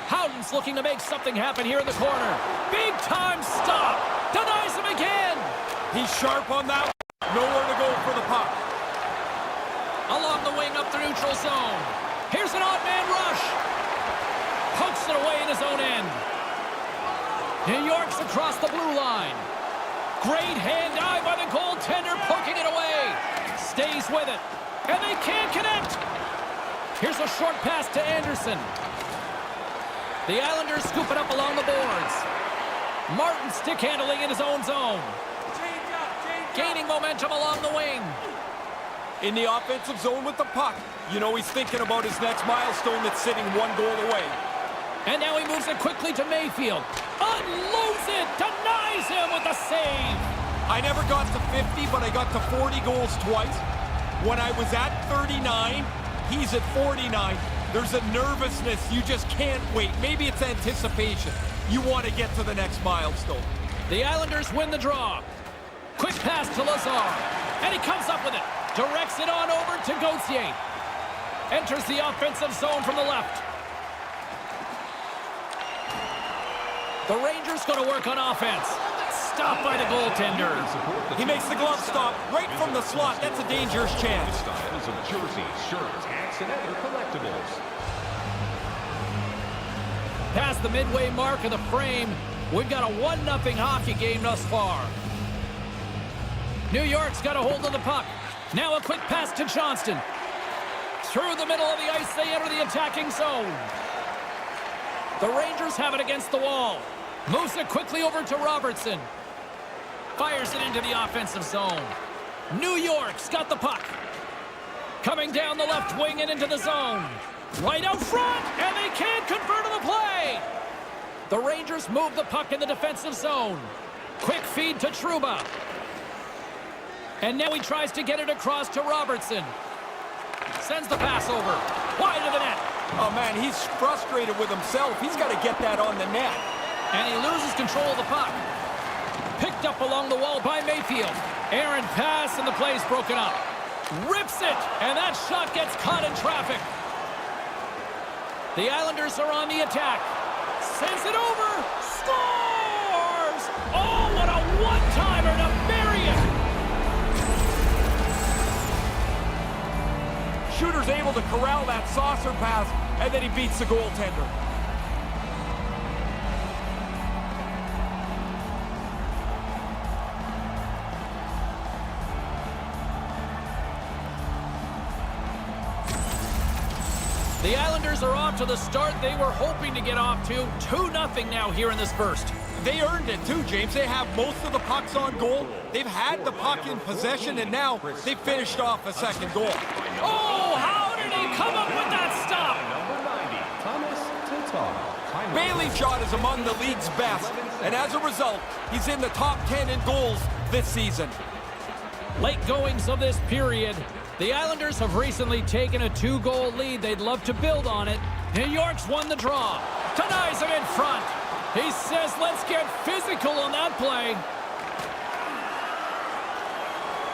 Howden's looking to make something happen here in the corner. Big time stop. Denies him again. He's sharp on that. Nowhere to go for the puck. Along the wing up the neutral zone. Here's an odd man rush. Pokes it away in his own end. New York's across the blue line. Great hand eye by the goaltender, poking it away. Stays with it. And they can't connect. Here's a short pass to Anderson. The Islanders scoop it up along the boards. Martin stick handling in his own zone. Gaining momentum along the wing. In the offensive zone with the puck. You know he's thinking about his next milestone that's sitting 1 goal away. And now he moves it quickly to Mayfield. Unloads it. Denies him with a save. I never got to 50, but I got to 40 goals twice. When I was at 39, he's at 49. There's a nervousness. You just can't wait. Maybe it's anticipation. You want to get to the next milestone. The Islanders win the draw. Quick pass to Lazar. And he comes up with it. Directs it on over to Gauthier. Enters the offensive zone from the left. The Rangers going to work on offense. Stopped by the goaltender. He makes the glove stop right from the slot. That's a dangerous chance. Styles of jerseys, shirts, hats, and other collectibles. Past the midway mark of the frame, we've got a 1-0 hockey game thus far. New York's got a hold of the puck. Now a quick pass to Johnston. Through the middle of the ice, they enter the attacking zone. The Rangers have it against the wall. Moves it quickly over to Robertson. Fires it into the offensive zone. New York's got the puck. Coming down the left wing and into the zone. Right out front, and they can't convert on the play. The Rangers move the puck in the defensive zone. Quick feed to Trouba. And now he tries to get it across to Robertson. Sends the pass over. Wide of the net. Oh, man, he's frustrated with himself. He's got to get that on the net. And he loses control of the puck. Picked up along the wall by Mayfield. Errant pass, and the play's broken up. Rips it, and that shot gets caught in traffic. The Islanders are on the attack. Sends it over. Scores! Oh, what a one-timer to bury it! Shooter's able to corral that saucer pass, and then he beats the goaltender. The Islanders are off to the start they were hoping to get off to. 2-0 now here in this first. They earned it too, James. They have most of the pucks on goal. They've had the puck in possession, and now they finished off a second goal. Oh, how did he come up with that stop? Bailey's shot is among the league's best, and as a result, he's in the top 10 in goals this season. Late goings of this period. The Islanders have recently taken a 2-goal lead. They'd love to build on it. New York's won the draw. Denies him in front. He says, let's get physical on that play.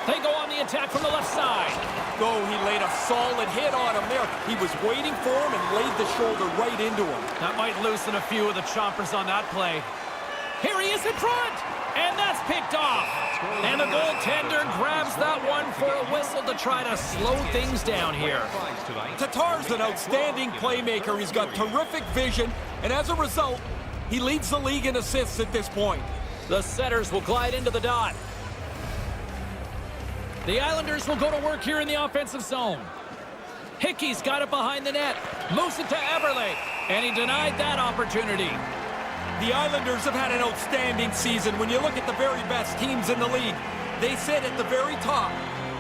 They go on the attack from the left side. Oh, he laid a solid hit on him there. He was waiting for him and laid the shoulder right into him. That might loosen a few of the chompers on that play. Here he is in front. And that's picked off. And the goaltender grabs that one for a whistle to try to slow things down here. Tatar's an outstanding playmaker. He's got terrific vision. And as a result, he leads the league in assists at this point. The setters will glide into the dot. The Islanders will go to work here in the offensive zone. Hickey's got it behind the net. Moves it to Eberle. And he denied that opportunity. The Islanders have had an outstanding season. When you look at the very best teams in the league, they sit at the very top.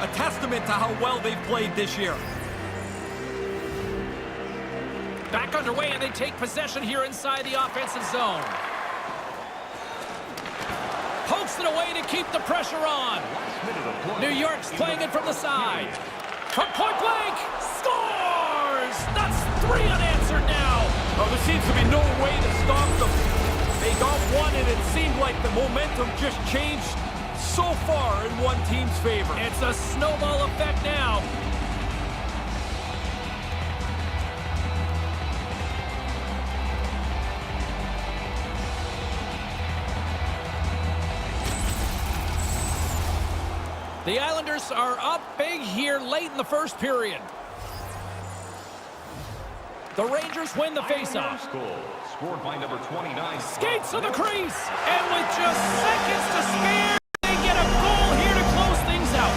A testament to how well they've played this year. Back underway, and they take possession here inside the offensive zone. Pokes it away to keep the pressure on. New York's playing it from the side. From point blank, scores! That's 3 unanswered now. Oh, there seems to be no way to stop them. They got one, and it seemed like the momentum just changed so far in one team's favor. It's a snowball effect now. The Islanders are up big here late in the first period. The Rangers win the faceoff. Scored by number 29. Skates to the crease. And with just seconds to spare, they get a goal here to close things out.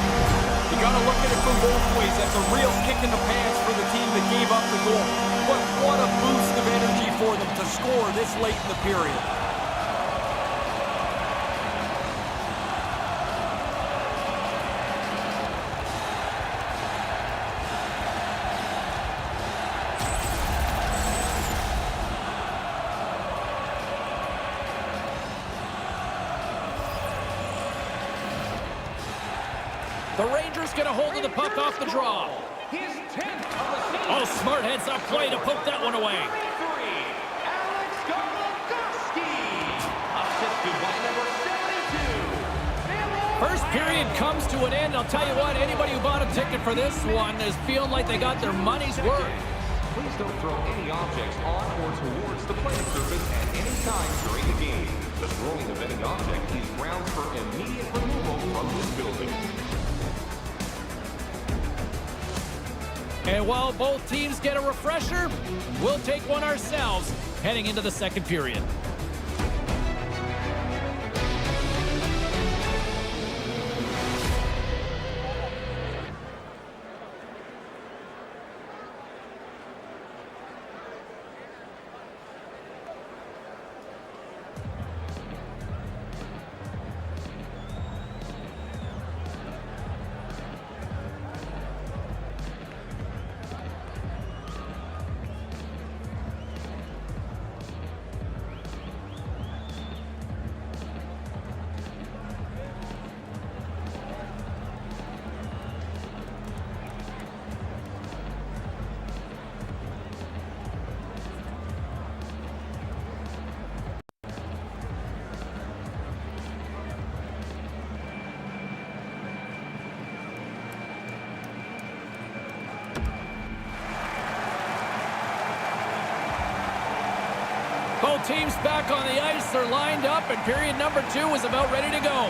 You got to look at it from both ways. That's a real kick in the pants for the team that gave up the goal. But what a boost of energy for them to score this late in the period. The Rangers get a hold of the puck off the draw. Oh, smart heads up play to poke that one away. First period comes to an end. I'll tell you what, anybody who bought a ticket for this one is feeling like they got their money's worth. Please don't throw any objects on or towards the playing surface at any time during the game. The throwing of any object is grounds for immediate removal from this building. And while both teams get a refresher, we'll take one ourselves heading into the second period. Both teams back on the ice. They're lined up, and period number 2 is about ready to go.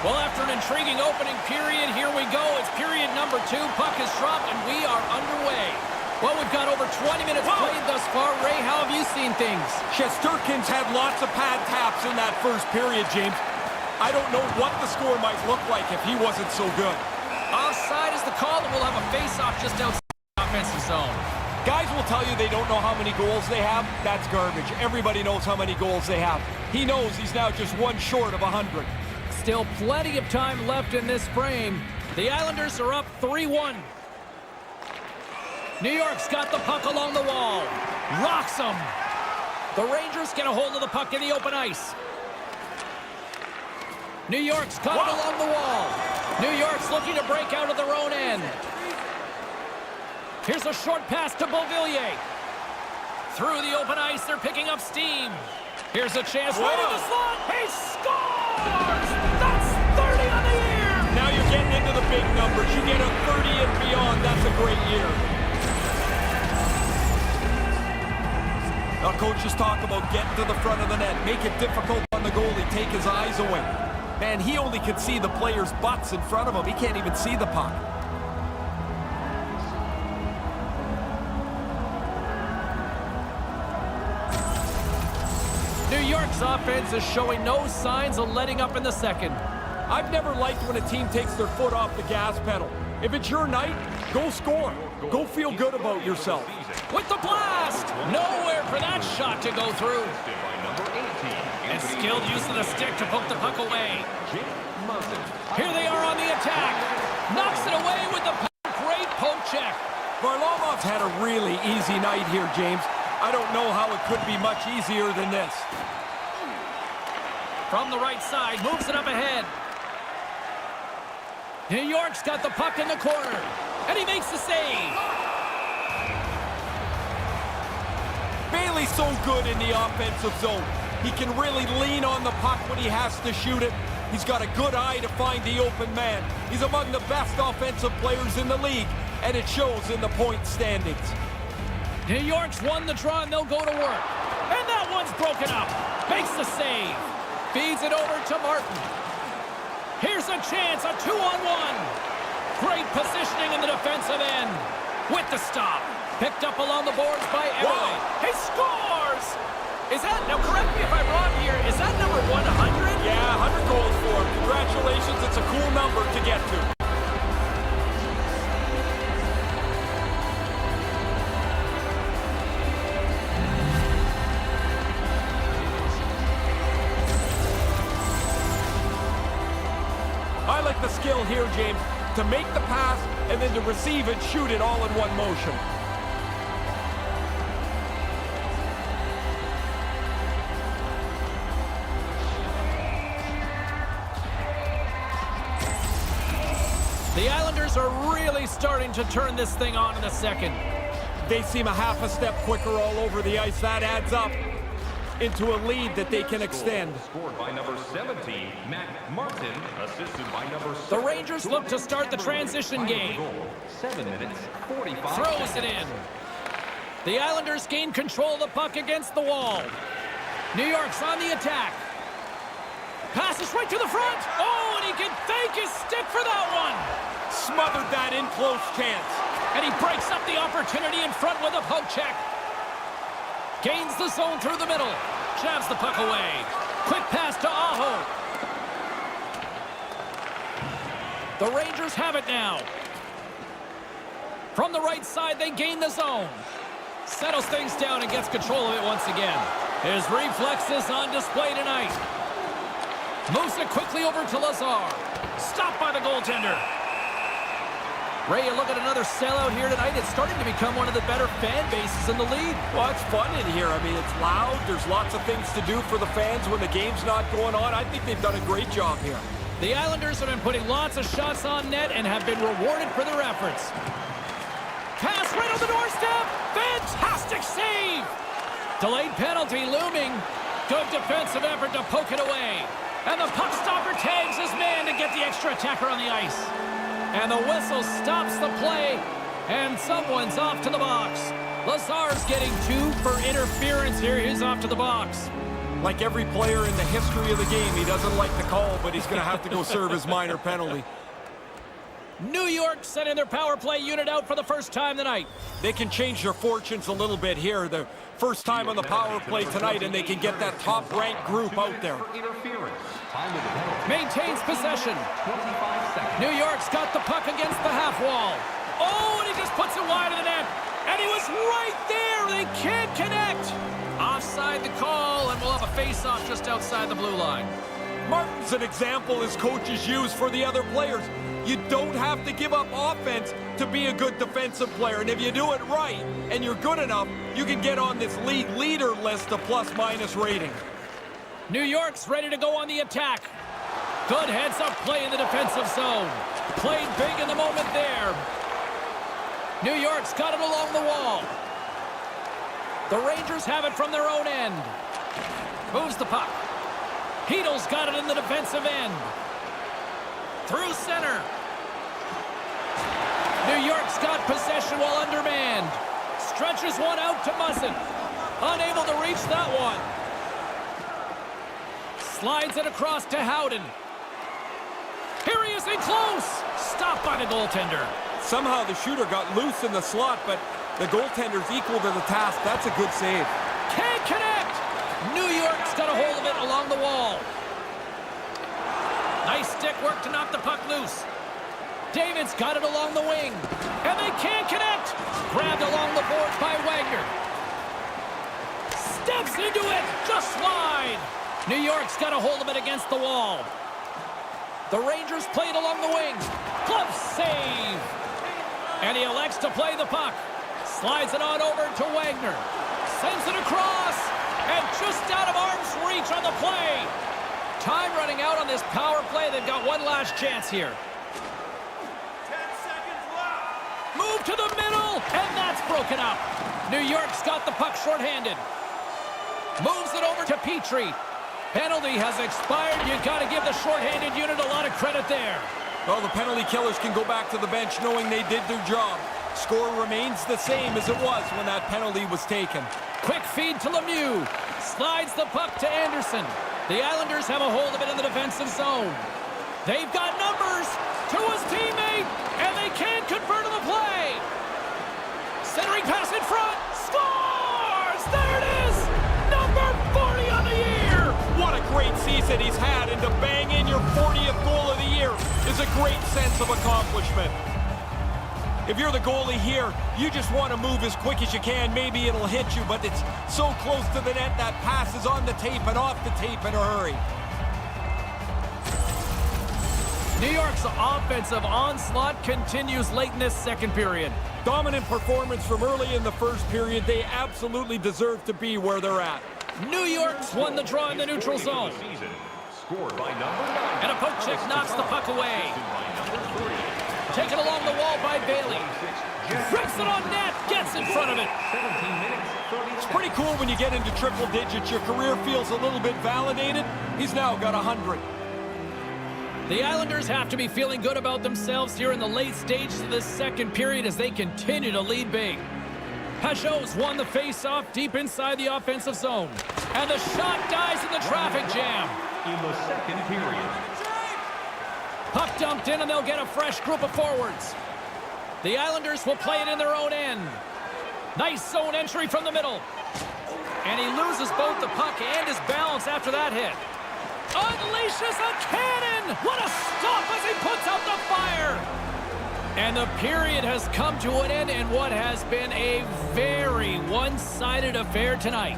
Well, after an intriguing opening period, here we go. It's period number 2. Puck is dropped, and we are underway. Well, we've got over 20 minutes played thus far. Ray, how have you seen things? Shesterkin's had lots of pad taps in that first period, James. I don't know what the score might look like if he wasn't so good. Offside is the call, and we'll have a face-off just outside the offensive zone. Guys will tell you they don't know how many goals they have. That's garbage. Everybody knows how many goals they have. He knows he's now just one short of 100. Still plenty of time left in this frame. The Islanders are up 3-1. New York's got the puck along the wall. Rocks them. The Rangers get a hold of the puck in the open ice. New York's got it along the wall. New York's looking to break out of their own end. Here's a short pass to Beauvillier. Through the open ice, they're picking up steam. Here's a chance right in the slot. He scores! That's 30 on the year! Now you're getting into the big numbers. You get a 30 and beyond. That's a great year. Now coaches talk about getting to the front of the net. Make it difficult on the goalie. Take his eyes away. Man, he only can see the players' butts in front of him. He can't even see the puck. New York's offense is showing no signs of letting up in the second. I've never liked when a team takes their foot off the gas pedal. If it's your night, go score. Go feel good about yourself. With the blast! Nowhere for that shot to go through. And skilled use of the stick to poke the puck away. Here they are on the attack. Knocks it away with the great poke check. Varlamov's had a really easy night here, James. I don't know how it could be much easier than this. From the right side, moves it up ahead. New York's got the puck in the corner, and he makes the save. Bailey's so good in the offensive zone. He can really lean on the puck when he has to shoot it. He's got a good eye to find the open man. He's among the best offensive players in the league, and it shows in the point standings. New York's won the draw, and they'll go to work. And that one's broken up. Makes the save. Feeds it over to Martin. Here's a chance, a 2-on-1. Great positioning in the defensive end. With the stop. Picked up along the boards by Everly. He scores! Is that, now correct me if I'm wrong here, is that number 100? Yeah, 100 goals for him. Congratulations, it's a cool number to get to. I like the skill here, James, to make the pass and then to receive and shoot it all in one motion. The Islanders are really starting to turn this thing on in the second. They seem a half a step quicker all over the ice. That adds up into a lead that they can extend. Scored by number 17, Matt Martin, assisted by number 6. The Rangers look to start the transition game. 7 minutes, 45 Throws it in. The Islanders gain control of the puck against the wall. New York's on the attack. Passes right to the front. Oh, and he can thank his stick for that one. Smothered that in close chance. And he breaks up the opportunity in front with a poke check. Gains the zone through the middle. Jabs the puck away. Quick pass to Aho. The Rangers have it now. From the right side, they gain the zone. Settles things down and gets control of it once again. His reflexes on display tonight. Moves it quickly over to Lazar. Stopped by the goaltender. Ray, you look at another sellout here tonight. It's starting to become one of the better fan bases in the league. Well, it's fun in here. I mean, it's loud. There's lots of things to do for the fans when the game's not going on. I think they've done a great job here. The Islanders have been putting lots of shots on net and have been rewarded for their efforts. Pass right on the doorstep. Fantastic save. Delayed penalty looming. Good defensive effort to poke it away. And the puck stopper tags his man to get the extra attacker on the ice. And the whistle stops the play, and someone's off to the box. Lazar's getting 2 for interference here. He's off to the box. Like every player in the history of the game, he doesn't like the call, but he's going to have to go serve his minor penalty. New York sending their power play unit out for the first time tonight. They can change their fortunes a little bit here. The first time on the power play tonight, and they can get that top-ranked group out there. Maintains possession. New York's got the puck against the half wall. Oh, and he just puts it wide of the net. And he was right there. They can't connect. Offside the call, and we'll have a face-off just outside the blue line. Martin's an example his coaches use for the other players. You don't have to give up offense to be a good defensive player. And if you do it right and you're good enough, you can get on this league leader list of plus-minus rating. New York's ready to go on the attack. Good heads-up play in the defensive zone. Played big in the moment there. New York's got it along the wall. The Rangers have it from their own end. Moves the puck. Heedle's got it in the defensive end. Through center. New York's got possession while undermanned. Stretches one out to Muzzin. Unable to reach that one. Slides it across to Howden. Here he is in close. Stopped by the goaltender. Somehow the shooter got loose in the slot, but the goaltender's equal to the task. That's a good save. Can't connect. New York's got a hold of it along the wall. Nice stick work to knock the puck loose. David's got it along the wing. And they can't connect. Grabbed along the boards by Wagner. Steps into it. Just wide. New York's got a hold of it against the wall. The Rangers played along the wing. Glove save. And he elects to play the puck. Slides it on over to Wagner. Sends it across. And just out of arm's reach on the play. Time running out on this power play. They've got one last chance here. 10 seconds left. Move to the middle. And that's broken up. New York's got the puck shorthanded. Moves it over to Petrie. Penalty has expired. You've got to give the shorthanded unit a lot of credit there. Well, the penalty killers can go back to the bench knowing they did their job. Score remains the same as it was when that penalty was taken. Quick feed to Lemieux. Slides the puck to Anderson. The Islanders have a hold of it in the defensive zone. They've got numbers to his teammate, and they can't convert on the play. Centering pass in front. Scores! There it is! Number 40 on the year! What a great season he's had, and to bang in your 40th goal of the year is a great sense of accomplishment. If you're the goalie here, you just want to move as quick as you can. Maybe it'll hit you, but it's so close to the net that pass is on the tape and off the tape in a hurry. New York's offensive onslaught continues late in this second period. Dominant performance from early in the first period. They absolutely deserve to be where they're at. New York's won the draw in the neutral zone. Scored by number 9. And a poke check knocks the puck away. Taken along the wall by Bailey. Rips it on net. Gets in front of it. 17 minutes, 30 It's pretty cool when you get into triple digits. Your career feels a little bit validated. He's now got 100. The Islanders have to be feeling good about themselves here in the late stages of this second period as they continue to lead big. Pajot's won the face-off deep inside the offensive zone. And the shot dies in the traffic jam. in the second period. Puck dumped in, and they'll get a fresh group of forwards. The Islanders will play it in their own end. Nice zone entry from the middle. And he loses both the puck and his balance after that hit. Unleashes a cannon! What a stop as he puts out the fire! And the period has come to an end in what has been a very one-sided affair tonight.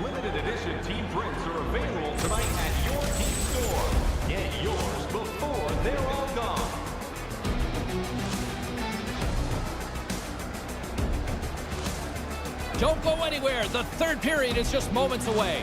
Limited edition team prints are available tonight at your team store. Get yours before they're all gone. Don't go anywhere. The third period is just moments away.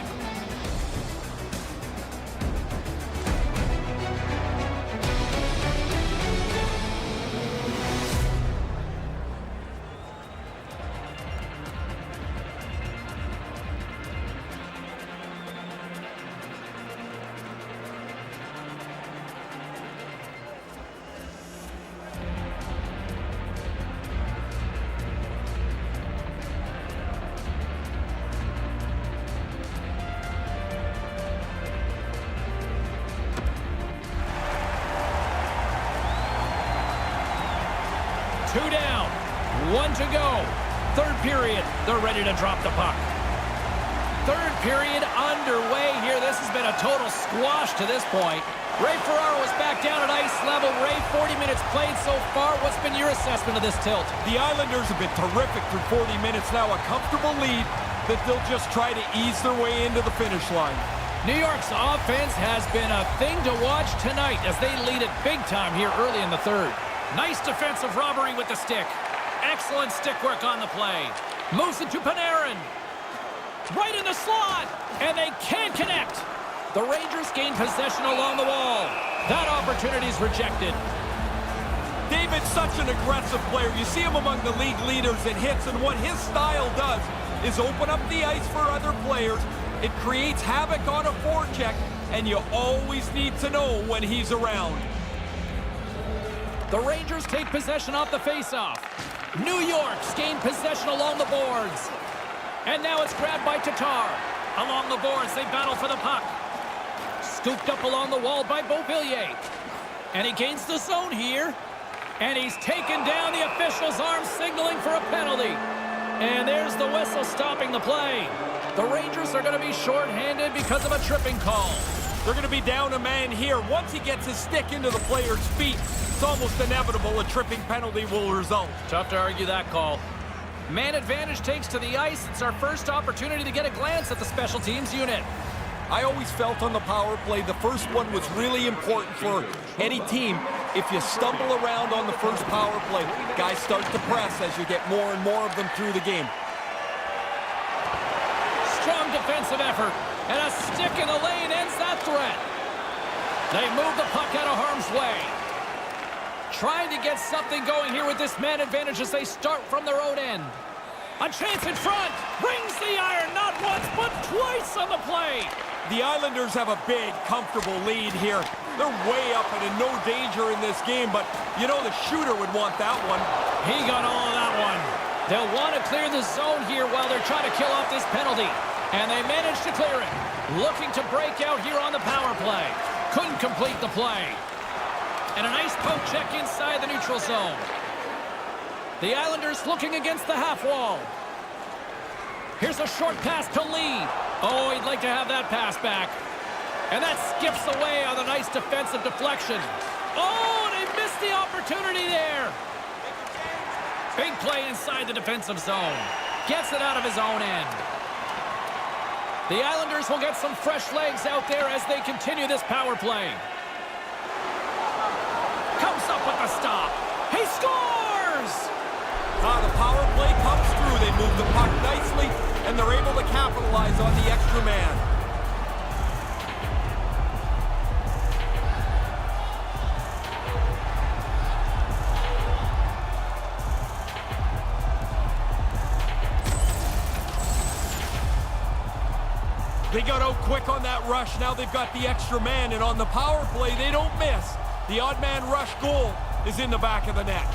Two down, one to go. Third period, they're ready to drop the puck. Third period underway here. This has been a total squash to this point. Ray Ferraro is back down at ice level. Ray, 40 minutes played so far. What's been your assessment of this tilt? The Islanders have been terrific through 40 minutes now. A comfortable lead that they'll just try to ease their way into the finish line. New York's offense has been a thing to watch tonight as they lead it big time here early in the third. Nice defensive robbery with the stick. Excellent stick work on the play. Moves it to Panarin. Right in the slot. And they can't connect. The Rangers gain possession along the wall. That opportunity is rejected. David's such an aggressive player. You see him among the league leaders in hits, and what his style does is open up the ice for other players. It creates havoc on a forecheck, and you always need to know when he's around. The Rangers take possession off the faceoff. New York's gained possession along the boards. And now it's grabbed by Tatar. Along the boards, they battle for the puck. Scooped up along the wall by Beauvillier. And he gains the zone here. And he's taken down, the official's arm signaling for a penalty. And there's the whistle stopping the play. The Rangers are going to be shorthanded because of a tripping call. They're going to be down a man here. Once he gets his stick into the player's feet, it's almost inevitable a tripping penalty will result. Tough to argue that call. Man advantage takes to the ice. It's our first opportunity to get a glance at the special teams unit. I always felt on the power play the first one was really important for any team. If you stumble around on the first power play, guys start to press as you get more and more of them through the game. Strong defensive effort, and a stick in the lane ends that threat. They move the puck out of harm's way. Trying to get something going here with this man advantage as they start from their own end. A chance in front, brings the iron, not once, but twice on the play. The Islanders have a big, comfortable lead here. They're way up and in no danger in this game, but you know the shooter would want that one. He got all of that one. They'll want to clear the zone here while they're trying to kill off this penalty. And they managed to clear it. Looking to break out here on the power play. Couldn't complete the play. And a nice poke check inside the neutral zone. The Islanders looking against the half wall. Here's a short pass to Lee. Oh, he'd like to have that pass back. And that skips away on a nice defensive deflection. Oh, they missed the opportunity there. Big play inside the defensive zone. Gets it out of his own end. The Islanders will get some fresh legs out there as they continue this power play. Comes up with the stop. He scores! The power play comes through. They move the puck nicely, and they're able to capitalize on the extra man. They got out quick on that rush. Now they've got the extra man, and on the power play, they don't miss. The odd man rush goal is in the back of the net.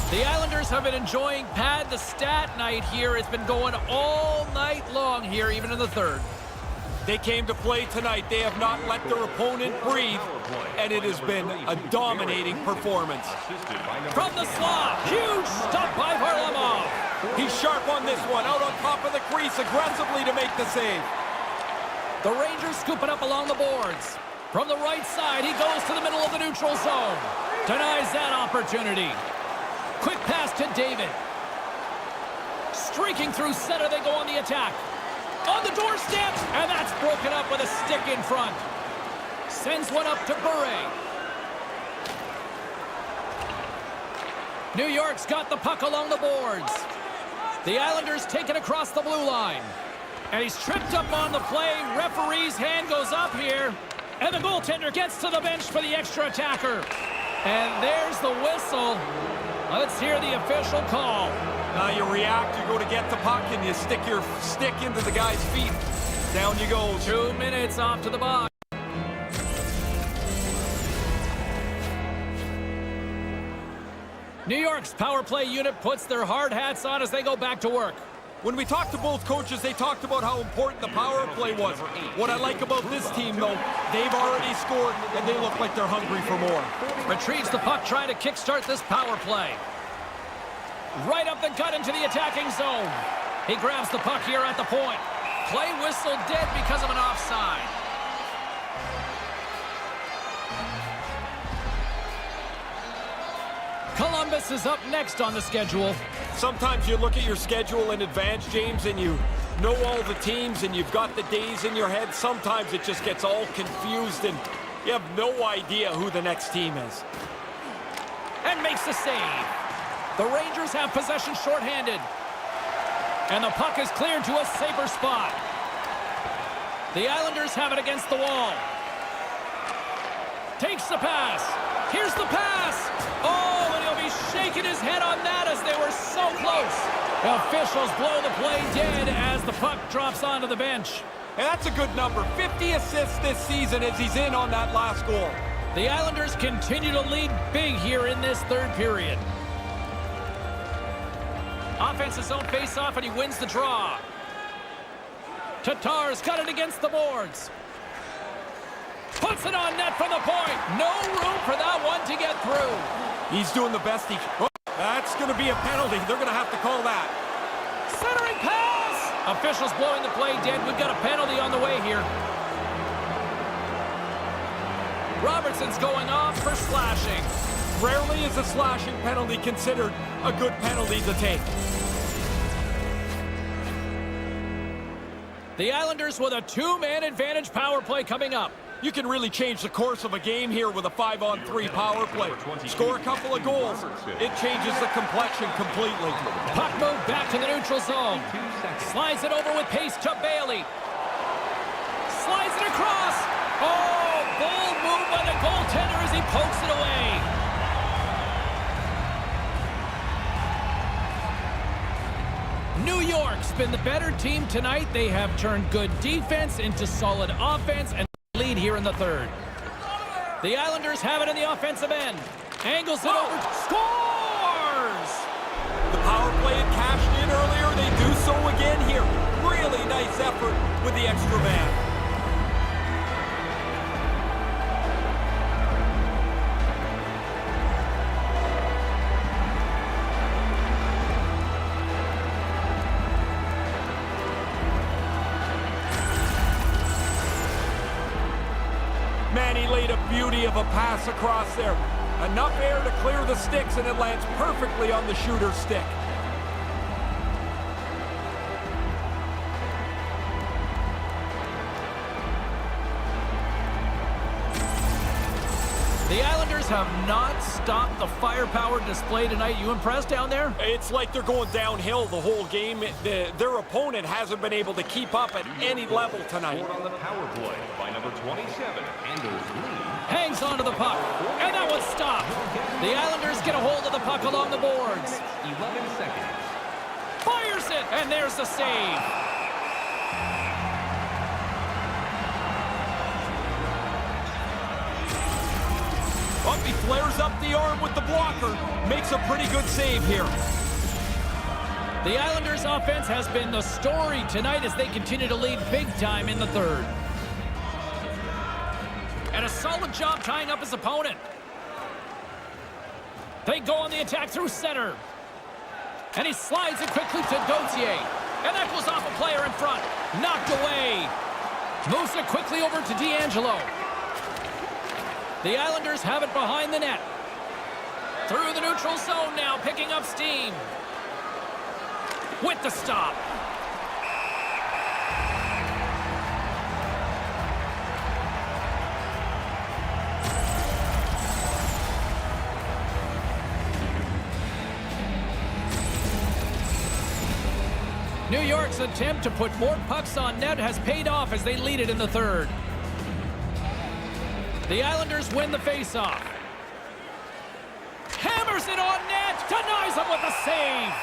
The Islanders have been enjoying Pad the Stat night here. It's been going all night long here, even in the third. They came to play tonight. They have not let their opponent breathe, and it has been a dominating performance. From the slot, huge stop by Varlamov. He's sharp on this one, out on top of the crease aggressively to make the save. The Rangers scoop it up along the boards. From the right side, he goes to the middle of the neutral zone. Denies that opportunity. Quick pass to David. Streaking through center, they go on the attack. On the doorstep, and that's broken up with a stick in front. Sends one up to Bure. New York's got the puck along the boards. The Islanders take it across the blue line. And he's tripped up on the play. Referee's hand goes up here. And the goaltender gets to the bench for the extra attacker. And there's the whistle. Let's hear the official call. Now you react, you go to get the puck, and you stick your stick into the guy's feet. Down you go. 2 minutes off to the box. New York's power play unit puts their hard hats on as they go back to work. When we talked to both coaches, they talked about how important the power play was. What I like about this team, though, they've already scored, and they look like they're hungry for more. Retrieves the puck, trying to kickstart this power play. Right up the gut into the attacking zone. He grabs the puck here at the point. Play whistle dead because of an offside. Columbus is up next on the schedule. Sometimes you look at your schedule in advance, James, and you know all the teams, and you've got the days in your head. Sometimes it just gets all confused, and you have no idea who the next team is. And makes the save. The Rangers have possession shorthanded. And the puck is cleared to a safer spot. The Islanders have it against the wall. Takes the pass. Here's the pass. Oh, and he'll be shaking his head on that as they were so close. Officials blow the play dead as the puck drops onto the bench. And that's a good number. 50 assists this season as he's in on that last goal. The Islanders continue to lead big here in this third period. Offensive zone face-off, and he wins the draw. Tatar's got it against the boards. Puts it on net from the point. No room for that one to get through. He's doing the best he can. Oh, that's going to be a penalty. They're going to have to call that. Centering pass! Officials blowing the play dead. We've got a penalty on the way here. Robertson's going off for slashing. Rarely is a slashing penalty considered a good penalty to take. The Islanders with a two-man advantage power play coming up. You can really change the course of a game here with a 5-on-3 power play. Score a couple of goals, it changes the complexion completely. Puck moved back to the neutral zone. Slides it over with pace to Bailey. Slides it across. Oh, bold move by the goaltender as he pokes it away. New York's been the better team tonight. They have turned good defense into solid offense and lead here in the third. The Islanders have it in the offensive end. Angles it over. Scores! The power play had cashed in earlier. They do so again here. Really nice effort with the extra man. Man, he laid a beauty of a pass across there. Enough air to clear the sticks, and it lands perfectly on the shooter's stick. The Islanders have not stopped the firepower display tonight. You impressed down there? It's like they're going downhill the whole game. Their opponent hasn't been able to keep up at any level tonight. Scored on the power play by number 27, Anders Lee. Hangs onto the puck, and that was stopped. The Islanders get a hold of the puck along the boards. 11 seconds. Fires it, and there's the save. Up, he flares up the arm with the blocker. Makes a pretty good save here. The Islanders' offense has been the story tonight as they continue to lead big time in the third. And a solid job tying up his opponent. They go on the attack through center. And he slides it quickly to Gautier. And that goes off a player in front. Knocked away. Moves it quickly over to D'Angelo. The Islanders have it behind the net. Through the neutral zone now, picking up steam. With the stop. New York's attempt to put more pucks on net has paid off as they lead it in the third. The Islanders win the faceoff. Hammers it on net, denies him with a save.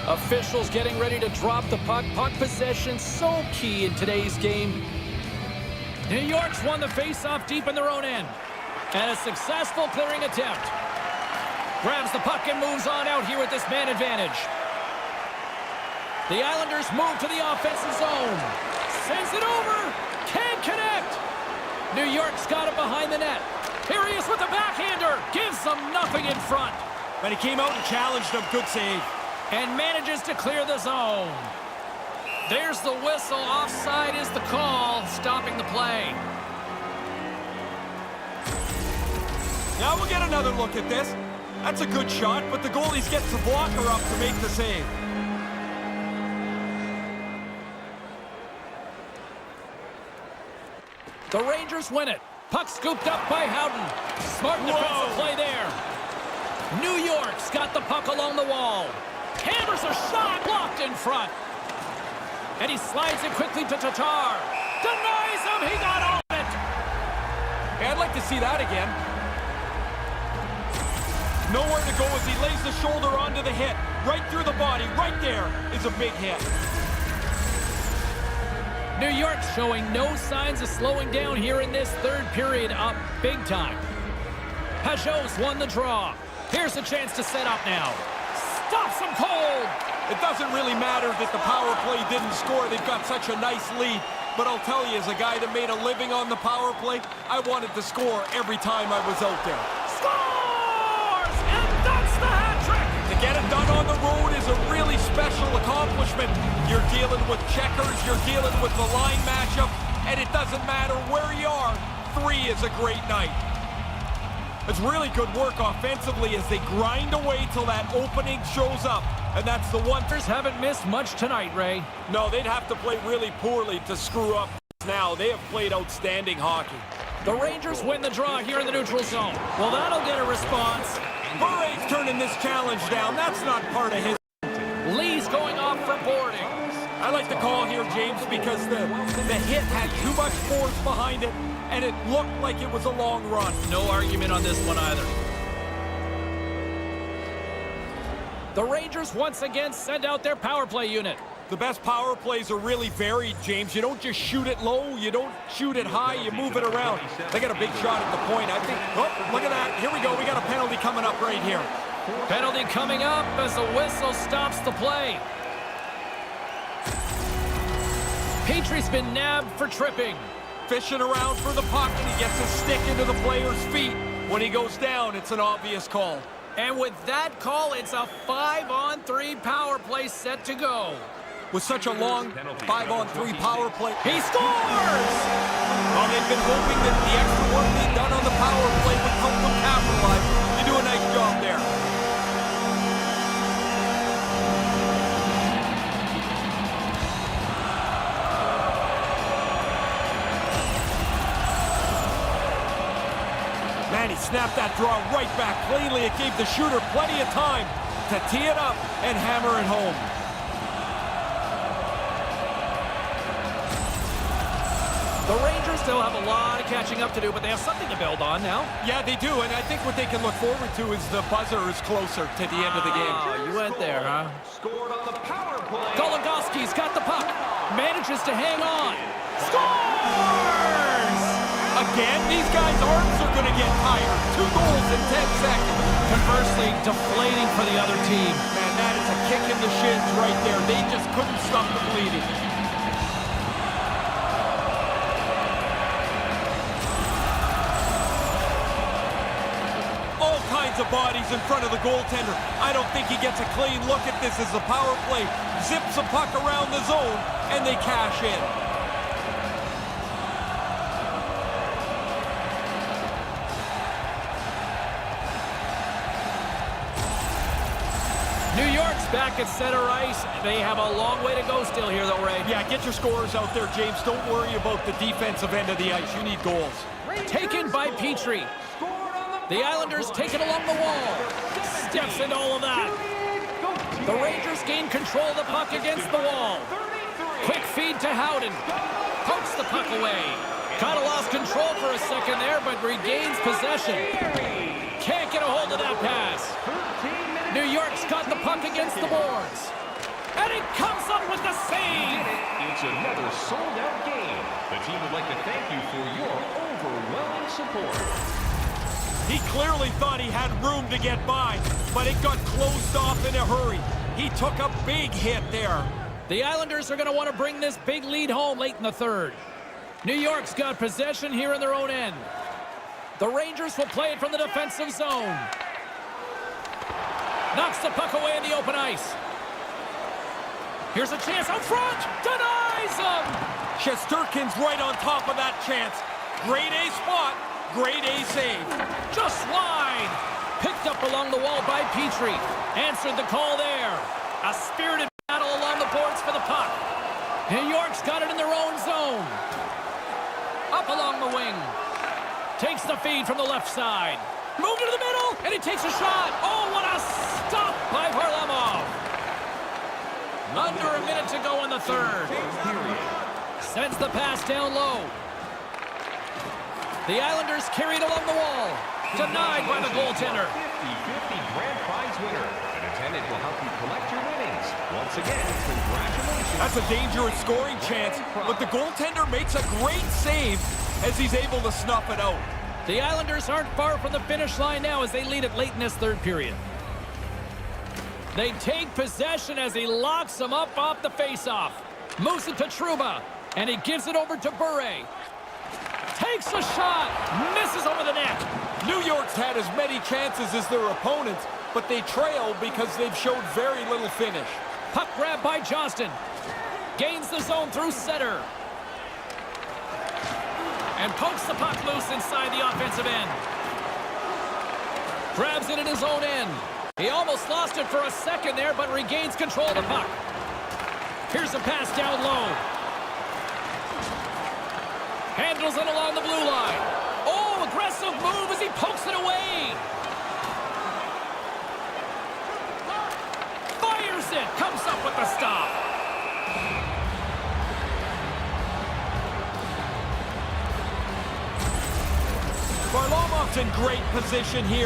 Officials getting ready to drop the puck. Puck possession so key in today's game. New York's won the faceoff deep in their own end. And a successful clearing attempt. Grabs the puck and moves on out here with this man advantage. The Islanders move to the offensive zone. Sends it over. Can't connect. New York's got it behind the net. Here he is with the backhander. Gives them nothing in front. And he came out and challenged him. Good save. And manages to clear the zone. There's the whistle. Offside is the call, stopping the play. Now we'll get another look at this. That's a good shot, but the goalie gets the blocker up to make the save. The Rangers win it. Puck scooped up by Howden. Smart defensive play there. New York's got the puck along the wall. Hammers a shot, blocked in front. And he slides it quickly to Tatar. Denies him, he got on it. Hey, I'd like to see that again. Nowhere to go as he lays the shoulder onto the hit. Right through the body, right there is a big hit. New York showing no signs of slowing down here in this third period, up big time. Pajot's won the draw. Here's a chance to set up now. Stops him cold. It doesn't really matter that the power play didn't score. They've got such a nice lead. But I'll tell you, as a guy that made a living on the power play, I wanted to score every time I was out there. Scores! And that's the hat trick! To get it done on the road is a really special accomplishment. You're dealing with checkers, you're dealing with the line matchup, and it doesn't matter where you are. 3 is a great night. It's really good work offensively as they grind away till that opening shows up. And that's the one. Haven't missed much tonight, Ray. No, they'd have to play really poorly to screw up now. They have played outstanding hockey. The Rangers win the draw here in the neutral zone. Well, that'll get a response. Murray's turning this challenge down. That's not part of his. Lee's going off for boarding. I like the call here, James, because the hit had too much force behind it, and it looked like it was a long run. No argument on this one either. The Rangers once again send out their power play unit. The best power plays are really varied, James. You don't just shoot it low, you don't shoot it high, you move it around. They got a big shot at the point. I think, oh, look at that. Here we go. We got a penalty coming up right here. Penalty coming up as the whistle stops the play. Petrie's been nabbed for tripping. Fishing around for the puck, and he gets his stick into the player's feet. When he goes down, it's an obvious call. And with that call, it's a 5-on-3 power play set to go. With such a long 5-on-3 power play. He scores! Well, they've been hoping that the extra work they've done on the power play would help them capitalize. You do a nice job there. Man, he snapped that draw right back. Plainly, it gave the shooter plenty of time to tee it up and hammer it home. The Rangers still have a lot of catching up to do, but they have something to build on now. Yeah, they do, and I think what they can look forward to is the buzzer is closer to the end of the game. Oh, you went there, huh? Scored on the power play. Goligoski's got the puck. Manages to hang on. Scores! Again, these guys' arms are going to get tired. 2 goals in 10 seconds. Conversely, deflating for the other team. Man, that is a kick in the shins right there. They just couldn't stop the bleeding. All kinds of bodies in front of the goaltender. I don't think he gets a clean look at this as the power play zips a puck around the zone, and they cash in. New York's back at center ice. They have a long way to go still here, though, Ray. Yeah, get your scorers out there, James. Don't worry about the defensive end of the ice. You need goals. Taken by Petrie. The Islanders take it along the wall. Steps into all of that. The Rangers gain control of the puck against the wall. Quick feed to Howden. Pokes the puck away. Kind of lost control for a second there, but regains possession. Can't get a hold of that pass. New York's got the puck against the boards. And he comes up with the save. It's another sold-out game. The team would like to thank you for your overwhelming support. He clearly thought he had room to get by, but it got closed off in a hurry. He took a big hit there. The Islanders are going to want to bring this big lead home late in the third. New York's got possession here in their own end. The Rangers will play it from the defensive zone. Knocks the puck away in the open ice. Here's a chance out front. Denies him. Shesterkin's right on top of that chance. Grade A spot, grade A save. Just wide. Picked up along the wall by Petrie. Answered the call there. A spirited battle along the boards for the puck. New York's got it in their own zone. Up along the wing. Takes the feed from the left side. Moved to the middle, and he takes a shot. Oh, what a stop by Varlamov. Under a minute to go in the third. Sends the pass down low. The Islanders carried along the wall. Denied by the goaltender. 50-50 grand prize winner. An attendant will help you collect your winnings. Once again, congratulations. That's a dangerous scoring chance, but the goaltender makes a great save as he's able to snuff it out. The Islanders aren't far from the finish line now as they lead it late in this third period. They take possession as he locks them up off the faceoff. Moves it to Trouba, and he gives it over to Bure. Takes a shot, misses over the net. New York's had as many chances as their opponents, but they trail because they've showed very little finish. Puck grab by Johnston. Gains the zone through center. And pokes the puck loose inside the offensive end. Grabs it at his own end. He almost lost it for a second there, but regains control of the puck. Here's a pass down low. Handles it along the blue line. Oh, aggressive move as he pokes it away. Fires it. Comes up with the stop. Varlamov's in great position here.